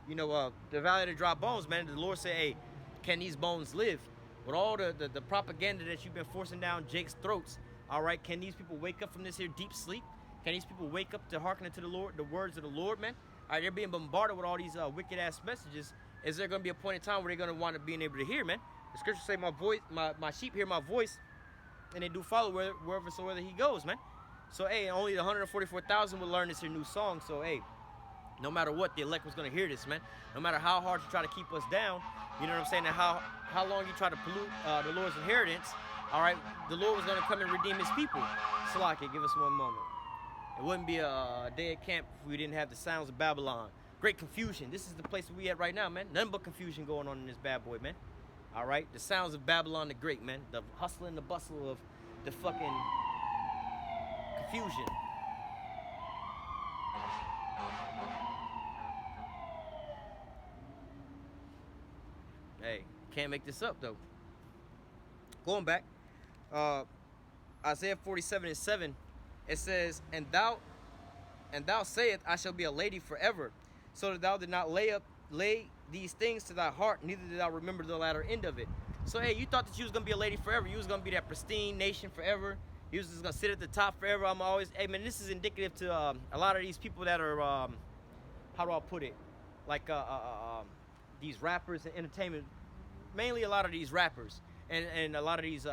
You know, the valley of the dry bones, man. The Lord said, hey, can these bones live? With all the propaganda that you've been forcing down Jake's throats, all right, can these people wake up from this here deep sleep? Can these people wake up to hearkening to the Lord, the words of the Lord, man? All right, they're being bombarded with all these wicked ass messages. Is there going to be a point in time where they're going to wind up being able to hear, man? The scriptures say, my voice, my sheep hear my voice, and they do follow wherever he goes, man. So hey, only the 144,000 will learn this here new song. So hey, No matter what, the elect was gonna hear this, man. No matter how hard you try to keep us down, you know what I'm saying, and how long you try to pollute the Lord's inheritance, all right, the Lord was gonna come and redeem his people. Salaki, give us one moment. It wouldn't be a day at camp if we didn't have the sounds of Babylon. Great confusion. This is the place we at right now, man. Nothing but confusion going on in this bad boy, man. All right, the sounds of Babylon the Great, man. The hustle and the bustle of the fucking confusion. Hey, can't make this up though. Going back, Isaiah 47:7, it says, and thou sayest, I shall be a lady forever, so that thou did not lay these things to thy heart, neither did thou remember the latter end of it. So hey, you thought that you was gonna be a lady forever. You was gonna be that pristine nation forever. You was just gonna sit at the top forever. I'm always, hey man, this is indicative to a lot of these people that are, how do I put it? Like these rappers and entertainment, mainly a lot of these rappers and a lot of these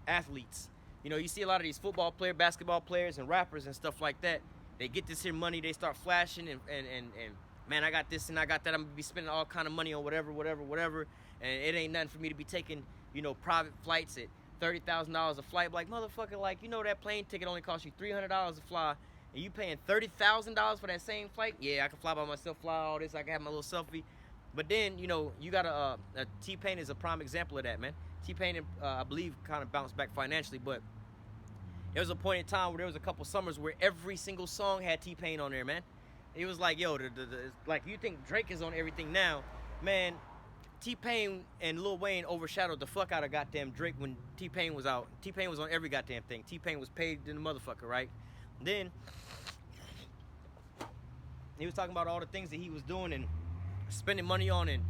athletes. You know, you see a lot of these football players, basketball players, and rappers and stuff like that. They get this here money, they start flashing and man, I got this and I got that. I'm gonna be spending all kind of money on whatever, and it ain't nothing for me to be taking, you know, private flights at $30,000 a flight. Like, motherfucker, like, you know that plane ticket only cost you $300 to fly, and you paying $30,000 for that same flight? Yeah, I can fly by myself, fly all this, I can have my little selfie. But then, you know, you got T-Pain is a prime example of that, man. T-Pain, I believe, kind of bounced back financially, but there was a point in time where there was a couple summers where every single song had T-Pain on there, man. It was like, yo, like, you think Drake is on everything now, man. T-Pain and Lil Wayne overshadowed the fuck out of goddamn Drake when T-Pain was out. T-Pain was on every goddamn thing. T-Pain was paid in the motherfucker, right? Then he was talking about all the things that he was doing and spending money on, and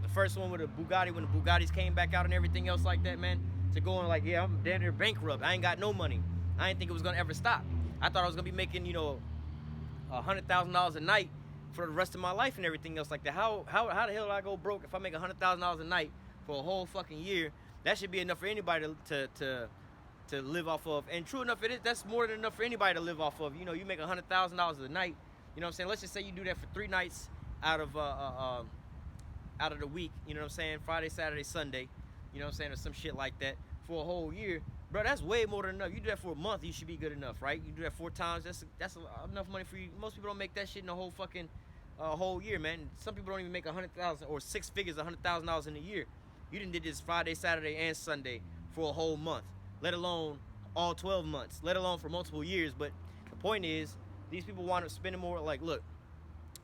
the first one with a Bugatti, when the Bugattis came back out and everything else like that, man, to going like, yeah, I'm damn near bankrupt. I ain't got no money. I didn't think it was gonna ever stop. I thought I was gonna be making, you know, $100,000 a night for the rest of my life and everything else like that. How the hell do I go broke if I make $100,000 a night for a whole fucking year? That should be enough for anybody to live off of. And true enough, it is. That's more than enough for anybody to live off of. You know, you make $100,000 a night. You know what I'm saying? Let's just say you do that for 3 nights out of the week. You know what I'm saying? Friday, Saturday, Sunday. You know what I'm saying? Or some shit like that for a whole year. Bro, that's way more than enough. You do that for a month, you should be good enough, right? You do that 4 times, that's enough money for you. Most people don't make that shit in a whole fucking whole year, man. Some people don't even make 100,000 or 6 figures, $100,000 in a year. You done did this Friday, Saturday, and Sunday for a whole month, let alone all 12 months, let alone for multiple years. But the point is, these people wind up spending more. Like, look,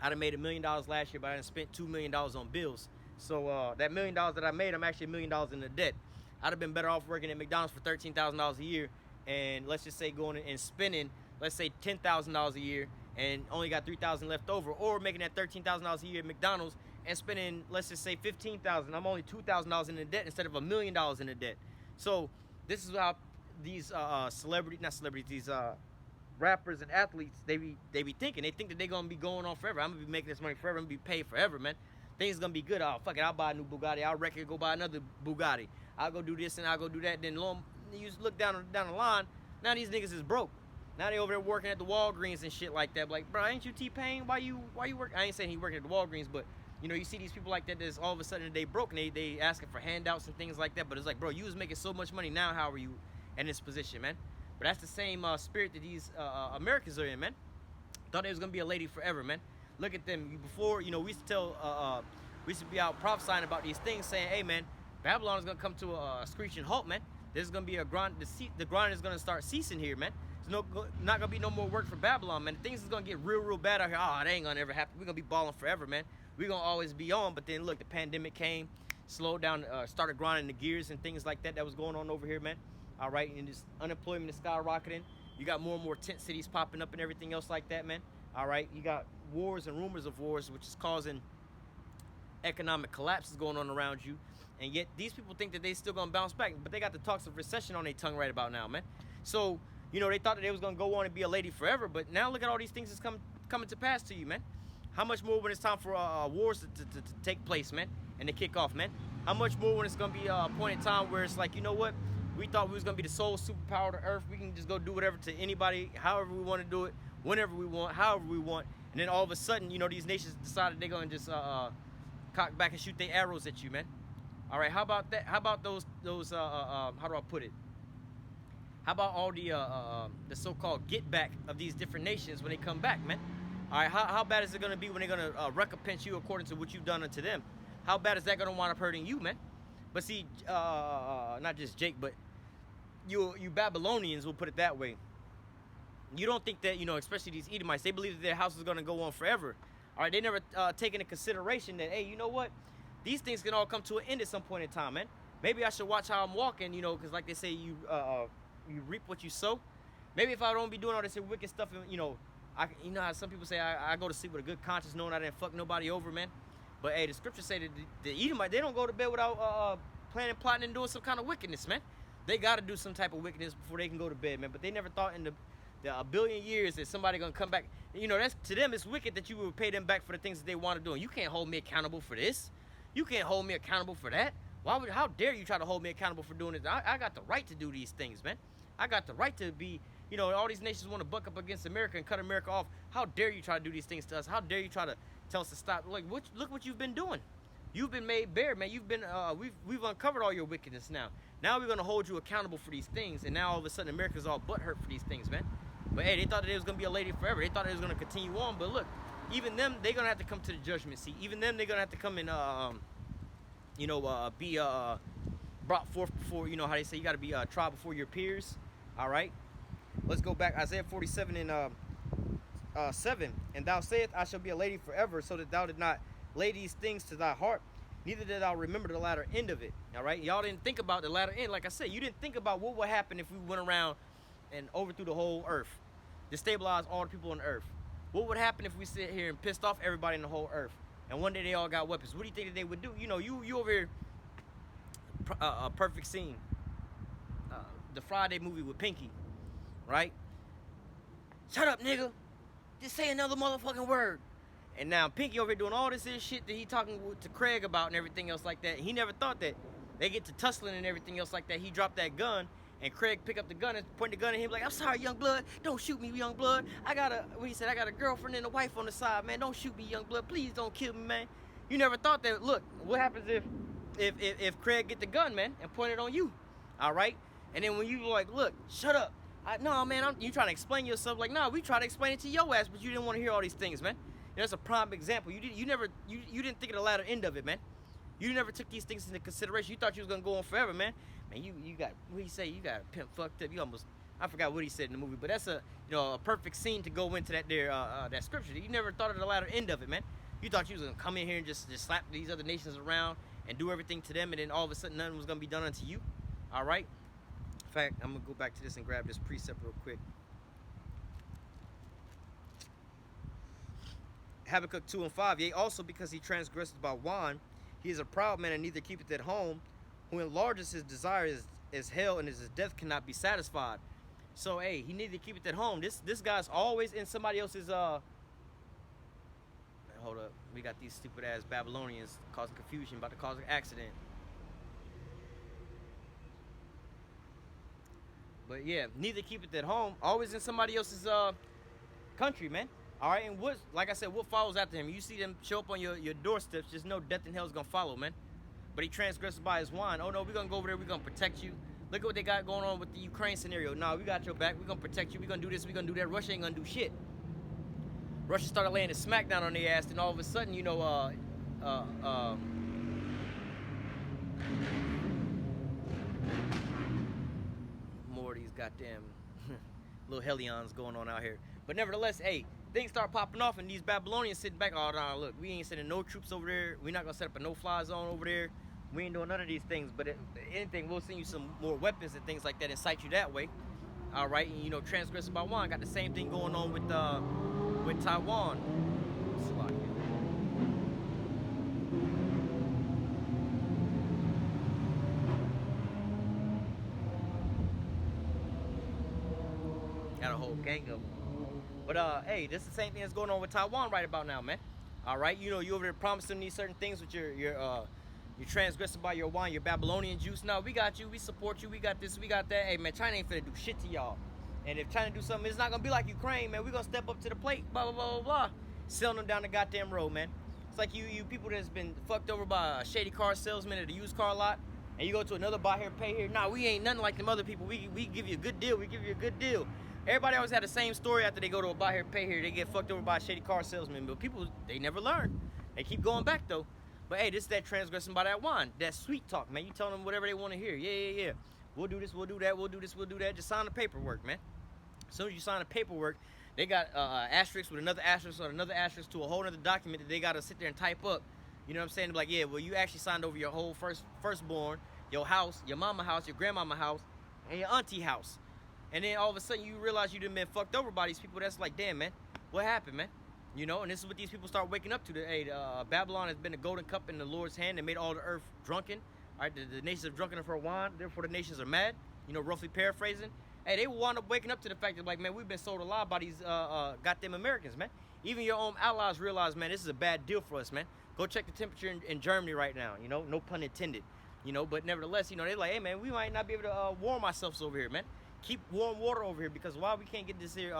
I done made $1 million last year, but I done spent $2 million on bills. So that $1 million that I made, I'm actually $1 million in the debt. I'd have been better off working at McDonald's for $13,000 a year, and let's just say going and spending, let's say $10,000 a year, and only got $3,000 left over, or making that $13,000 a year at McDonald's and spending, let's just say $15,000. I'm only $2,000 in the debt instead of $1 million in the debt. So this is how these these rappers and athletes, they be thinking. They think that they're gonna be going on forever. I'm gonna be making this money forever. I'm gonna be paid forever, man. Things gonna be good. Oh, fuck it, I'll buy a new Bugatti. I'll wreck it, go buy another Bugatti. I'll go do this and I'll go do that. Then you just look down the line. Now these niggas is broke. Now they over there working at the Walgreens and shit like that. Like, bro, ain't you T-Pain? Why you work? I ain't saying he working at the Walgreens, but you know, you see these people like that that's all of a sudden they broke and they asking for handouts and things like that. But it's like, bro, you was making so much money. Now how are you in this position, man? But that's the same spirit that these Americans are in, man. Thought they was gonna be a lady forever, man. Look at them. Before, you know, we used to tell, we used to be out prophesying about these things, saying, hey, man, Babylon is gonna come to a screeching halt, man. There's gonna be a grind. The grind is gonna start ceasing here, man. There's not gonna be no more work for Babylon, man. Things is gonna get real bad out here. Oh, it ain't gonna ever happen. We're gonna be balling forever, man. We're gonna always be on. But then look, the pandemic came, slowed down, started grinding the gears and things like that was going on over here, man. All right, and this unemployment is skyrocketing. You got more and more tent cities popping up and everything else like that, man. All right, you got wars and rumors of wars, which is causing economic collapses going on around you. And yet these people think that they still gonna bounce back, but they got the talks of recession on their tongue right about now, man. So, you know, they thought that they was gonna go on and be a lady forever, but now look at all these things that's coming to pass to you, man. How much more when it's time for wars to take place, man, and to kick off, man? How much more when it's gonna be a point in time where it's like, you know what? We thought we was gonna be the sole superpower of the earth. We can just go do whatever to anybody, however we want to do it, whenever we want, however we want. And And then all of a sudden, you know, these nations decided they're gonna just cock back and shoot their arrows at you, man. All right, how about that? How about those how do I put it? How about all the so-called get back of these different nations when they come back, man? All right, how bad is it gonna be when they're gonna recompense you according to what you've done unto them? How bad is that gonna wind up hurting you, man? But see, not just Jake, but you Babylonians, will put it that way. You don't think that, you know, especially these Edomites, they believe that their house is gonna go on forever. All right, they never take into consideration that, hey, you know what? These things can all come to an end at some point in time, man. Maybe I should watch how I'm walking, you know, because like they say, you reap what you sow. Maybe if I don't be doing all this wicked stuff, and, you know how some people say I go to sleep with a good conscience, knowing I didn't fuck nobody over, man. But hey, the scriptures say that the Edomite, they don't go to bed without planning, plotting, and doing some kind of wickedness, man. They got to do some type of wickedness before they can go to bed, man. But they never thought in the a billion years that somebody gonna come back. You know, that's, to them, it's wicked that you would pay them back for the things that they want to do. And you can't hold me accountable for this. You can't hold me accountable for that. How dare you try to hold me accountable for doing this? I got the right to do these things, man. I got the right to be, you know, all these nations want to buck up against America and cut America off. How dare you try to do these things to us? How dare you try to tell us to stop? Like, look what you've been doing. You've been made bare, man. You've been, we've uncovered all your wickedness now. Now we're gonna hold you accountable for these things, and now all of a sudden America's all butthurt for these things, man. But hey, they thought that it was gonna be a lady forever. They thought it was gonna continue on. But look, even them, they're gonna have to come to the judgment seat. Even them, they're gonna have to come and, be brought forth before, you know how they say you gotta be tried before your peers. All right. Let's go back. Isaiah 47 and 7. And thou sayest, I shall be a lady forever, so that thou did not lay these things to thy heart, neither did thou remember the latter end of it. All right. Y'all didn't think about the latter end. Like I said, you didn't think about what would happen if we went around and overthrew the whole earth, destabilized all the people on the earth. What would happen if we sit here and pissed off everybody in the whole earth, and one day they all got weapons? What do you think that they would do? You know, you over here, a perfect scene, the Friday movie with Pinky, right? Shut up, nigga. Just say another motherfucking word. And now Pinky over here doing all this shit that he talking to Craig about and everything else like that. He never thought that they get to tussling and everything else like that. He dropped that gun, and Craig pick up the gun and point the gun at him like, I'm sorry, young blood. Don't shoot me, young blood. I got a girlfriend and a wife on the side, man. Don't shoot me, young blood. Please don't kill me, man. You never thought that. Look, what happens if Craig get the gun, man, and point it on you? All right? And then when you like, look, shut up. No, man, you trying to explain yourself. Like, no, we try to explain it to your ass, but you didn't want to hear all these things, man. And that's a prime example. You didn't think of the latter end of it, man. You never took these things into consideration. You thought you was gonna go on forever, man. Man, you got, what he say? You got a pimp fucked up. You almost, I forgot what he said in the movie, but that's a perfect scene to go into that scripture. You never thought of the latter end of it, man. You thought you was gonna come in here and just slap these other nations around and do everything to them, and then all of a sudden nothing was gonna be done unto you. All right. In fact, I'm gonna go back to this and grab this precept real quick. Habakkuk 2 and 5. Yea, also because he transgressed by wine, he is a proud man and neither keepeth at home, who enlarges his desire is hell, and his death cannot be satisfied. So hey, he needed to keep it at home. This guy's always in somebody else's hold up. We got these stupid ass Babylonians causing confusion, about to cause an accident. But yeah, neither keep it at home, always in somebody else's country, man. All right, and like I said, what follows after him? You see them show up on your doorsteps, just know death and hell is gonna follow, man. But he transgressed by his wine. Oh no, we're gonna go over there, we're gonna protect you. Look at what they got going on with the Ukraine scenario. No, we got your back, we're gonna protect you, we're gonna do this, we're gonna do that. Russia ain't gonna do shit. Russia started laying a smackdown on their ass, and all of a sudden, you know, more of these goddamn little hellions going on out here. But nevertheless, hey, things start popping off, and these Babylonians sitting back. Oh, no, look, we ain't sending no troops over there. We're not going to set up a no-fly zone over there. We ain't doing none of these things. But anything, we'll send you some more weapons and things like that and cite you that way. All right, and, you know, transgressing by wine. Got the same thing going on with Taiwan. Got a whole gang of them. But hey, this is the same thing that's going on with Taiwan right about now, man. All right, you know, you over there promising these certain things with your transgressing by your wine, your Babylonian juice. No, we got you, we support you, we got this, we got that. Hey man, China ain't finna do shit to y'all. And if China do something, it's not gonna be like Ukraine, man. We're gonna step up to the plate, blah blah blah blah blah. selling them down the goddamn road, man. It's like you people that's been fucked over by a shady car salesman at a used car lot, and you go to another buy here, pay here. Nah, we ain't nothing like them other people. We give you a good deal. We give you a good deal. Everybody always had the same story after they go to a buy here, pay here. They get fucked over by a shady car salesman. But people, they never learn. They keep going back, though. But, hey, this is that transgressing by that wine. That sweet talk, man. You tell them whatever they want to hear. Yeah. We'll do this, we'll do that, we'll do this, we'll do that. Just sign the paperwork, man. As soon as you sign the paperwork, they got asterisk with another asterisk or another asterisk to a whole other document that they got to sit there and type up. You know what I'm saying? Like, yeah, well, you actually signed over your whole firstborn, your house, your mama house, your grandmama house, and your auntie house. And then all of a sudden you realize you done been fucked over by these people. That's like, damn, man, what happened, man? You know, and this is what these people start waking up to. Hey, Babylon has been a golden cup in the Lord's hand that made all the earth drunken. All right, the nations are drunken of her wine, therefore the nations are mad. You know, roughly paraphrasing. Hey, they will wind up waking up to the fact that, like, man, we've been sold a lie by these goddamn Americans, man. Even your own allies realize, man, this is a bad deal for us, man. Go check the temperature in Germany right now, you know, no pun intended. You know, but nevertheless, you know, they're like, hey, man, we might not be able to warm ourselves over here, man. Keep warm water over here, because why we can't get this here,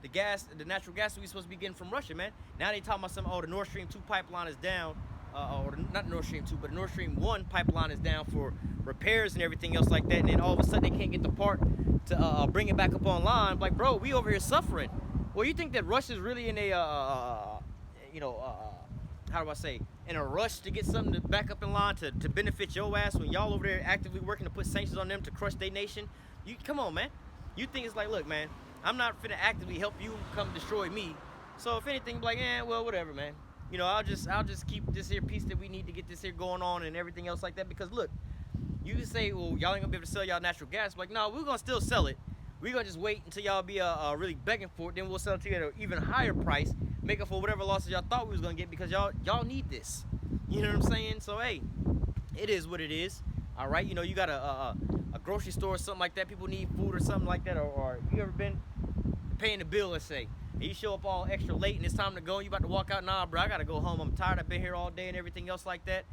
the natural gas that we supposed to be getting from Russia, man. Now they talking about some, the Nord Stream 2 pipeline is down, or not Nord Stream 2, but the Nord Stream 1 pipeline is down for repairs and everything else like that, and then all of a sudden they can't get the part to bring it back up online. Like, bro, we over here suffering. Well, you think that Russia's really in a, how do I say, in a rush to get something to back up in line to benefit your ass when y'all over there actively working to put sanctions on them to crush their nation? You come on, man. You think it's like, look, man, I'm not finna actively help you come destroy me. So if anything, like, well, whatever, man. You know, I'll just keep this here piece that we need to get this here going on and everything else like that. Because look, you can say, well, y'all ain't gonna be able to sell y'all natural gas. Like, no, we're gonna still sell it. We're gonna just wait until y'all be really begging for it. Then we'll sell it to you at an even higher price, make up for whatever losses y'all thought we was gonna get, because y'all need this. You know what I'm saying? So hey, it is what it is. All right, you know, you got a grocery store or something like that. People need food or something like that, or you ever been paying the bill, let's say, and you show up all extra late and it's time to go, and you about to walk out. Nah, bro, I gotta go home. I'm tired. I've been here all day and everything else like that.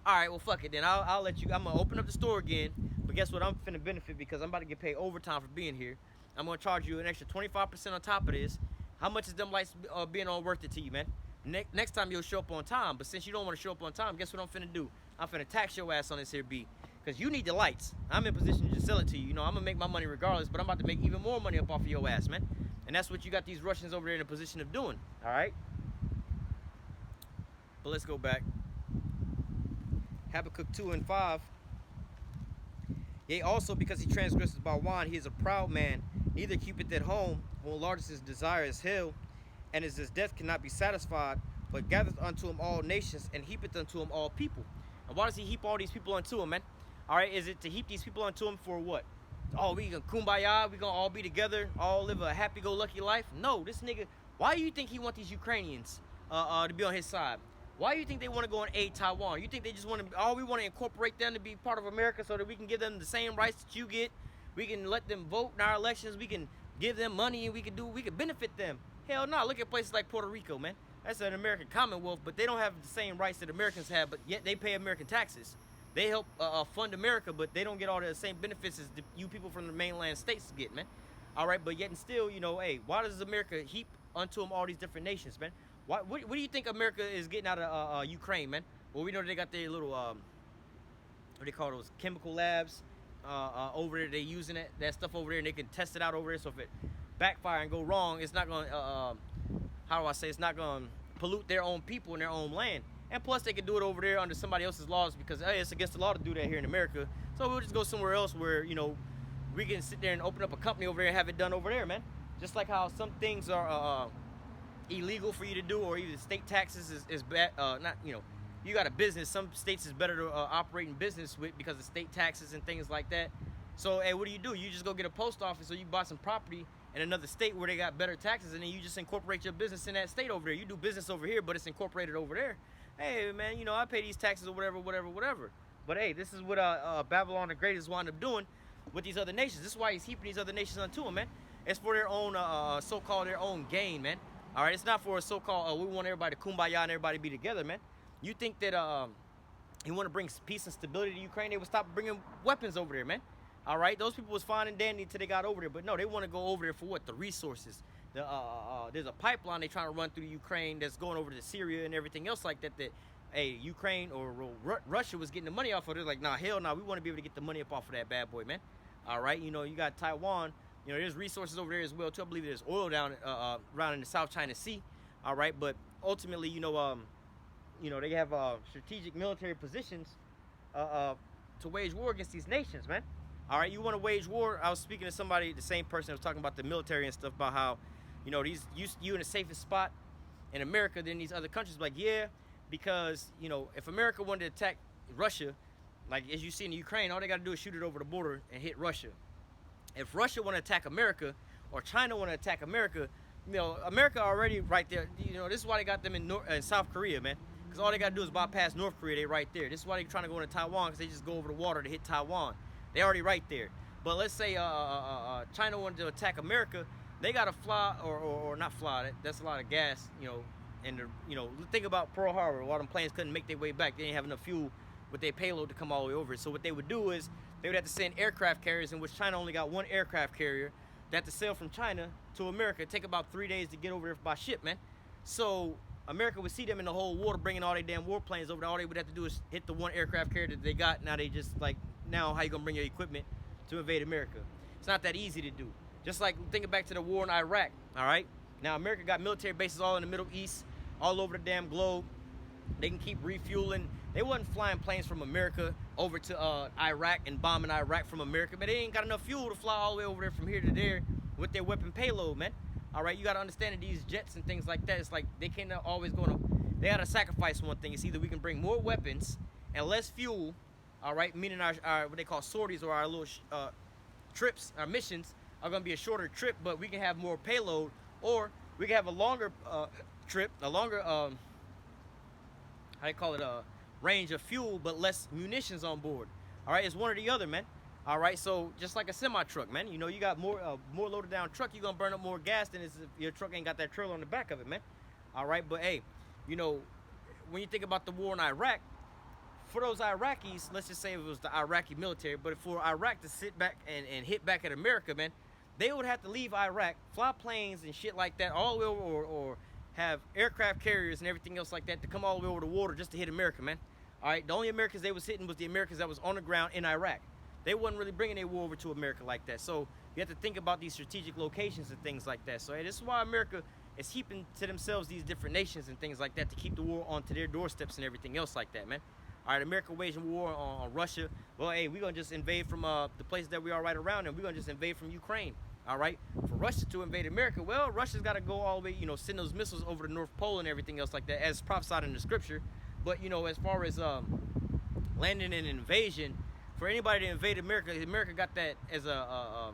All right, well, fuck it then. I'll let you. I'm gonna open up the store again. But guess what? I'm finna benefit because I'm about to get paid overtime for being here. I'm gonna charge you an extra 25% on top of this. How much is them lights being on worth it to you, man? Next time you'll show up on time. But since you don't want to show up on time, guess what I'm finna do? I'm finna tax your ass on this here B. Because you need the lights. I'm in position to sell it to you. You know, I'm gonna make my money regardless, but I'm about to make even more money up off of your ass, man. And that's what you got these Russians over there in a position of doing. All right? But let's go back. Habakkuk 2:5. Yea, also because he transgresses by wine, he is a proud man, neither keepeth at home, who enlarges his desire as hell, and as his death cannot be satisfied, but gathereth unto him all nations, and heapeth unto him all people. And why does he heap all these people unto him, man? All right, is it to heap these people unto him for what? Oh, we gonna kumbaya, we gonna all be together, all live a happy-go-lucky life? No, this nigga, why do you think he want these Ukrainians to be on his side? Why do you think they want to go and aid Taiwan? You think they just want to, we want to incorporate them to be part of America so that we can give them the same rights that you get? We can let them vote in our elections. We can give them money, and we can benefit them. Hell no, look at places like Puerto Rico, man. That's an American Commonwealth, but they don't have the same rights that Americans have, but yet they pay American taxes. They help fund America, but they don't get all the same benefits as you people from the mainland states get, man. All right, but yet and still, you know, hey, why does America heap unto them all these different nations, man? What do you think America is getting out of Ukraine, man? Well, we know they got their little, what do they call those, chemical labs over there. They using that stuff over there, and they can test it out over there. So if it backfire and go wrong, it's not going to, how do I say, it's not going to pollute their own people and their own land. And plus, they can do it over there under somebody else's laws because, hey, it's against the law to do that here in America. So we'll just go somewhere else where, you know, we can sit there and open up a company over there and have it done over there, man. Just like how some things are illegal for you to do, or even state taxes is bad. Not, you know, you got a business. Some states is better to operate in business with because of state taxes and things like that. So, hey, what do? You just go get a post office, or you buy some property in another state where they got better taxes, and then you just incorporate your business in that state over there. You do business over here, but it's incorporated over there. Hey, man, you know, I pay these taxes or whatever. But, hey, this is what Babylon the Great is wind up doing with these other nations. This is why he's heaping these other nations unto him, man. It's for their own, so-called their own gain, man. All right, it's not for a so-called, we want everybody to kumbaya and everybody be together, man. You think that you want to bring peace and stability to Ukraine, they would stop bringing weapons over there, man. All right, those people was fine and dandy until they got over there. But no, they want to go over there for what? The resources. there's a pipeline they trying to run through Ukraine that's going over to Syria and everything else like that. That hey, Ukraine or Russia was getting the money off of it. They're like, nah, hell no, we want to be able to get the money up off of that bad boy, man. All right, you know, you got Taiwan. You know, there's resources over there as well too. I believe there's oil down around in the South China Sea. All right, but ultimately, you know, they have strategic military positions to wage war against these nations, man. All right, you want to wage war? I was speaking to somebody, the same person that was talking about the military and stuff, about how, you know, you in the safest spot in America than these other countries. Like, yeah, because, you know, if America wanted to attack Russia, like as you see in Ukraine, all they got to do is shoot it over the border and hit Russia. If Russia want to attack America or China want to attack America, you know, America already right there. You know, this is why they got them in South Korea, man. Because all they got to do is bypass North Korea. They right there. This is why they're trying to go into Taiwan, because they just go over the water to hit Taiwan. They already right there. But let's say China wanted to attack America, they got to fly or not fly. That's a lot of gas, you know. And you know, think about Pearl Harbor. All them planes couldn't make their way back. They didn't have enough fuel with their payload to come all the way over it. So what they would do is they would have to send aircraft carriers, in which China only got one aircraft carrier. They have to sail from China to America. It'd take about 3 days to get over there by ship, man. So America would see them in the whole water, bringing all their damn warplanes over there. All they would have to do is hit the one aircraft carrier that they got. Now they just like, now how you gonna bring your equipment to invade America? It's not that easy to do. Just like thinking back to the war in Iraq, all right? Now America got military bases all in the Middle East, all over the damn globe. They can keep refueling. They wasn't flying planes from America over to Iraq and bombing Iraq from America, but they ain't got enough fuel to fly all the way over there from here to there with their weapon payload, man. All right, you got to understand that these jets and things like that, it's like they can't always go to, they got to sacrifice one thing. It's either we can bring more weapons and less fuel, all right, meaning our what they call sorties or our little trips, our missions are going to be a shorter trip, but we can have more payload, or we can have a longer trip, a longer, how do you call it, range of fuel, but less munitions on board. All right, it's one or the other, man. All right, so just like a semi-truck, man. You know, you got more loaded down truck, you're gonna burn up more gas than if your truck ain't got that trailer on the back of it, man. All right, but hey, you know, when you think about the war in Iraq, for those Iraqis, let's just say it was the Iraqi military, but for Iraq to sit back and hit back at America, man, they would have to leave Iraq, fly planes and shit like that all the way over, or have aircraft carriers and everything else like that to come all the way over the water just to hit America, man. All right, the only Americans they was hitting was the Americans that was on the ground in Iraq. They wasn't really bringing their war over to America like that. So you have to think about these strategic locations and things like that. So hey, this is why America is heaping to themselves these different nations and things like that to keep the war onto their doorsteps and everything else like that, man. All right, America waging war on Russia. Well, hey, we're going to just invade from the places that we are right around, and we're going to just invade from Ukraine. All right, for Russia to invade America, well, Russia's got to go all the way, you know, send those missiles over the North Pole and everything else like that, as prophesied in the scripture. But, you know, as far as landing an invasion, for anybody to invade America, America got that as a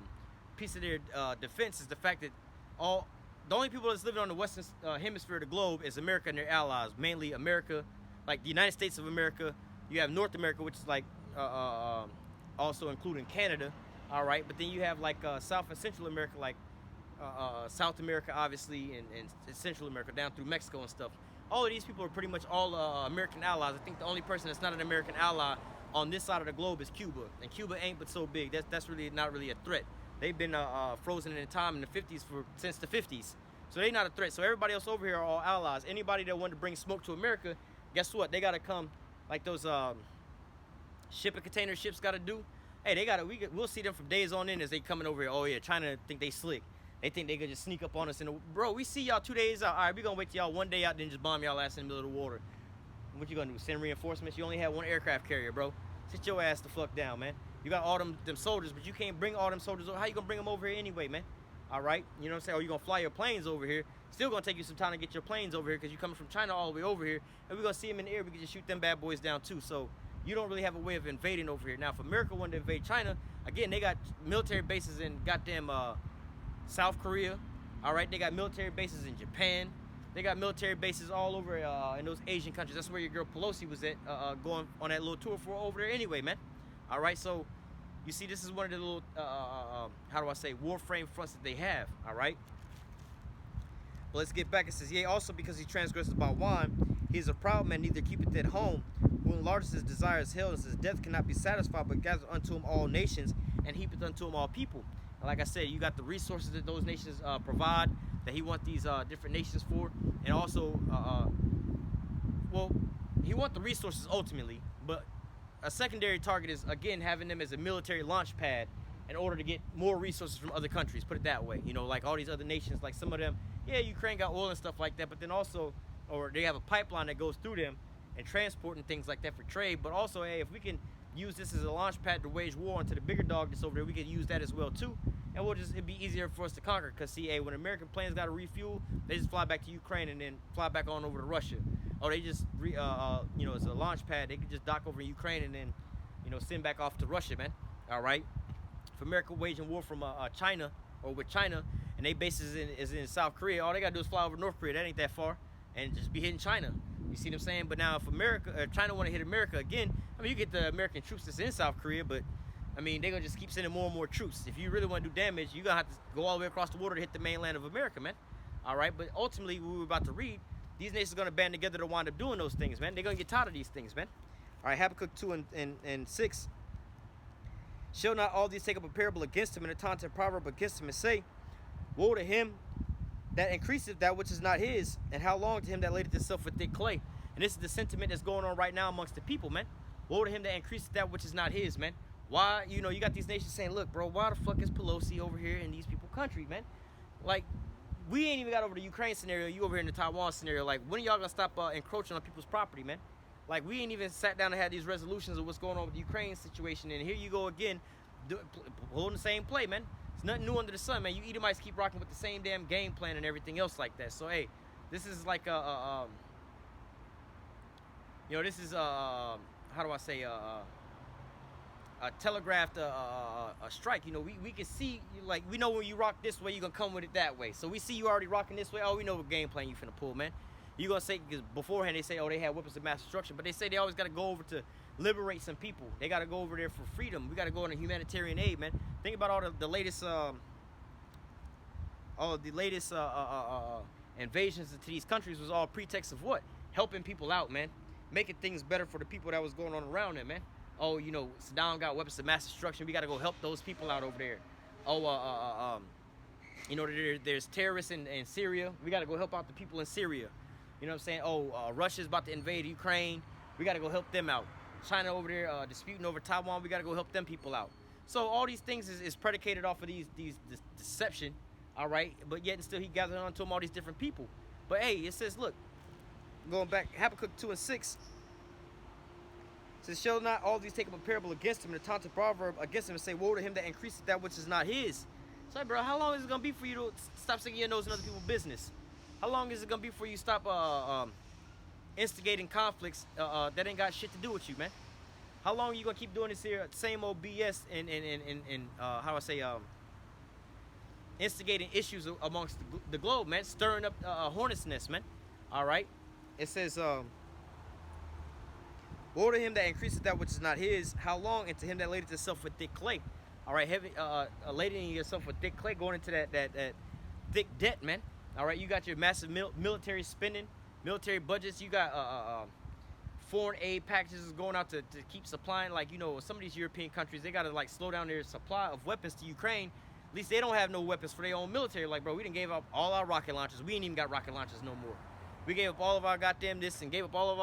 piece of their defense, is the fact that the only people that's living on the western hemisphere of the globe is America and their allies, mainly America, like the United States of America. You have North America, which is like also including Canada. All right, but then you have like South and Central America, like South America, obviously, and Central America, down through Mexico and stuff. All of these people are pretty much all American allies. I think the only person that's not an American ally on this side of the globe is Cuba, and Cuba ain't but so big. That's really not really a threat. They've been frozen in time in the 50s since the 50s, so they're not a threat. So everybody else over here are all allies. Anybody that wanted to bring smoke to America, guess what? They gotta come like those ship and container ships gotta do. Hey, they gotta. We'll see them from days on in as they coming over here. Oh yeah, China think they slick. They think they could just sneak up on us. Bro, we see y'all 2 days out. All right, we gonna wait till y'all 1 day out, then just bomb y'all ass in the middle of the water. What you gonna do? Send reinforcements? You only have one aircraft carrier, bro. Sit your ass the fuck down, man. You got all them soldiers, but you can't bring all them soldiers over. How you gonna bring them over here anyway, man? All right, you know what I'm saying? Or you gonna fly your planes over here? Still gonna take you some time to get your planes over here because you coming from China all the way over here, and we gonna see them in the air. We can just shoot them bad boys down too. So you don't really have a way of invading over here. Now, if America wanted to invade China, again, they got military bases in goddamn South Korea. All right, they got military bases in Japan. They got military bases all over in those Asian countries. That's where your girl Pelosi was at, going on that little tour for over there anyway, man. All right, so you see, this is one of the little, how do I say, warframe fronts that they have, all right? Well, let's get back. It says, yea, also because he transgresses about wine, he is a proud man, neither keepeth at home, who enlarges his desires hell, and says, death cannot be satisfied, but gathereth unto him all nations, and heapeth unto him all people. And like I said, you got the resources that those nations provide. that he wants these different nations for, and also, well, he wants the resources ultimately, but a secondary target is, again, having them as a military launch pad in order to get more resources from other countries, put it that way. You know, like all these other nations, like some of them, yeah, Ukraine got oil and stuff like that, but then also, or they have a pipeline that goes through them and transporting things like that for trade. But also, hey, if we can use this as a launch pad to wage war onto the bigger dog that's over there, we could use that as well too, and it'd be easier for us to conquer. Because see, hey, when American planes got to refuel, they just fly back to Ukraine and then fly back on over to Russia. Or they just you know, it's a launch pad, they could just dock over in Ukraine and then, you know, send back off to Russia, man. All right, if America waging war from China, or with China, and they base is in South Korea, all they gotta do is fly over North Korea, that ain't that far, and just be hitting China. You see what I'm saying? But now if China want to hit America again, I mean, you get the American troops that's in South Korea, but I mean, they're gonna just keep sending more and more troops. If you really want to do damage, you're gonna have to go all the way across the water to hit the mainland of America, man. All right, but ultimately, we were about to read, these nations are gonna band together to wind up doing those things, man. They're gonna get tired of these things, man. All right, Habakkuk 2 and 6. Shall not all these take up a parable against him, and a taunting proverb against him, and say, woe to him that increaseth that which is not his, and how long to him that ladeth himself with thick clay. And this is the sentiment that's going on right now amongst the people, man. Woe to him that increaseth that which is not his, man. Why, you know, you got these nations saying, look, bro, why the fuck is Pelosi over here in these people country, man? Like, we ain't even got over the Ukraine scenario, you over here in the Taiwan scenario. Like, when are y'all gonna stop encroaching on people's property, man? Like, we ain't even sat down and had these resolutions of what's going on with the Ukraine situation, and here you go again, holding the same play, man. It's nothing new under the sun, man. You Edomites keep rocking with the same damn game plan and everything else like that. So, hey, this is like you know, this is how do I say, a telegraphed a strike. You know, we can see, like, we know when you rock this way, you're gonna come with it that way. So we see you already rocking this way. Oh, we know what game plan you finna pull, man. You gonna say, because beforehand they say, oh, they had weapons of mass destruction, but they say they always gotta go over to liberate some people. They gotta go over there for freedom. We gotta go into humanitarian aid, man. Think about all the latest invasions into these countries was all pretext of what? Helping people out, man. Making things better for the people that was going on around them, man. Oh, you know, Saddam got weapons of mass destruction. We got to go help those people out over there. Oh, you know, there's terrorists in Syria. We got to go help out the people in Syria. You know what I'm saying? Oh, Russia's about to invade Ukraine. We got to go help them out. China over there disputing over Taiwan. We got to go help them people out. So all these things is predicated off of these deception, all right? But yet and still he gathered onto them all these different people. But hey, it says, look, going back, Habakkuk 2 and 6. Says, shall not all these take up a parable against him, and a taunting proverb against him, and say, woe to him that increaseth that which is not his. So, bro, how long is it going to be for you to stop sticking your nose in other people's business? How long is it going to be for you to stop instigating conflicts that ain't got shit to do with you, man? How long are you going to keep doing this here, same old BS and how do I say, instigating issues amongst the globe, man? Stirring up a hornet's nest, man. All right? It says, woe to him that increaseth that which is not his. How long? And to him that ladeth himself with thick clay. All right, lading yourself with thick clay, going into that thick debt, man. All right, you got your massive military spending, military budgets. You got foreign aid packages going out to keep supplying. Like, you know, some of these European countries, they got to like slow down their supply of weapons to Ukraine. At least they don't have no weapons for their own military. Like, bro, we done gave up all our rocket launchers. We ain't even got rocket launchers no more. We gave up all of our goddamn this and gave up all of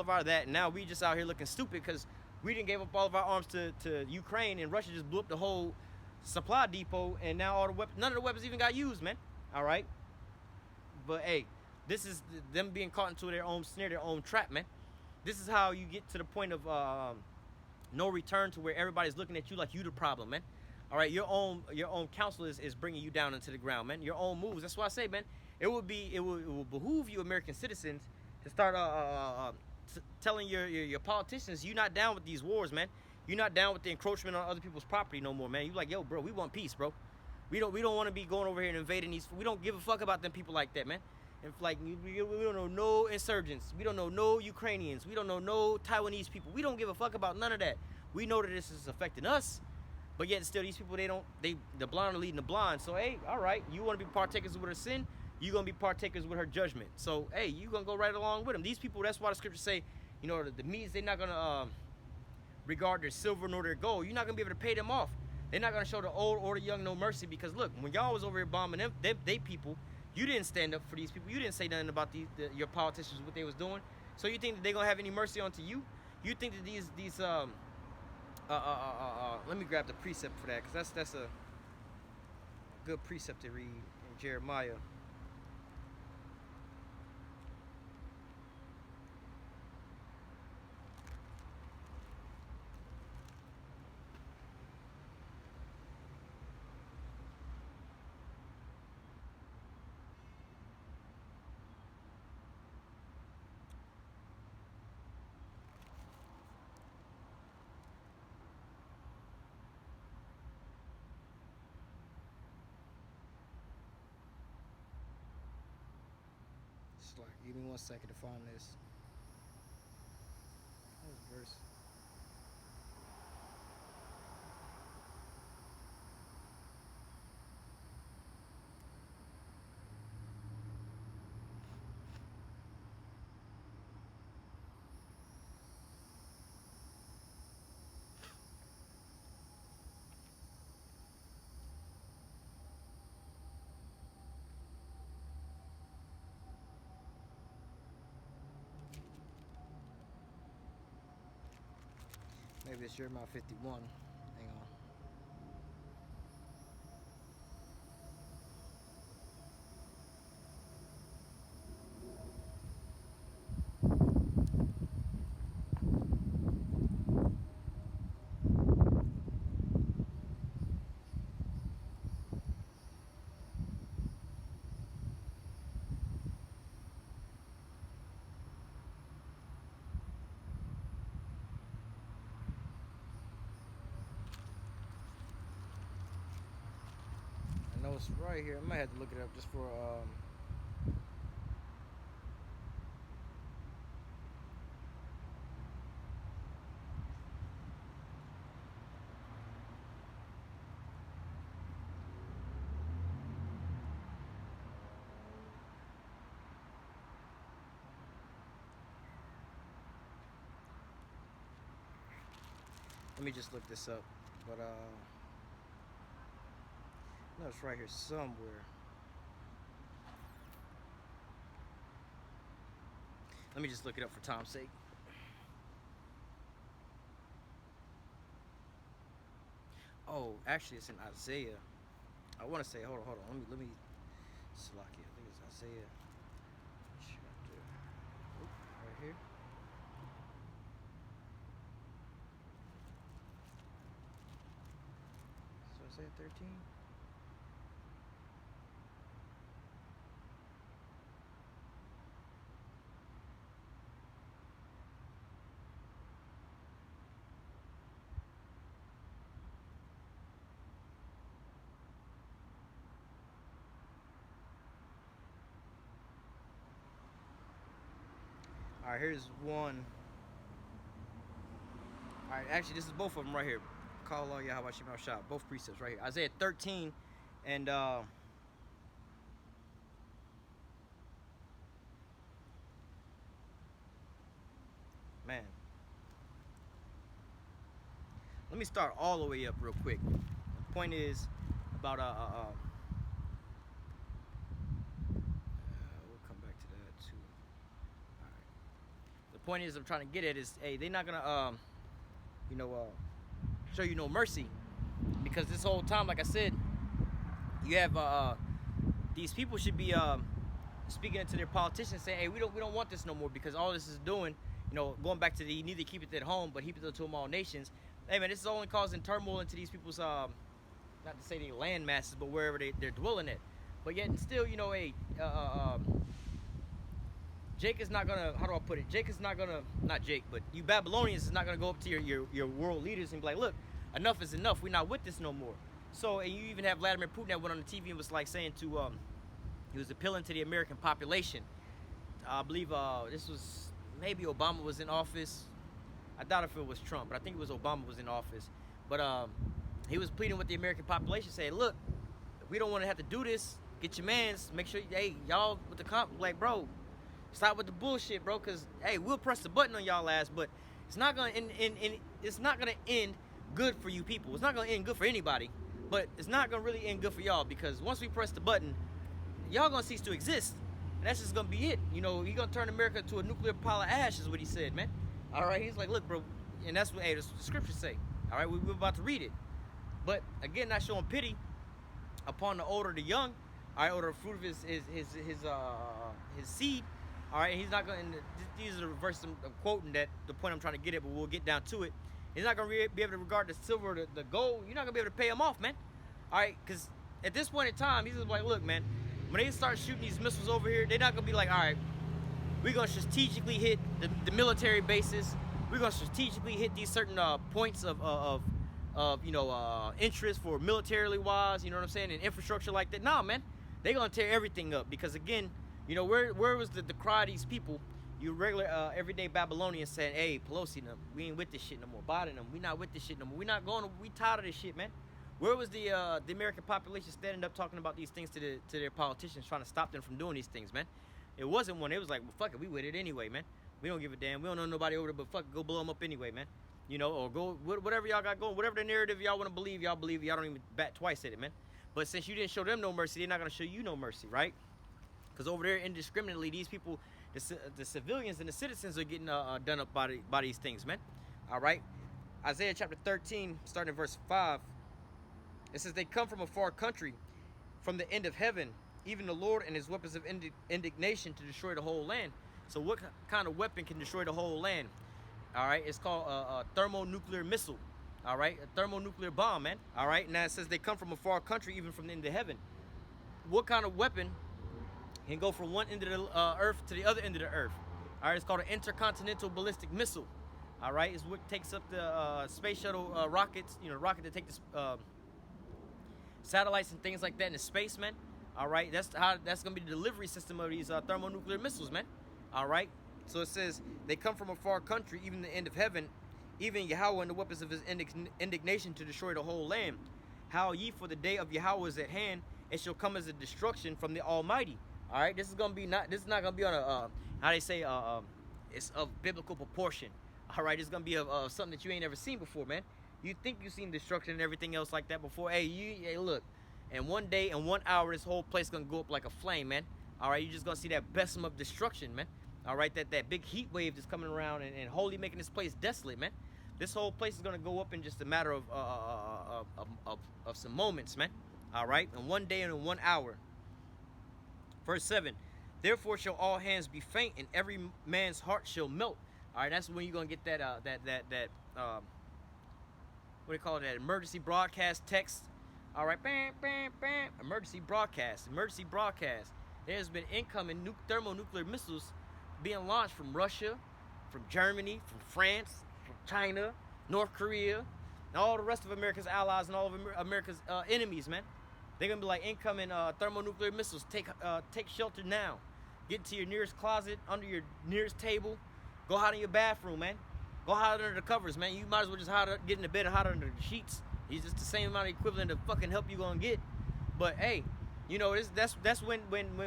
our that, and now we just out here looking stupid because we didn't give up all of our arms to Ukraine, and Russia just blew up the whole supply depot, and now all the weapons, none of the weapons even got used, man. All right, but hey, this is them being caught into their own snare, their own trap, man. This is how you get to the point of no return, to where everybody's looking at you like you the problem, man. All right, your own counsel is bringing you down into the ground, man. Your own moves. That's why I say, man. It will behoove you, American citizens, to start telling your politicians you're not down with these wars, man. You're not down with the encroachment on other people's property no more, man. You like, yo, bro, we want peace, bro. We don't want to be going over here and invading these. We don't give a fuck about them people like that, man. And like, we don't know no insurgents. We don't know no Ukrainians. We don't know no Taiwanese people. We don't give a fuck about none of that. We know that this is affecting us, but yet still these people, the blind are leading the blind. So hey, all right, you want to be partakers with her sin, you're going to be partakers with her judgment. So, hey, you're going to go right along with them. These people, that's why the scriptures say, you know, the Medes, they're not going to regard their silver nor their gold. You're not going to be able to pay them off. They're not gonna show the old or the young no mercy, because look, when y'all was over here bombing them, they people, you didn't stand up for these people. You didn't say nothing about your politicians, what they was doing. So you think that they gonna have any mercy onto you? You think that these let me grab the precept for that, because that's a good precept to read in Jeremiah. Like, give me 1 second to find this. This verse. Maybe it's Jeremiah 51. Hang on. I know it's right here. I might have to look it up just for let me just look this up. But no, it's right here somewhere. Let me just look it up for time's sake. Oh, actually, it's in Isaiah. I want to say, hold on. Let me select it. I think it's Isaiah chapter. Right here. So Isaiah 13. All right, here's one. All right, actually, this is both of them right here. Call all Yahweh Shema Shah. Both precepts right here. Isaiah 13 and man. Let me start all the way up real quick. The point is about we'll come back to that too. All right. The point is I'm trying to get at is, hey, they're not gonna show you no mercy, because this whole time, like I said, you have these people should be speaking into their politicians, saying, hey, we don't want this no more, because all this is doing, going back to the, you need to keep it at home, but heap it to them all nations. Hey man, this is only causing turmoil into these people's not to say they land masses, but wherever they're dwelling at. But yet and still, Jake is not gonna, how do I put it? Jake is not gonna, not Jake, but you Babylonians is not gonna go up to your world leaders and be like, look, enough is enough. We're not with this no more. So, and you even have Vladimir Putin that went on the TV and was like saying to, he was appealing to the American population. I believe this was, maybe Obama was in office. I doubt if it was Trump, but I think it was Obama was in office. But he was pleading with the American population, saying, look, we don't want to have to do this. Get your mans. Make sure, hey, y'all with the like, bro, stop with the bullshit, bro. Cause hey, we'll press the button on y'all ass, but it's not gonna end. It's not gonna end good for you people. It's not gonna end good for anybody, but it's not gonna really end good for y'all, because once we press the button, y'all gonna cease to exist, and that's just gonna be it. You know, he's gonna turn America to a nuclear pile of ash, is what he said, man. All right, he's like, look, bro, and that's what, hey, the scriptures say. All right, we're about to read it, but again, not showing pity upon the old or the young. All right, or the fruit of his seed. All right, and he's not gonna. And these are the verses I'm quoting, that the point I'm trying to get at, but we'll get down to it. He's not gonna be able to regard the silver, or the gold. You're not gonna be able to pay him off, man. All right, because at this point in time, he's just like, look, man, when they start shooting these missiles over here, they're not gonna be like, all right, we're gonna strategically hit the military bases. We're gonna strategically hit these certain points of interest for militarily wise, you know what I'm saying, and infrastructure like that. Nah, man, they're gonna tear everything up, because again, you know, where was the cry of these people? You regular everyday Babylonians saying, hey, Pelosi, no, we ain't with this shit no more. Biden, them, we not with this shit no more. We not going. We tired of this shit, man. Where was the American population standing up talking about these things to their politicians, trying to stop them from doing these things, man? It wasn't one. It was like, well, fuck it, we with it anyway, man. We don't give a damn. We don't know nobody over there, but fuck it, go blow them up anyway, man. You know, or go whatever y'all got going, whatever the narrative y'all want to believe, y'all believe. Y'all don't even bat twice at it, man. But since you didn't show them no mercy, they're not gonna show you no mercy, right? Because over there, indiscriminately, these people, the civilians and the citizens are getting done up by these things, man. All right. Isaiah chapter 13, starting at verse 5. It says, they come from a far country, from the end of heaven, even the Lord and his weapons of indignation to destroy the whole land. So what kind of weapon can destroy the whole land? All right, it's called a thermonuclear missile. All right, a thermonuclear bomb, man. All right, now it says they come from a far country, even from the end of heaven. What kind of weapon can go from one end of the earth to the other end of the earth? All right, it's called an intercontinental ballistic missile. All right, it's what takes up the space shuttle rockets, you know, rocket that takes the satellites and things like that into space, man. All right, that's gonna be the delivery system of these thermonuclear missiles, man. All right, so it says they come from a far country, even the end of heaven, even Yahweh and the weapons of his indignation to destroy the whole land. How ye, for the day of Yahweh is at hand, it shall come as a destruction from the Almighty. All right, this is not gonna be on a how they say it's of biblical proportion. All right, it's gonna be of something that you ain't ever seen before, man. You think you've seen destruction and everything else like that before? Hey, look, in one day and 1 hour, this whole place gonna go up like a flame, man. All right, you're just gonna see that besom of destruction, man. All right, that big heat wave that's coming around and wholly making this place desolate, man. This whole place is gonna go up in just a matter of some moments, man. All right, in 1 day and in 1 hour. Verse 7, therefore shall all hands be faint, and every man's heart shall melt. All right, that's when you're gonna get that what do you call it? That emergency broadcast text. All right, bam, bam, bam. Emergency broadcast. There's been incoming thermonuclear missiles being launched from Russia, from Germany, from France, from China, North Korea, and all the rest of America's allies and all of America's enemies, man. They're gonna be like, incoming thermonuclear missiles. Take shelter now. Get into your nearest closet, under your nearest table. Go hide in your bathroom, man. Go hide under the covers, man. You might as well just get in the bed and hide under the sheets. It's just the same amount of equivalent of fucking help you gonna get. But hey, you know, that's when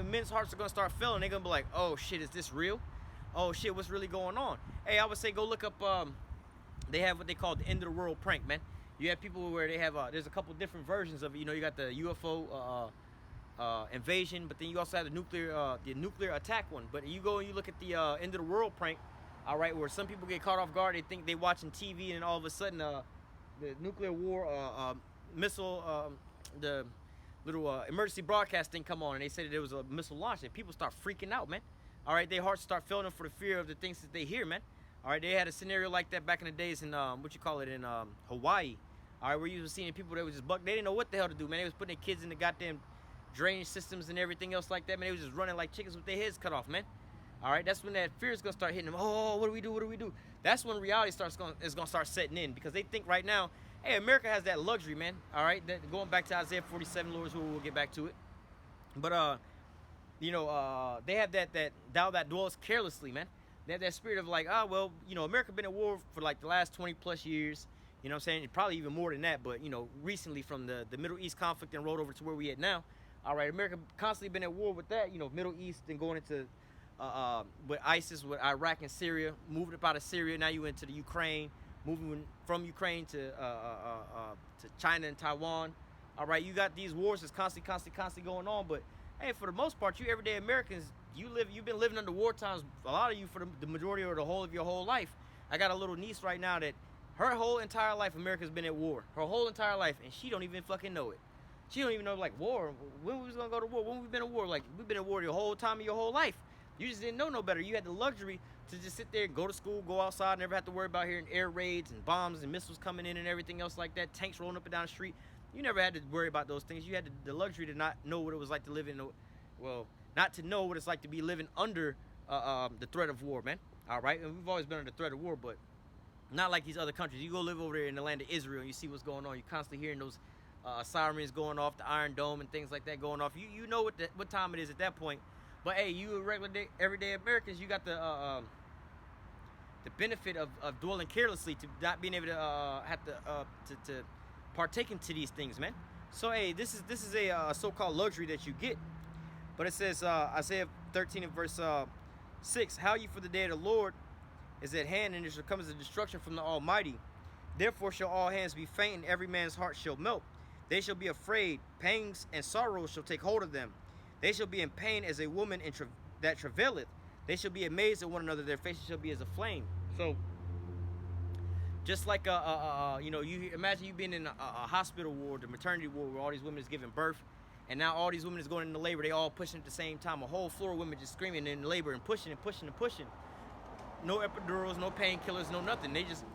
men's hearts are gonna start failing. They're gonna be like, oh shit, is this real? Oh shit, what's really going on? Hey, I would say go look up. They have what they call the end of the world prank, man. You have people where they have there's a couple different versions of it. You know, you got the UFO invasion, but then you also have the nuclear attack one. But you go and you look at the end of the world prank. All right, where some people get caught off guard. They think they watching TV, and all of a sudden, the nuclear war missile, the little emergency broadcast thing come on, and they said that there was a missile launch, and people start freaking out, man. All right, their hearts start failing them for the fear of the things that they hear, man. All right, they had a scenario like that back in the days in in Hawaii. All right, where you were seeing people that was just buck. They didn't know what the hell to do, man. They was putting their kids in the goddamn drainage systems and everything else like that, man. They was just running like chickens with their heads cut off, man. All right, that's when that fear is gonna start hitting them. Oh, what do we do? What do we do? That's when reality is gonna start setting in, because they think right now, hey, America has that luxury, man. All right, going back to Isaiah 47, Lord, we'll get back to it. But they have that thou that dwellest carelessly, man. They have that spirit of like, well, you know, America been at war for like the last 20 plus years. You know what I'm saying? Probably even more than that. But you know, recently from the Middle East conflict and rolled over to where we at now. All right, America constantly been at war with that. You know, Middle East and going into with ISIS, with Iraq and Syria, moved up out of Syria. Now you into the Ukraine, moving from Ukraine to China and Taiwan. All right, you got these wars that's constantly going on. But hey, for the most part, you everyday Americans, you've been living under war times. A lot of you for the majority or the whole of your whole life. I got a little niece right now that her whole entire life America's been at war. Her whole entire life, and she don't even fucking know it. She don't even know, like, war. When we was gonna go to war? When we been at war? Like, we've been at war the whole time of your whole life. You just didn't know no better. You had the luxury to just sit there and go to school, go outside, never have to worry about hearing air raids and bombs and missiles coming in and everything else like that, tanks rolling up and down the street. You never had to worry about those things. You had the luxury to not know what it was like to live in, well, not to know what it's like to be living under the threat of war, man. All right? And we've always been under the threat of war, but not like these other countries. You go live over there in the land of Israel and you see what's going on. You're constantly hearing those sirens going off, the Iron Dome and things like that going off. You know what time it is at that point. But hey, you regular everyday Americans, you got the benefit of dwelling carelessly, to not being able to have to partake into these things, man. So hey, this is a so-called luxury that you get. But it says Isaiah 13 and verse 6, how you for the day of the Lord is at hand, and there shall come as a destruction from the Almighty. Therefore shall all hands be faint, and every man's heart shall melt. They shall be afraid, pangs and sorrows shall take hold of them. They shall be in pain as a woman that travaileth. They shall be amazed at one another, their faces shall be as a flame. So, just like you know, you imagine you being in a hospital ward, the maternity ward, where all these women is giving birth, and now all these women is going into labor. They all pushing at the same time. A whole floor of women just screaming in labor and pushing and pushing and pushing. No epidurals, no painkillers, no nothing. They just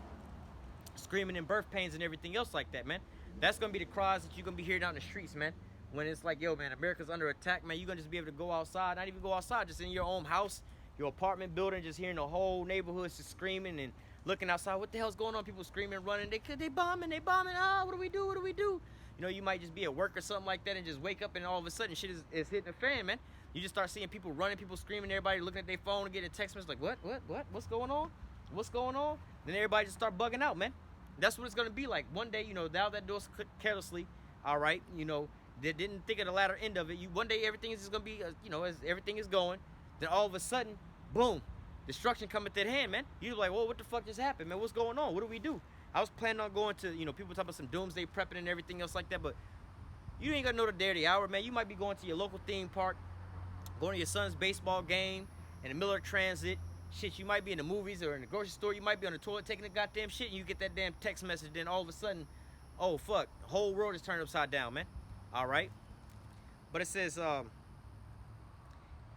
screaming in birth pains and everything else like that, man. That's gonna be the cries that you're gonna be hearing out in the streets, man. When it's like, yo, man, America's under attack, man. You're gonna just be able to go outside, not even go outside, just in your own house, your apartment building, just hearing the whole neighborhood just screaming and looking outside. What the hell's going on? People screaming, running. They bombing. Ah, what do we do? What do we do? You know, you might just be at work or something like that and just wake up and all of a sudden shit is hitting the fan, man. You just start seeing people running, people screaming, everybody looking at their phone and getting a text message like, what? What's going on? What's going on? Then everybody just start bugging out, man. That's what it's gonna be like. One day, you know, now that door's carelessly, all right, you know, they didn't think of the latter end of it. One day everything is just gonna be, you know, as everything is going, then all of a sudden, boom, destruction cometh at hand, man. You're like, well, what the fuck just happened, man? What's going on? What do we do? I was planning on going to, you know, people talk about some doomsday prepping and everything else like that, but you ain't gonna know the day or the hour, man. You might be going to your local theme park, going to your son's baseball game, in the Miller Transit. Shit, you might be in the movies or in the grocery store. You might be on the toilet taking a goddamn shit, and you get that damn text message. Then all of a sudden, oh fuck, the whole world is turned upside down, man. All right. But it says,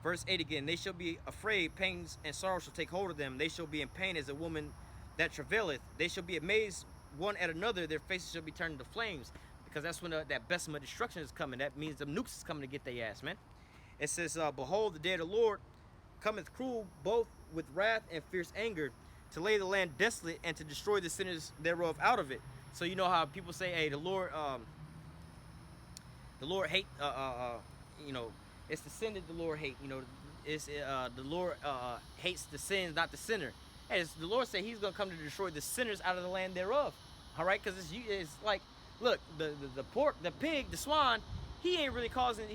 verse 8 again, they shall be afraid, pangs and sorrow shall take hold of them. They shall be in pain as a woman that travaileth. They shall be amazed one at another. Their faces shall be turned into flames. Because that's when that Bessemer destruction is coming. That means the nukes is coming to get their ass, man. It says, behold, the day of the Lord cometh cruel, both with wrath and fierce anger, to lay the land desolate and to destroy the sinners thereof out of it. So you know how people say, hey, the Lord hate, you know, it's the sin that the Lord hate. You know, it's the Lord hates the sins, not the sinner. Hey, the Lord said He's gonna come to destroy the sinners out of the land thereof. All right, because it's like, look, the pork, the pig, the swine, he ain't really causing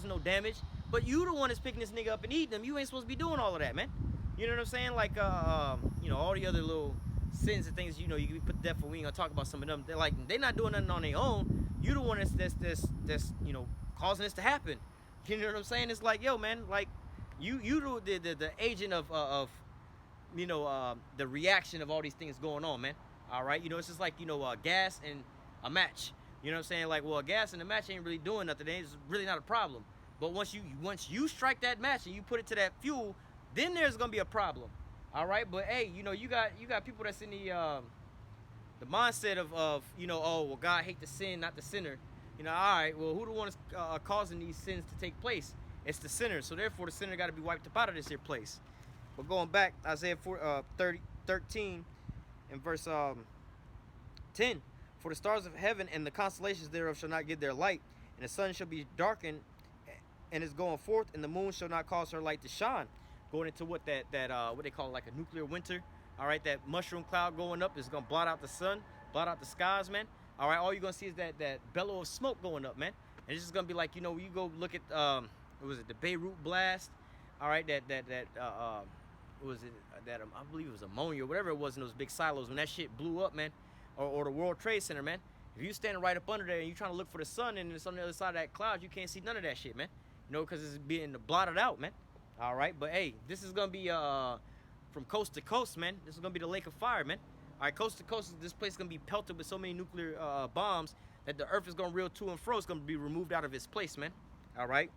no damage. But you the one that's picking this nigga up and eating him. You ain't supposed to be doing all of that, man. You know what I'm saying? Like, you know, all the other little sins and things, you know, you can be put to death for. We ain't gonna talk about some of them. They're not doing nothing on their own. You the one that's you know, causing this to happen. You know what I'm saying? It's like, yo, man, like, you the agent of you know, the reaction of all these things going on, man. All right, you know, it's just like, you know, gas and a match. You know what I'm saying? Like, well, gas and a match ain't really doing nothing. It's really not a problem. But once you strike that match and you put it to that fuel, then there's gonna be a problem. All right, but hey, you know, you got people that's in the mindset of you know, oh well, God hate the sin, not the sinner. You know, all right, well, who the one is causing these sins to take place? It's the sinner. So therefore, the sinner got to be wiped up out of this here place. But going back, Isaiah 13 and verse 10. For the stars of heaven and the constellations thereof shall not give their light, and the sun shall be darkened and is going forth, and the moon shall not cause her light to shine. Going into what what they call like a nuclear winter. All right, that mushroom cloud going up is gonna blot out the sun, blot out the skies, man. All right, all you're gonna see is that bellow of smoke going up, man. And it's just gonna be like, you know, you go look at what was it, the Beirut blast. All right, that was it that I believe it was ammonia or whatever it was in those big silos when that shit blew up, man, or the World Trade Center, man. If you standing right up under there and you trying to look for the sun and it's on the other side of that cloud, you can't see none of that shit, man. You know, because it's being blotted out, man. All right, but hey, this is gonna be from coast to coast, man. This is gonna be the lake of fire, man. All right, coast to coast, this place is gonna be pelted with so many nuclear bombs that the earth is gonna reel to and fro. It's gonna be removed out of its place, man. All right.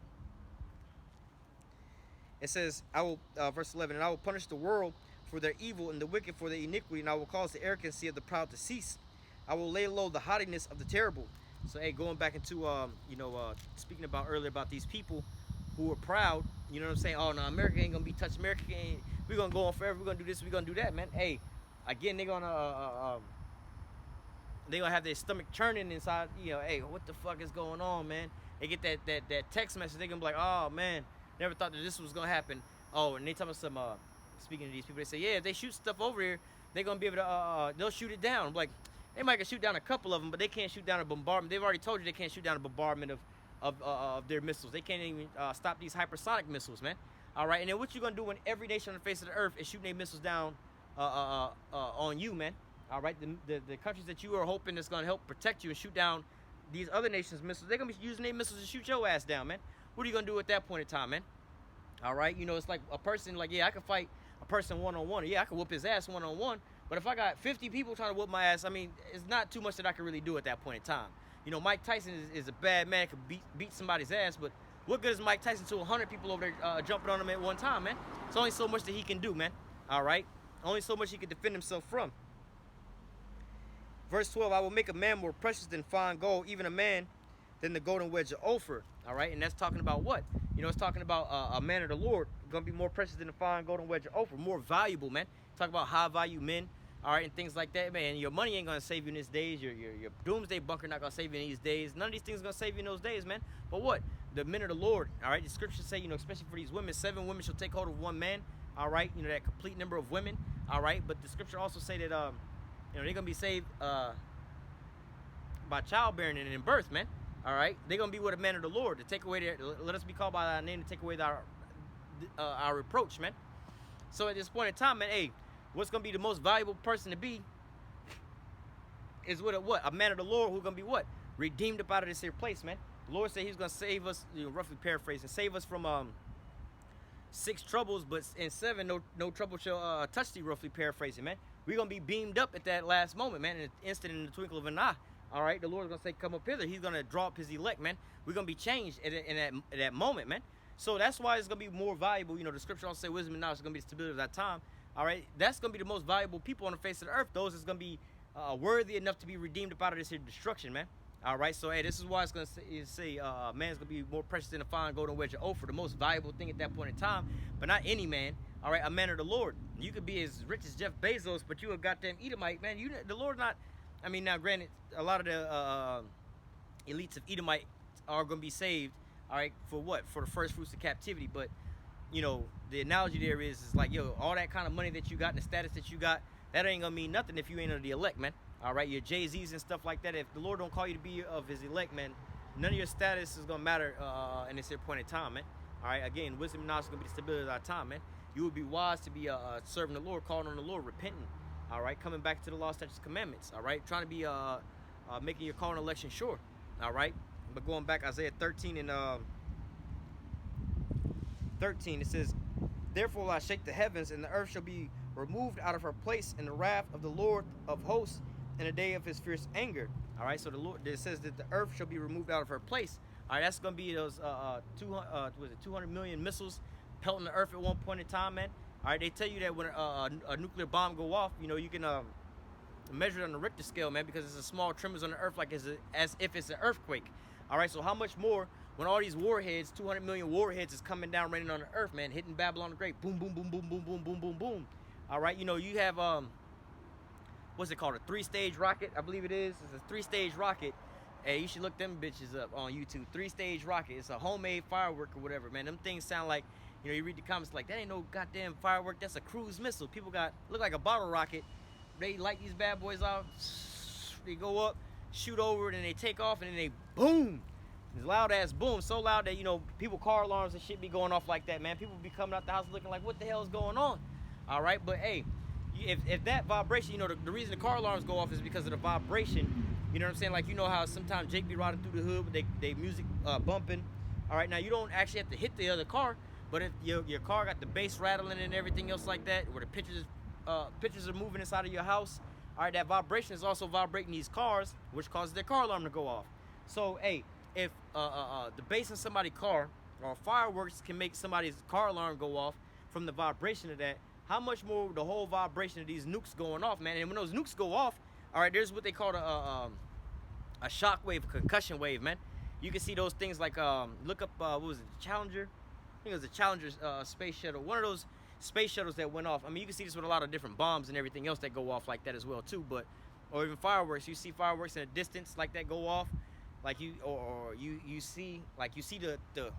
It says, I will, verse 11, and I will punish the world for their evil and the wicked for their iniquity, and I will cause the arrogancy of the proud to cease. I will lay low the haughtiness of the terrible. So, hey, going back into, speaking about earlier about these people who are proud, you know what I'm saying? Oh, no, America ain't going to be touched. America ain't, we're going to go on forever. We're going to do this. We're going to do that, man. Hey, again, they're going to have their stomach churning inside, you know, hey, what the fuck is going on, man? They get that text message. They're going to be like, oh, man, never thought that this was going to happen. Oh, and they tell me some, speaking to these people, they say, yeah, if they shoot stuff over here, they're going to be able to, they'll shoot it down. I'm like, they might can shoot down a couple of them, but they can't shoot down a bombardment. They've already told you they can't shoot down a bombardment of their missiles. They can't even stop these hypersonic missiles, man. All right, and then what you gonna do when every nation on the face of the earth is shooting their missiles down on you, man? All right, the countries that you are hoping is gonna help protect you and shoot down these other nations' missiles, they're gonna be using their missiles to shoot your ass down, man. What are you gonna do at that point in time, man? All right, you know, it's like a person, like, yeah, I can fight a person one-on-one. Yeah, I can whoop his ass one-on-one. But if I got 50 people trying to whoop my ass, I mean, it's not too much that I can really do at that point in time. You know, Mike Tyson is a bad man, could beat somebody's ass, but what good is Mike Tyson to 100 people over there jumping on him at one time, man? It's only so much that he can do, man. All right? Only so much he can defend himself from. Verse 12, I will make a man more precious than fine gold, even a man than the golden wedge of Ophir. All right? And that's talking about what? You know, it's talking about a man of the Lord going to be more precious than the fine golden wedge of Ophir, more valuable, man. Talk about high-value men. All right, and things like that, man. Your money ain't gonna save you in these days. Your doomsday bunker not gonna save you in these days. None of these things are gonna save you in those days, man. But what? The men of the Lord. All right, the scriptures say, you know, especially for these women, 7 women shall take hold of one man. All right, you know, that complete number of women. All right, but the scripture also say that you know, they're gonna be saved by childbearing and in birth, man. All right, they're gonna be with a man of the Lord to take away their. Let us be called by our name to take away our reproach, man. So at this point in time, man, hey. What's going to be the most valuable person to be is with a man of the Lord who's going to be what? Redeemed up out of this here place, man. The Lord said he's going to save us, you know, roughly paraphrasing, save us from 6 troubles, but in 7, no trouble shall touch thee, roughly paraphrasing, man. We're going to be beamed up at that last moment, man, in an instant, in the twinkle of an eye. All right, the Lord's going to say, come up hither. He's going to draw up his elect, man. We're going to be changed at that moment, man. So that's why it's going to be more valuable. You know, the scripture also say wisdom and knowledge is going to be the stability of that time. All right, that's going to be the most valuable people on the face of the earth. Those that's going to be worthy enough to be redeemed up out of this here destruction, man. All right, so hey, this is why it's going to say man's going to be more precious than a fine golden wedge of Ophir, the most valuable thing at that point in time, but not any man. All right, a man of the Lord. You could be as rich as Jeff Bezos, but you a goddamn Edomite, man. The Lord not. I mean, now granted, a lot of the elites of Edomite are going to be saved. All right, for what? For the first fruits of captivity, but. You know, the analogy there is like, yo, all that kind of money that you got and the status that you got, that ain't gonna mean nothing if you ain't of the elect, man. All right, your Jay-Z's and stuff like that. If the Lord don't call you to be of his elect, man, none of your status is gonna matter in this point in time, man. All right, again, wisdom and knowledge is gonna be the stability of our time, man. You would be wise to be serving the Lord, calling on the Lord, repenting. All right, coming back to the law, statutes, commandments. All right, trying to be making your call and election sure. All right, but going back, Isaiah 13 and 13, it says, therefore will I shake the heavens, and the earth shall be removed out of her place in the wrath of the Lord of hosts in the day of his fierce anger. All right, so the Lord, it says that the earth shall be removed out of her place. All right, that's going to be those 200 million missiles pelting the earth at one point in time, man. All right, they tell you that when a nuclear bomb go off, you know, you can measure it on the Richter scale, man, because it's a small tremors on the earth, like as if it's an earthquake. All right, so how much more when all these warheads, 200 million warheads is coming down, raining on the earth, man, hitting Babylon the Great, boom, boom, boom, boom, boom, boom, boom, boom, boom. All right, you know, you have, what's it called, a 3-stage rocket, I believe it is. It's a 3-stage rocket. Hey, you should look them bitches up on YouTube. 3-stage rocket. It's a homemade firework or whatever, man. Them things sound like, you know, you read the comments like, that ain't no goddamn firework. That's a cruise missile. People look like a bottle rocket. They light these bad boys off. They go up, shoot over it, and they take off, and then they boom. It's loud ass boom, so loud that, you know, people car alarms and shit be going off like that, man. People be coming out the house looking like, what the hell is going on? All right, but hey, if that vibration, you know, the reason the car alarms go off is because of the vibration. You know what I'm saying? Like, you know how sometimes Jake be riding through the hood with they music bumping. All right, now you don't actually have to hit the other car, but if your car got the bass rattling and everything else like that, where the pictures are moving inside of your house, all right, that vibration is also vibrating these cars, which causes their car alarm to go off. So, hey, if the bass in somebody's car or fireworks can make somebody's car alarm go off from the vibration of that, how much more the whole vibration of these nukes going off, man? And when those nukes go off, all right, there's what they call a shock wave, a concussion wave, man. You can see those things like, look up, what was it, the Challenger? I think it was the Challenger space shuttle. One of those space shuttles that went off. I mean, you can see this with a lot of different bombs and everything else that go off like that as well, too. But, or even fireworks. You see fireworks in a distance like that go off. Like you see the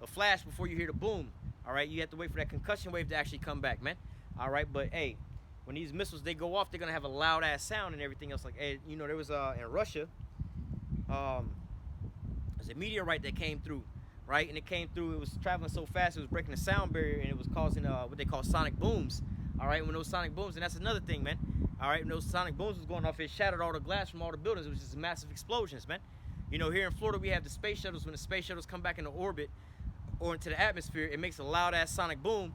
flash before you hear the boom. All right, you have to wait for that concussion wave to actually come back, man. All right, but hey, when these missiles they go off, they're gonna have a loud ass sound and everything else. Like, hey, you know, there was in Russia, there's a meteorite that came through, right? And it came through. It was traveling so fast, it was breaking the sound barrier, and it was causing what they call sonic booms. All right, when those sonic booms, and that's another thing, man. All right, when those sonic booms was going off, it shattered all the glass from all the buildings. It was just massive explosions, man. You know, here in Florida, we have the space shuttles. When the space shuttles come back into orbit or into the atmosphere, it makes a loud ass sonic boom.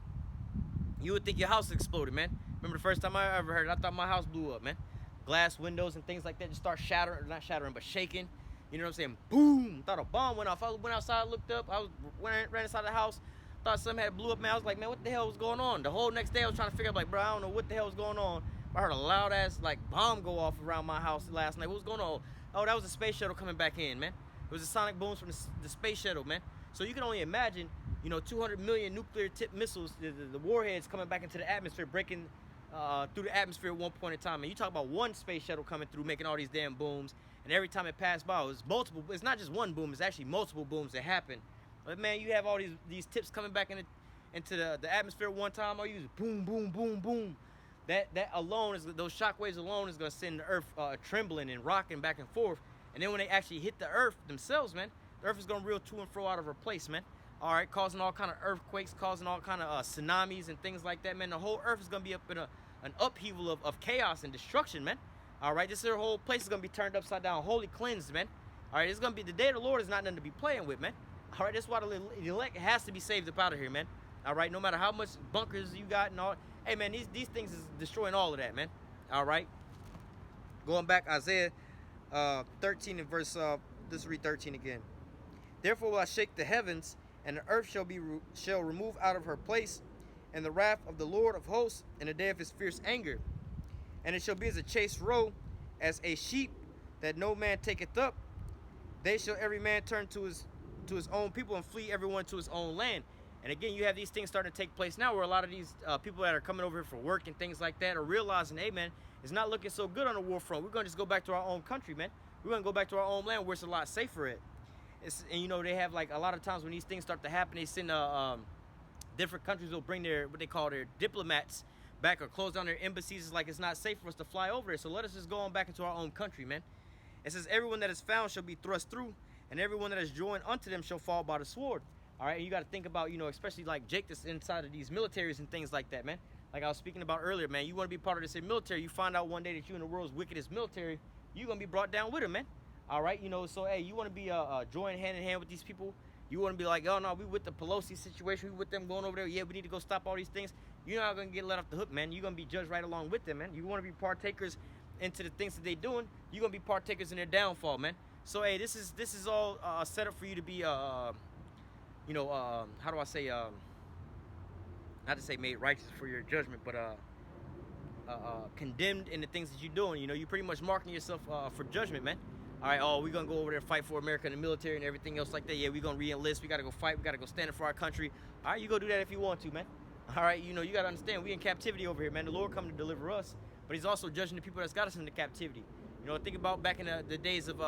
You would think your house exploded, man. Remember the first time I ever heard it, I thought my house blew up, man. Glass windows and things like that just start shattering, not shattering, but shaking. You know what I'm saying? Boom! Thought a bomb went off. I went outside, looked up. I ran inside the house. Thought something had blew up, man. I was like, man, what the hell was going on? The whole next day I was trying to figure out, like, bro, I don't know what the hell was going on. I heard a loud ass like bomb go off around my house last night. What was going on? Oh, that was a space shuttle coming back in, man. It was a sonic booms from the space shuttle, man. So you can only imagine, you know, 200 million nuclear tipped missiles, the warheads coming back into the atmosphere, breaking through the atmosphere at one point in time. And you talk about one space shuttle coming through, making all these damn booms, and every time it passed by, it was multiple. It's not just one boom; it's actually multiple booms that happen. But man, you have all these tips coming back into the atmosphere at one time. All you use boom, boom, boom, boom. That alone is, those shock waves alone is gonna send the earth trembling and rocking back and forth. And then when they actually hit the earth themselves, man, the earth is gonna reel to and fro out of her place, man. All right, causing all kind of earthquakes, causing all kind of tsunamis and things like that, man. The whole earth is gonna be up in an upheaval of chaos and destruction, man. All right, this whole place is gonna be turned upside down, wholly cleansed, man. All right, it's gonna be the day of the Lord is not nothing to be playing with, man. All right, that's why the elect has to be saved up out of here, man. All right, no matter how much bunkers you got and all. Hey, man, these things is destroying all of that, man. All right. Going back, Isaiah 13 and verse, let's read 13 again. Therefore will I shake the heavens, and the earth shall remove out of her place, and the wrath of the Lord of hosts, in the day of his fierce anger. And it shall be as a chased roe, as a sheep that no man taketh up. They shall every man turn to his own people, and flee everyone to his own land. And again, you have these things starting to take place now where a lot of these people that are coming over here for work and things like that are realizing, hey, man, it's not looking so good on the war front. We're going to just go back to our own country, man. We're going to go back to our own land where it's a lot safer at. And, you know, they have, like, a lot of times when these things start to happen, they send different countries will bring what they call their diplomats back or close down their embassies. It's like it's not safe for us to fly over there. So let us just go on back into our own country, man. It says, everyone that is found shall be thrust through, and everyone that is joined unto them shall fall by the sword. All right, and you got to think about, you know, especially like Jake that's inside of these militaries and things like that, man. Like I was speaking about earlier, man, you want to be part of this military, you find out one day that you're in the world's wickedest military, you're going to be brought down with them, man. All right, you know, so, hey, you want to be joined hand in hand with these people. You want to be like, oh, no, we with the Pelosi situation, we with them going over there. Yeah, we need to go stop all these things. You're not going to get let off the hook, man. You're going to be judged right along with them, man. You want to be partakers into the things that they're doing. You're going to be partakers in their downfall, man. So, hey, this is all set up for you to be you know, how do I say, not to say made righteous for your judgment, but condemned in the things that you're doing. You know, you're pretty much marking yourself for judgment, man. All right, oh, we're going to go over there and fight for America and the military and everything else like that. Yeah, we're going to re-enlist. We got to go fight. We got to go stand up for our country. All right, you go do that if you want to, man. All right, you know, you got to understand, we in captivity over here, man. The Lord come to deliver us, but he's also judging the people that's got us into captivity. You know, think about back in the days of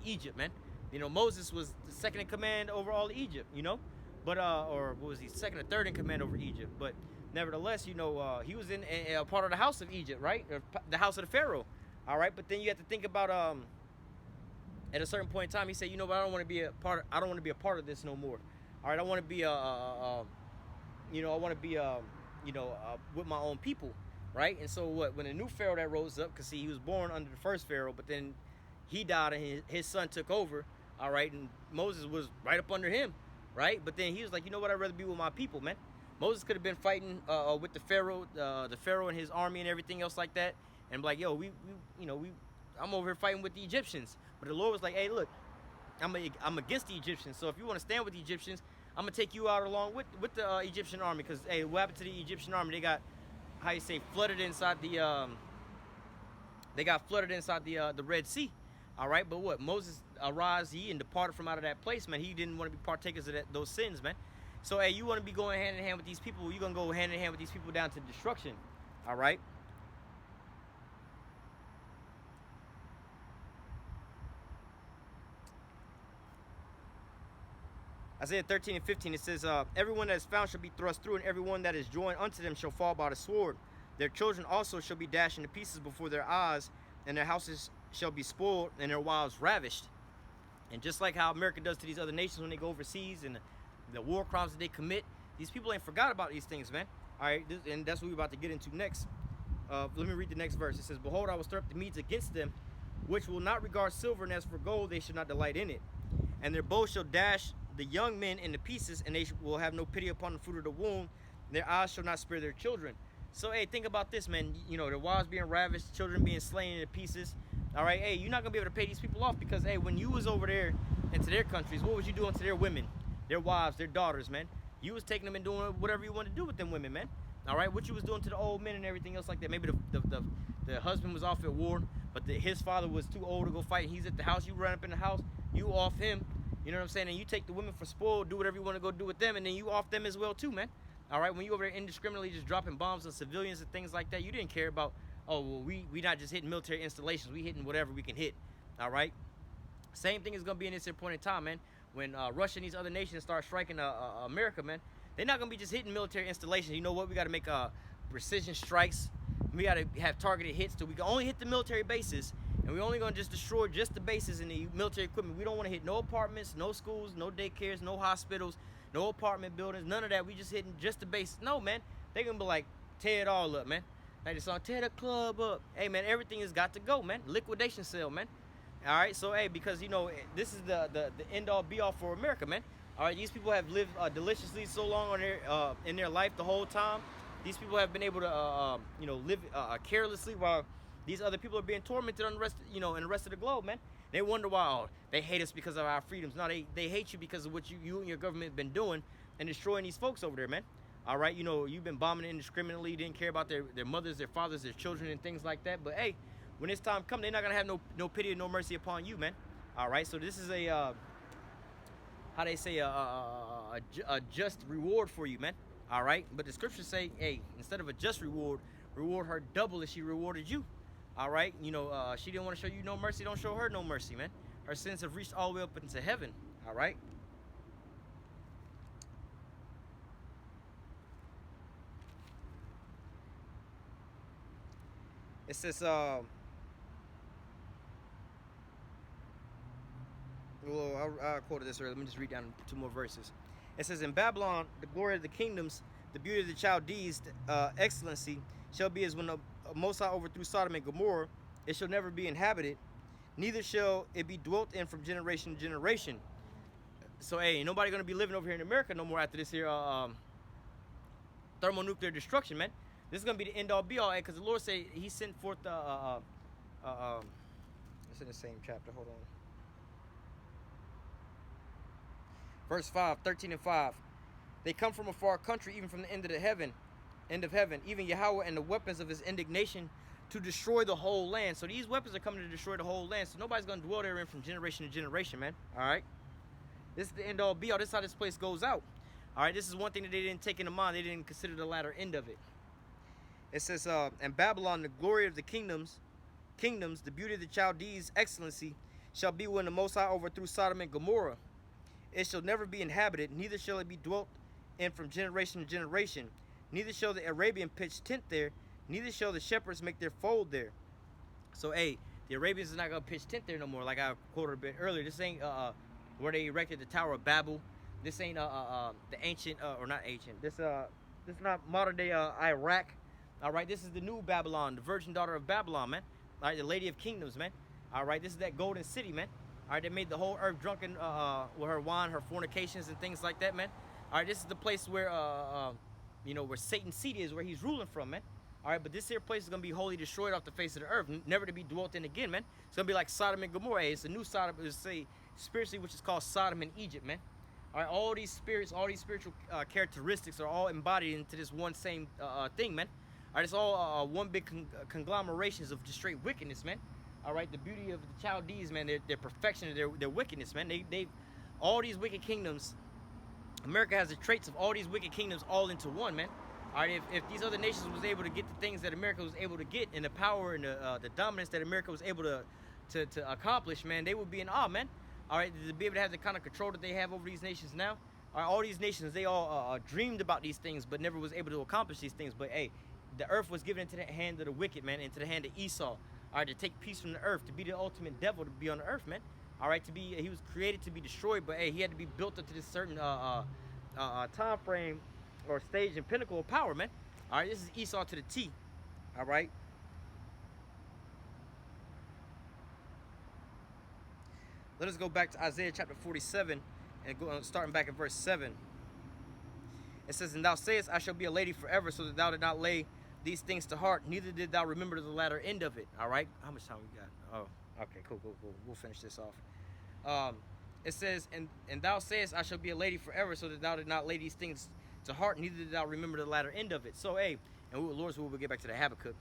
Egypt, man. You know, Moses was the second in command over all of Egypt, you know, but or what was he, second or third in command over Egypt? But nevertheless, you know, he was in a part of the house of Egypt, right? Or the house of the Pharaoh. All right, but then you have to think about at a certain point in time, he said, you know, but I don't want to be a part of this no more. All right, I want to be you know, I want to be with my own people, right? And so what? When the new pharaoh that rose up, because see, he was born under the first pharaoh, but then he died and his son took over, all right, and Moses was right up under him, right? But then he was like, you know what? I'd rather be with my people, man. Moses could have been fighting with the pharaoh and his army and everything else like that, and like, yo, I'm over here fighting with the Egyptians. But the Lord was like, hey, look, I'm against the Egyptians. So if you want to stand with the Egyptians, I'm gonna take you out along with the Egyptian army. Because hey, what happened to the Egyptian army? They got, how you say, flooded inside the the Red Sea. All right, but what? Moses arose ye and departed from out of that place, man. He didn't want to be partakers of those sins, man. So hey, you want to be going hand in hand with these people? You're gonna go hand in hand with these people down to destruction. All right. Isaiah 13 and 15, it says, everyone that is found shall be thrust through, and everyone that is joined unto them shall fall by the sword. Their children also shall be dashed into pieces before their eyes, and their houses shall be spoiled, and their wives ravished. And just like how America does to these other nations when they go overseas, and the war crimes that they commit, these people ain't forgot about these things, man. All right, and that's what we're about to get into next. Let me read the next verse. It says, behold, I will stir up the Medes against them, which will not regard silver, and as for gold, they shall not delight in it. And their bows shall dash the young men into pieces, and they will have no pity upon the fruit of the womb. Their eyes shall not spare their children. So, hey, think about this, man. You know, their wives being ravished, children being slain into pieces. All right, hey, you're not going to be able to pay these people off because, hey, when you was over there into their countries, what was you doing to their women, their wives, their daughters, man? You was taking them and doing whatever you wanted to do with them women, man. All right, what you was doing to the old men and everything else like that. Maybe the husband was off at war, but his father was too old to go fight. He's at the house. You run up in the house. You off him. You know what I'm saying? And you take the women for spoil, do whatever you want to go do with them, and then you off them as well too, man. All right, when you over there indiscriminately just dropping bombs on civilians and things like that, you didn't care about, oh, well, we not just hitting military installations, we hitting whatever we can hit. All right? Same thing is going to be in this point in time, man. When Russia and these other nations start striking America, man, they're not going to be just hitting military installations. You know what? We got to make precision strikes. We got to have targeted hits so we can only hit the military bases. And we're only going to just destroy just the bases and the military equipment. We don't want to hit no apartments, no schools, no daycares, no hospitals, no apartment buildings, none of that. We just hitting just the bases. No, man. They're going to be like, tear it all up, man. Like the song, tear the club up. Hey, man, everything has got to go, man. Liquidation sale, man. All right, so, hey, because, you know, this is the end-all, be-all for America, man. All right, these people have lived deliciously so long on in their life the whole time. These people have been able to, live carelessly while these other people are being tormented on the rest, in the rest of the globe, man. They wonder why they hate us because of our freedoms. No, they hate you because of what you and your government have been doing and destroying these folks over there, man. All right, you've been bombing indiscriminately, didn't care about their mothers, their fathers, their children, and things like that. But hey, when it's time come, they're not gonna have no pity and no mercy upon you, man. All right, so this is a how they say a just reward for you, man. All right, but the scriptures say, hey, instead of a just reward, reward her double as she rewarded you. All right, she didn't want to show you no mercy. Don't show her no mercy, man. Her sins have reached all the way up into heaven. All right. It says, well, I quoted this earlier. Let me just read down 2 more verses. It says, in Babylon, the glory of the kingdoms, the beauty of the Chaldees, excellency, shall be as when the Most High overthrew Sodom and Gomorrah. It shall never be inhabited, neither shall it be dwelt in from generation to generation. So, hey, ain't nobody going to be living over here in America no more after this here thermonuclear destruction, man. This is going to be the end all be all, because the Lord said he sent forth it's in the same chapter, hold on. Verse 5, 13 and 5. They come from a far country, even from the end of heaven, even Yahweh and the weapons of his indignation to destroy the whole land. So these weapons are coming to destroy the whole land. So nobody's going to dwell therein from generation to generation, man. All right? This is the end all be all. This is how this place goes out. All right? This is one thing that they didn't take into mind. They didn't consider the latter end of it. It says, and Babylon, the glory of the kingdoms, the beauty of the Chaldees, excellency, shall be when the Most High overthrew Sodom and Gomorrah. It shall never be inhabited, neither shall it be dwelt in from generation to generation. Neither shall the Arabian pitch tent there, neither shall the shepherds make their fold there. So, hey, the Arabians are not going to pitch tent there no more, like I quoted a bit earlier. This ain't where they erected the Tower of Babel. This ain't the ancient, or not ancient. This This is not modern day Iraq. All right, this is the new Babylon, the virgin daughter of Babylon, man. All right, the Lady of Kingdoms, man. All right, this is that golden city, man. All right, they made the whole earth drunken with her wine, her fornications, and things like that, man. All right, this is the place where, you know, where Satan's seat is, where he's ruling from, man. All right, but this here place is gonna be wholly destroyed off the face of the earth, never to be dwelt in again, man. It's gonna be like Sodom and Gomorrah. Hey, it's a new Sodom, it's say spiritually, which is called Sodom and Egypt, man. All right, all these spirits, all these spiritual characteristics are all embodied into this one same thing, man. All right, it's all one big conglomerations of just straight wickedness, man. All right, the beauty of the Chaldees, man, their perfection of their wickedness, man. They all these wicked kingdoms. America has the traits of all these wicked kingdoms all into one, man. All right, if these other nations was able to get the things that America was able to get, and the power and the dominance that America was able to accomplish, man, they would be in awe, man. All right, to be able to have the kind of control that they have over these nations now. All these nations, they all dreamed about these things, but never was able to accomplish these things. But hey, the earth was given into the hand of the wicked, man, into the hand of Esau. All right, to take peace from the earth, to be the ultimate devil, to be on the earth, man. All right, he was created to be destroyed, but hey, he had to be built up to this certain time frame or stage and pinnacle of power, man. All right, this is Esau to the T. All right. Let us go back to Isaiah chapter 47 and go starting back at verse 7. It says, "And thou sayest, I shall be a lady forever, so that thou did not lay these things to heart, neither did thou remember the latter end of it." All right, how much time we got? Oh, okay, cool. We'll finish this off. It says, and thou sayest, I shall be a lady forever, so that thou did not lay these things to heart, neither did thou remember the latter end of it. So, hey, and Lord's will, we'll get back to the Habakkuk.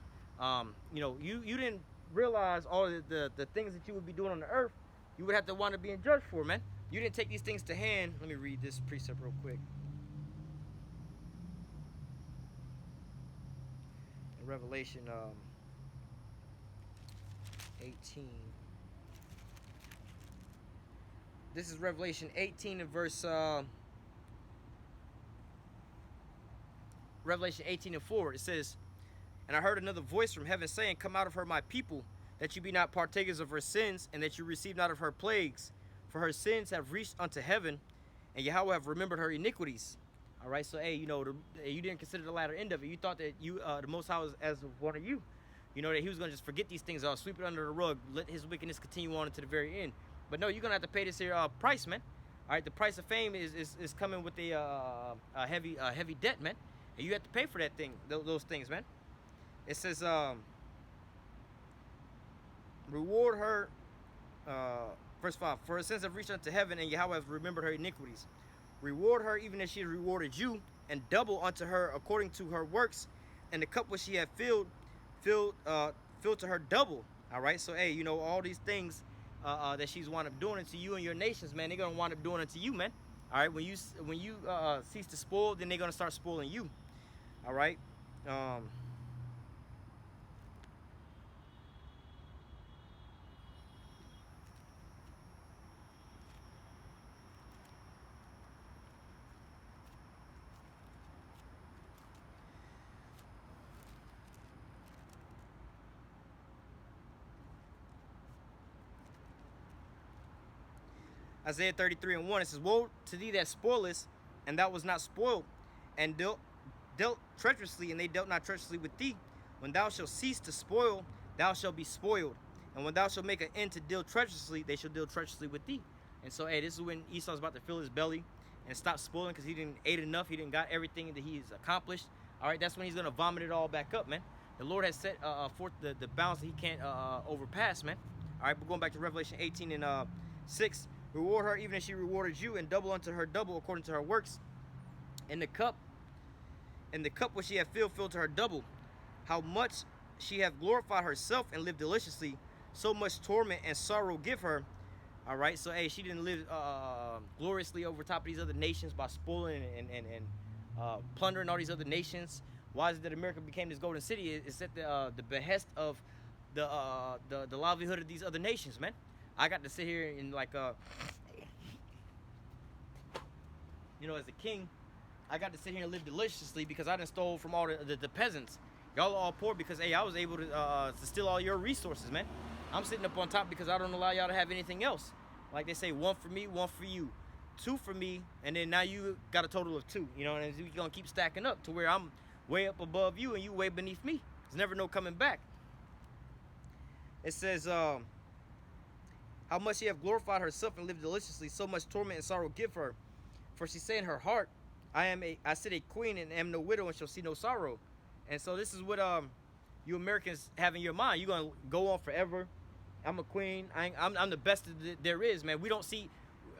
You know, you didn't realize all the things that you would be doing on the earth, you would have to wind up being judged for, man. You didn't take these things to hand. Let me read this precept real quick. In Revelation 18. This is Revelation 18 and verse Revelation 18 and 4. It says, "And I heard another voice from heaven saying, Come out of her, my people, that you be not partakers of her sins, and that you receive not of her plagues. For her sins have reached unto heaven, and Yahweh have remembered her iniquities." All right, so hey, you know, you didn't consider the latter end of it. You thought that the Most High was as one of you. You know, that he was going to just forget these things, sweep it under the rug, let his wickedness continue on to the very end. But no, you're going to have to pay this here price, man. All right, the price of fame is coming with a heavy debt, man. And you have to pay for that thing, those things, man. It says, reward her, verse 5, "For her sins have reached unto heaven, and Yahweh has remembered her iniquities. Reward her even as she has rewarded you, and double unto her according to her works, and the cup which she had filled to her double." All right, so hey, you know, all these things that she's wound up doing unto you and your nations, man, they're gonna wind up doing unto you, man. All right, when you cease to spoil, then they're gonna start spoiling you. All right. Isaiah 33 and 1, it says, "Woe to thee that spoilest, and thou was not spoiled, and dealt treacherously, and they dealt not treacherously with thee. When thou shalt cease to spoil, thou shalt be spoiled. And when thou shalt make an end to deal treacherously, they shall deal treacherously with thee." And so, hey, this is when Esau's about to fill his belly and stop spoiling because he didn't ate enough. He didn't got everything that he's accomplished. All right, that's when he's going to vomit it all back up, man. The Lord has set forth the bounds that he can't overpass, man. All right, but going back to Revelation 18 and 6, "Reward her even as she rewarded you, and double unto her double according to her works. And the cup which she hath filled to her double. How much she hath glorified herself and lived deliciously, so much torment and sorrow give her." All right, so hey, she didn't live gloriously over top of these other nations by spoiling and plundering all these other nations. Why is it that America became this golden city? It's at the behest of the livelihood of these other nations, man. I got to sit here and like you know, as a king, I got to sit here and live deliciously because I done stole from all the peasants. Y'all are all poor because hey, I was able to steal all your resources, man. I'm sitting up on top because I don't allow y'all to have anything else. Like they say, one for me, one for you. 2 for me, and then now you got a total of 2. You know, and you're gonna keep stacking up to where I'm way up above you and you way beneath me. There's never no coming back. It says, how much she have glorified herself and lived deliciously, so much torment and sorrow give her. For she say in her heart, I sit a queen and am no widow and shall see no sorrow. And so this is what you Americans have in your mind. You're gonna go on forever. I'm a queen. I'm the best there is, man. We don't see,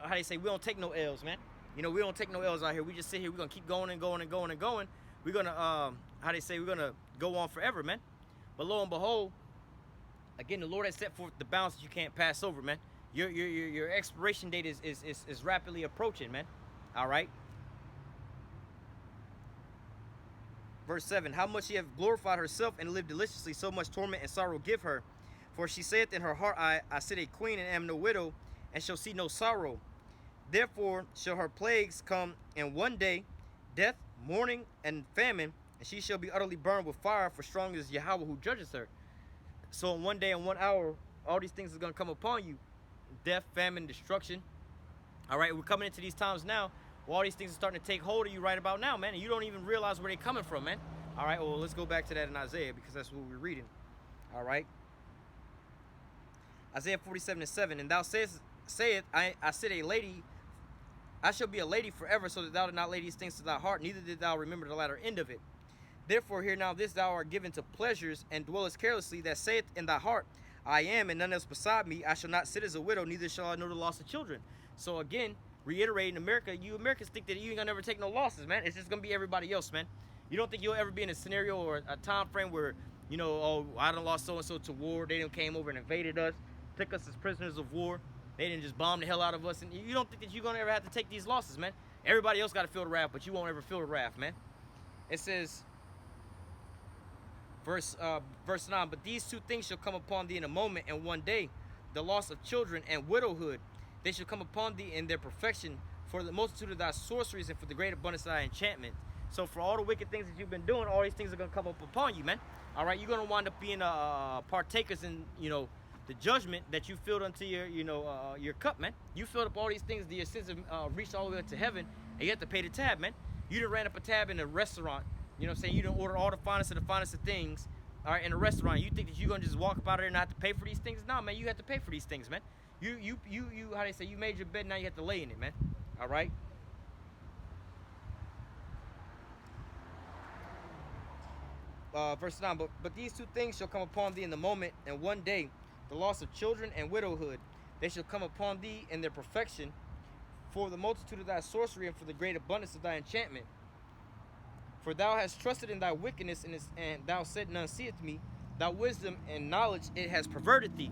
how they say, we don't take no L's, man. You know, we don't take no L's out here. We just sit here. We're gonna keep going and going and going and going. We're gonna how they say, we're gonna go on forever, man. But lo and behold, again, the Lord has set forth the bounds that you can't pass over, man. Your expiration date is rapidly approaching, man. All right. Verse 7, how much she have glorified herself and lived deliciously, so much torment and sorrow give her. For she saith in her heart, I sit a queen and am no widow, and shall see no sorrow. Therefore shall her plagues come in one day, death, mourning, and famine, and she shall be utterly burned with fire, for strong is Yahweh who judges her. So in one day and 1 hour, all these things are going to come upon you. Death, famine, destruction. All right, we're coming into these times now. Well, all these things are starting to take hold of you right about now, man, and you don't even realize where they're coming from, man. All right, well, let's go back to that in Isaiah, because that's what we're reading. All right. Isaiah 47:7, and thou saith, I sit a lady, I shall be a lady forever, so that thou did not lay these things to thy heart, neither did thou remember the latter end of it. Therefore hear now this, thou art given to pleasures, and dwellest carelessly, that saith in thy heart, I am, and none else beside me. I shall not sit as a widow, neither shall I know the loss of children. So again, reiterating, America, you Americans think that you ain't gonna never take no losses, man. It's just gonna be everybody else, man. You don't think you'll ever be in a scenario or a time frame where, you know, oh, I done lost so-and-so to war. They done came over and invaded us, took us as prisoners of war. They didn't just bomb the hell out of us. And you don't think that you're gonna ever have to take these losses, man. Everybody else gotta feel the wrath, but you won't ever feel the wrath, man. It says, verse 9, but these 2 things shall come upon thee in a moment and one day, the loss of children and widowhood. They shall come upon thee in their perfection, for the multitude of thy sorceries and for the great abundance of thy enchantment. So for all the wicked things that you've been doing, all these things are going to come up upon you, man. All right, you're going to wind up being partakers in, you know, the judgment that you filled unto your, you know, your cup, man. You filled up all these things, your sins have reached all the way up to heaven, and you have to pay the tab, man. You done ran up a tab in a restaurant, you know what I'm saying? You done order all the finest of things, all right, in a restaurant. You think that you're going to just walk up out of there and not have to pay for these things? No, man, you have to pay for these things, man. You, how they say, you made your bed, now you have to lay in it, man. All right? Verse 9, but these 2 things shall come upon thee in the moment, and one day, the loss of children and widowhood. They shall come upon thee in their perfection, for the multitude of thy sorcery and for the great abundance of thy enchantment. For thou hast trusted in thy wickedness, and thou said, none seeth me. Thy wisdom and knowledge, it has perverted thee.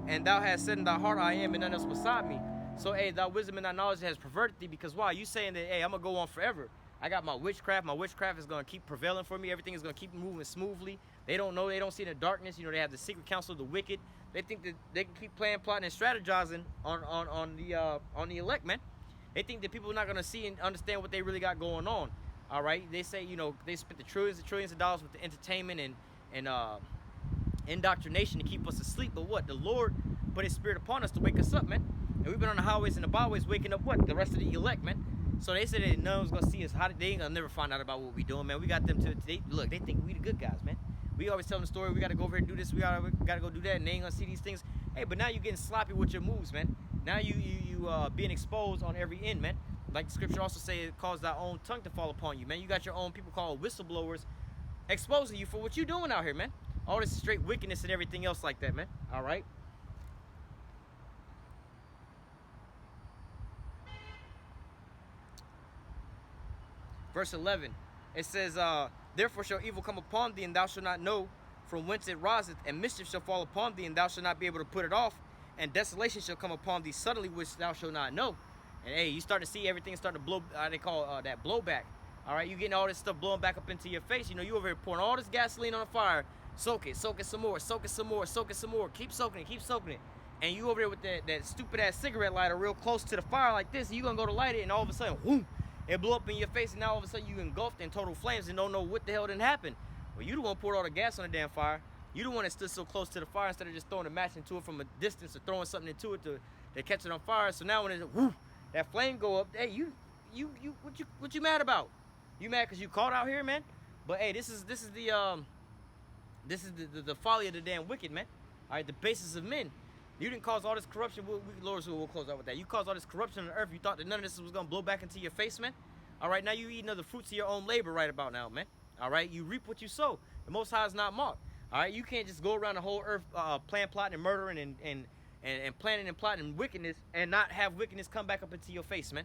And thou hast said in thy heart, I am, and none else beside me. So, hey, thy wisdom and thy knowledge has perverted thee, because why? You saying that, hey, I'm going to go on forever. I got my witchcraft. My witchcraft is going to keep prevailing for me. Everything is going to keep moving smoothly. They don't know. They don't see the darkness. You know, they have the secret counsel of the wicked. They think that they can keep playing, plotting, and strategizing on the elect, man. They think that people are not going to see and understand what they really got going on. All right? They say, you know, they spent the trillions of dollars with the entertainment and indoctrination to keep us asleep. But what? The Lord put his spirit upon us to wake us up, man. And we've been on the highways and the byways waking up what? The rest of the elect, man. So they said that no one's gonna see us. They ain't gonna never find out about what we doing, man. We got them look, they think we the good guys, man. We always tell them the story, we gotta go over here and do this, we gotta go do that, and they ain't gonna see these things. Hey, but now you're getting sloppy with your moves, man. Now you being exposed on every end, man. Like the scripture also say, it caused thy own tongue to fall upon you, man. You got your own people called whistleblowers exposing you for what you doing out here, man. All this straight wickedness and everything else like that, man. All right. Verse 11, it says, therefore shall evil come upon thee, and thou shalt not know from whence it riseth, and mischief shall fall upon thee, and thou shalt not be able to put it off, and desolation shall come upon thee suddenly, which thou shalt not know. And hey, you start to see everything start to blow, they call that blowback. All right, you getting all this stuff blowing back up into your face. You know, you over here pouring all this gasoline on the fire. Soak it some more, soak it some more, soak it some more. Keep soaking it. And you over there with that stupid ass cigarette lighter real close to the fire like this, and you gonna go to light it, and all of a sudden, whoom, it blew up in your face, and now all of a sudden you engulfed in total flames and don't know what the hell didn't happen. Well, you the one poured all the gas on the damn fire. You the one that stood so close to the fire instead of just throwing a match into it from a distance or throwing something into it to catch it on fire. So now when it, whoo, that flame go up. Hey, what you mad about? You mad because you caught out here, man? But hey, this is the folly of the damn wicked, man. All right, the basis of men. You didn't cause all this corruption. We'll close out with that. You caused all this corruption on the earth. You thought that none of this was gonna blow back into your face, man. All right, now you eating of the fruits of your own labor right about now, man. All right, you reap what you sow. The Most High is not mocked. All right, you can't just go around the whole earth planning, plotting, and murdering and planning and plotting wickedness and not have wickedness come back up into your face, man.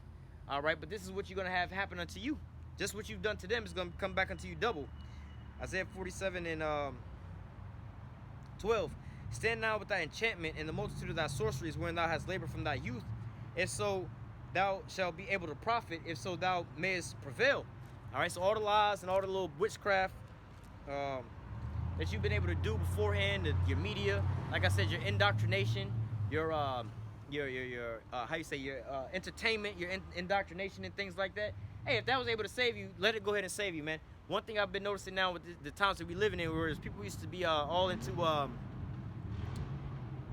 All right, but this is what you're gonna have happen unto you. Just what you've done to them is gonna come back unto you double. Isaiah 47 and 12. Stand now with thy enchantment and the multitude of thy sorceries, wherein thou hast labored from thy youth, if so thou shalt be able to profit, if so thou mayest prevail. All right, so all the lies and all the little witchcraft that you've been able to do beforehand, your media, like I said, your indoctrination, your how you say, your entertainment, your indoctrination and things like that. Hey, if that was able to save you, let it go ahead and save you, man. One thing I've been noticing now with the times that we living in, where people used to be all into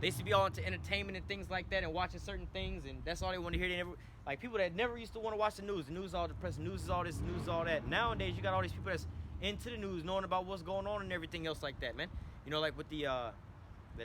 they used to be all into entertainment and things like that and watching certain things, and that's all they want to hear. They never, like people that never used to want to watch the news. The news is all depressing. News is all this, news is all that. Nowadays, you got all these people that's into the news, knowing about what's going on and everything else like that, man. You know, like with the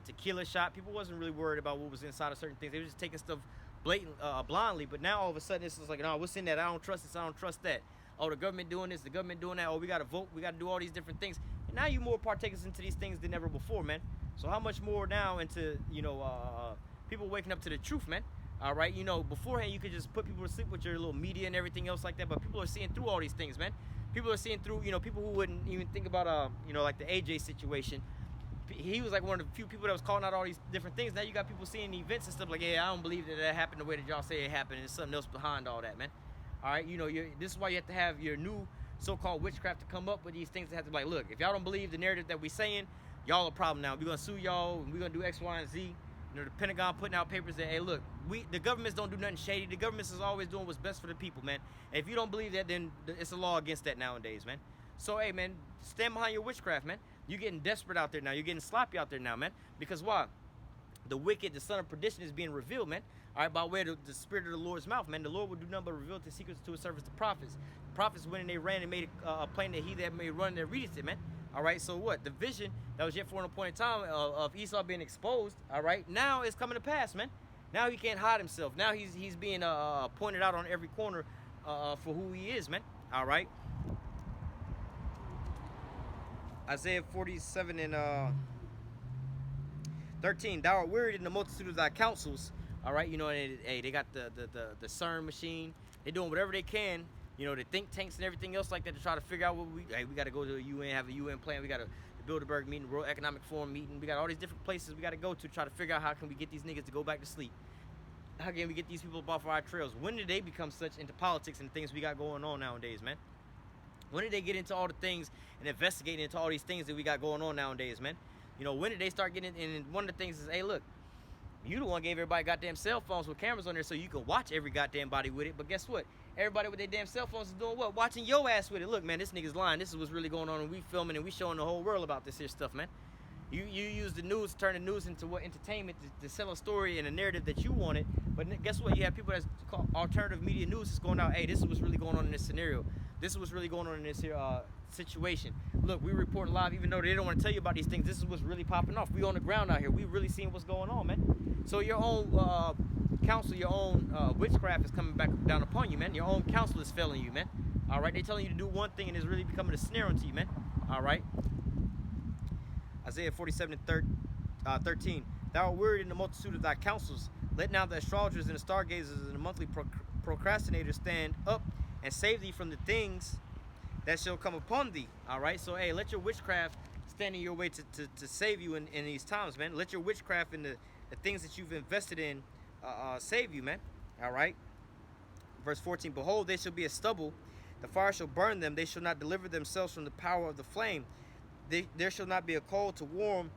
tequila shot, people wasn't really worried about what was inside of certain things. They were just taking stuff blindly. But now all of a sudden, it's just like, no, what's in that? I don't trust this. I don't trust that. Oh, the government doing this, the government doing that. Oh, we got to vote. We got to do all these different things. And now you more partakers into these things than ever before, man. So how much more now into, you know, people waking up to the truth, man? All right, you know, beforehand you could just put people to sleep with your little media and everything else like that, but people are seeing through all these things, man. People are seeing through, you know, people who wouldn't even think about, you know, like the AJ situation. He was like one of the few people that was calling out all these different things. Now you got people seeing the events and stuff like, yeah, I don't believe that happened the way that y'all say it happened. There's something else behind all that, man. All right, you know, this is why you have to have your new so-called witchcraft to come up with these things that have to be like, look, if y'all don't believe the narrative that we saying, y'all a problem now. We're gonna sue y'all, and we're gonna do X, Y, and Z. You know, the Pentagon putting out papers that, hey, look, the governments don't do nothing shady. The governments is always doing what's best for the people, man. And if you don't believe that, then it's a law against that nowadays, man. So, hey, man, stand behind your witchcraft, man. You're getting desperate out there now. You're getting sloppy out there now, man. Because why? The wicked, the son of perdition, is being revealed, man. All right, by way of the spirit of the Lord's mouth, man. The Lord will do nothing but reveal the secrets to his servants, the prophets. The prophets went and they ran and made a plain that he that may run and readeth it, man. All right, so what? The vision that was yet for an appointed time of Esau being exposed, all right, now it's coming to pass, man. Now he can't hide himself. Now he's being pointed out on every corner for who he is, man. All right. Isaiah 47 and 13. Thou art wearied in the multitude of thy counsels. All right, you know, hey, they got the CERN machine. They're doing whatever they can. You know, the think tanks and everything else like that to try to figure out what we got to go to the UN, have a UN plan. We got the Bilderberg meeting, World Economic Forum meeting. We got all these different places we got to go to try to figure out how can we get these niggas to go back to sleep. How can we get these people off our trails? When did they become such into politics and things we got going on nowadays, man? When did they get into all the things and investigating into all these things that we got going on nowadays, man? You know, when did they start getting in? And one of the things is, hey, look, you the one gave everybody goddamn cell phones with cameras on there so you can watch every goddamn body with it. But guess what? Everybody with their damn cell phones is doing what? Watching your ass with it. Look, man, this nigga's lying. This is what's really going on, and we filming and we showing the whole world about this here stuff, man. You use the news, turn the news into what entertainment to sell a story and a narrative that you wanted. But guess what? You have people that's called alternative media news that's going out, hey, this is what's really going on in this scenario. This is what's really going on in this here situation. Look, we report live, even though they don't want to tell you about these things. This is what's really popping off. We on the ground out here. We really seeing what's going on, man. So your own counsel, your own witchcraft is coming back down upon you, man. Your own counsel is failing you, man. All right, they telling you to do one thing and it's really becoming a snare unto you, man. All right. Isaiah 47 and 13. Thou art wearied in the multitude of thy counsels. Let now the astrologers and the stargazers and the monthly procrastinators stand up and save thee from the things that shall come upon thee. All right, so hey, let your witchcraft stand in your way to save you in these times, man. Let your witchcraft and the things that you've invested in save you, man. All right. Verse 14. Behold, they shall be as stubble. The fire shall burn them. They shall not deliver themselves from the power of the flame. There shall not be a coal to warm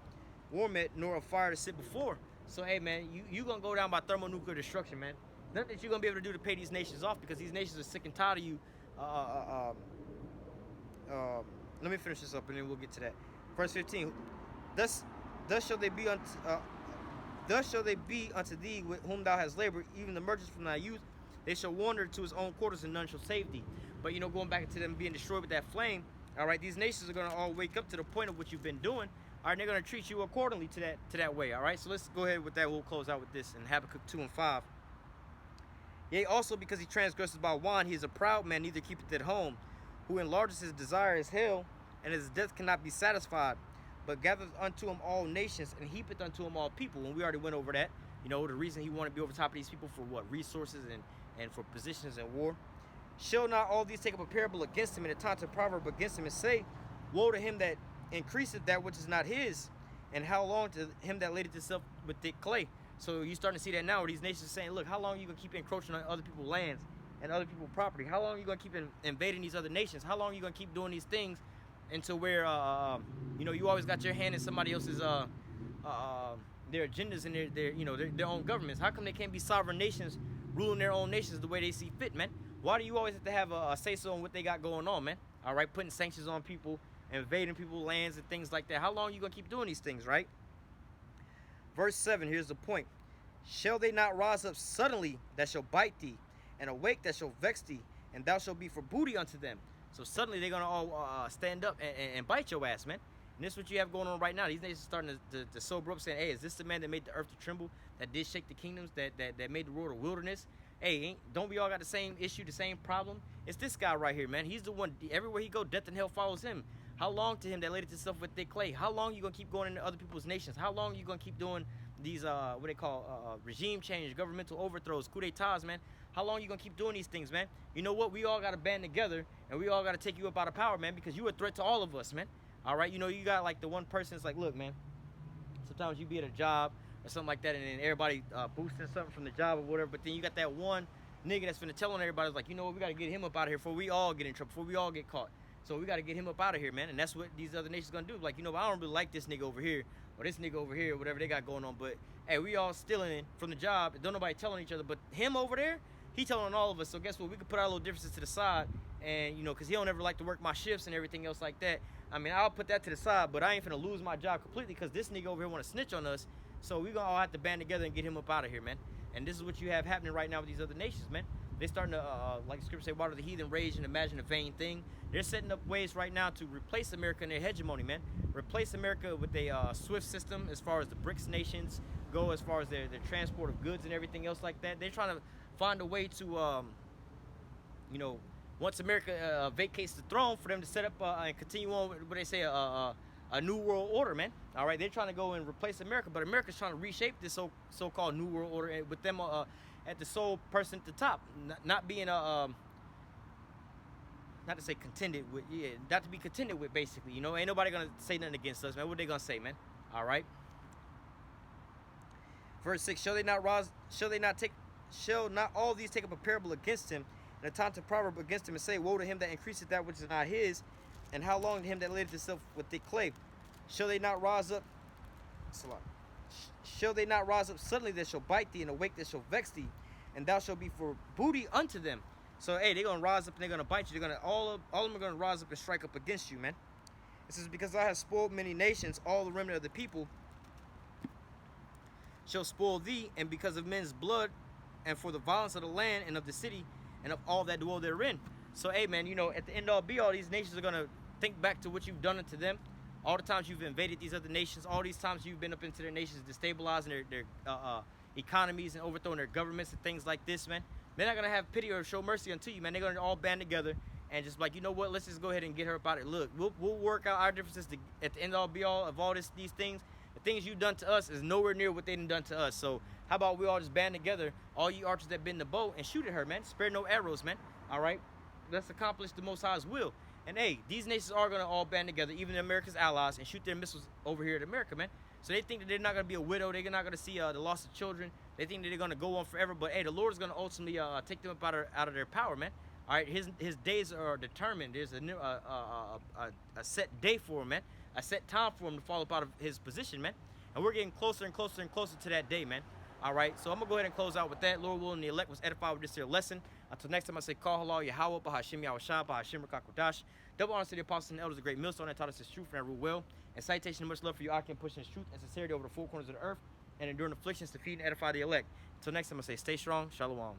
it, nor a fire to sit before. So hey, man, you gonna go down by thermonuclear destruction, man. Nothing that you're gonna be able to do to pay these nations off, because these nations are sick and tired of you. Let me finish this up and then we'll get to that. Verse 15. Thus shall they be unto thee with whom thou hast labored, even the merchants from thy youth, they shall wander to his own quarters, and none shall save thee. But you know, going back to them being destroyed with that flame, all right, these nations are gonna all wake up to the point of what you've been doing. All right, they're gonna treat you accordingly to that way. All right, so let's go ahead with that. We'll close out with this in Habakkuk 2:5. Yea, also because he transgresses by wine, he is a proud man, neither keepeth at home, who enlarges his desire as hell, and his death cannot be satisfied, but gathereth unto him all nations, and heapeth unto him all people. And we already went over that. You know, the reason he wanted to be over top of these people for what? Resources and for positions in war. Shall not all these take up a parable against him, and a taunting proverb against him, and say, woe to him that increaseth that which is not his, and how long to him that ladeth himself with thick clay. So you're starting to see that now, where these nations are saying, look, how long are you going to keep encroaching on other people's lands and other people's property? How long are you going to keep invading these other nations? How long are you going to keep doing these things until where, you know, you always got your hand in somebody else's, their agendas and their own governments? How come they can't be sovereign nations ruling their own nations the way they see fit, man? Why do you always have to have a say-so on what they got going on, man? All right, putting sanctions on people, invading people's lands and things like that. How long are you going to keep doing these things, right? Verse 7, here's the point. Shall they not rise up suddenly that shall bite thee, and awake that shall vex thee, and thou shalt be for booty unto them? So suddenly they're going to all stand up and bite your ass, man. And this is what you have going on right now. These nations are starting to sober up, saying, hey, is this the man that made the earth to tremble, that did shake the kingdoms, that made the world a wilderness? Hey, don't we all got the same issue, the same problem? It's this guy right here, man. He's the one, everywhere he go, death and hell follows him. How long to him that ladeth himself with thick clay? How long you going to keep going into other people's nations? How long you going to keep doing these, what they call, regime change, governmental overthrows, coup d'etats, man? How long you going to keep doing these things, man? You know what? We all got to band together, and we all got to take you up out of power, man, because you a threat to all of us, man. All right? You know, you got, like, the one person that's like, look, man, sometimes you be at a job or something like that, and then everybody boosting something from the job or whatever, but then you got that one nigga that's finna tell on everybody, like, you know what? We got to get him up out of here before we all get in trouble, before we all get caught. So we got to get him up out of here, man. And that's what these other nations going to do. Like, you know, I don't really like this nigga over here or this nigga over here, whatever they got going on. But, hey, we all stealing from the job. Don't nobody telling each other. But him over there, he telling all of us. So guess what? We could put our little differences to the side. And, you know, because he don't ever like to work my shifts and everything else like that. I mean, I'll put that to the side. But I ain't finna lose my job completely because this nigga over here want to snitch on us. So we going to all have to band together and get him up out of here, man. And this is what you have happening right now with these other nations, man. They starting to, like the scripture say, water the heathen rage and imagine a vain thing. They're setting up ways right now to replace America in their hegemony, man. Replace America with a SWIFT system as far as the BRICS nations go, as far as their transport of goods and everything else like that. They're trying to find a way to, you know, once America vacates the throne, for them to set up and continue on with what they say, a new world order, man. All right, they're trying to go and replace America, but America's trying to reshape this so-called new world order with them at the sole person at the top, not being not to say contended with, not to be contended with, basically. You know, ain't nobody gonna say nothing against us, man. What they gonna say, man? All right. Verse 6: Shall not all these take up a parable against him, and a taunting proverb against him, and say, woe to him that increaseth that which is not his, and how long to him that ladeth himself with thick clay? Shall they not rise up? Shall they not rise up suddenly that shall bite thee, and awake that shall vex thee, and thou shalt be for booty unto them? So, hey, they're gonna rise up and they're gonna bite you. They're gonna all of them are gonna rise up and strike up against you, man. It says, because I have spoiled many nations, all the remnant of the people shall spoil thee, and because of men's blood, and for the violence of the land and of the city, and of all that dwell therein. So, hey, man, you know, at the end all be all, these nations are gonna think back to what you've done unto them. All the times you've invaded these other nations, all these times you've been up into their nations, destabilizing their economies and overthrowing their governments and things like this, man. They're not going to have pity or show mercy unto you, man. They're going to all band together and just like, you know what, let's just go ahead and get her up out of it. Look, we'll work out our differences at the end all be all of all these things. The things you've done to us is nowhere near what they done to us. So how about we all just band together, all you archers that been in the bow, and shoot at her, man. Spare no arrows, man. All right? Let's accomplish the Most High's will. And hey, these nations are going to all band together, even America's allies, and shoot their missiles over here at America, man. So they think that they're not going to be a widow. They're not going to see the loss of children. They think that they're going to go on forever. But hey, the Lord is going to ultimately take them up out of their power, man. All right, his days are determined. There's a set day for him, man. A set time for him to fall up out of his position, man. And we're getting closer and closer and closer to that day, man. All right, so I'm going to go ahead and close out with that. Lord willing, the elect was edified with this here lesson. Until next time, I say, call halal Yahweh, Bahashim Yahushua, Bahashim Rakakodash. Double honor to the apostles and elders, the great millstone that taught us his truth and that rule well. And citation and much love for you, Akim, pushing his truth and sincerity over the four corners of the earth and enduring afflictions to feed and edify the elect. Until next time, I say, stay strong. Shalom.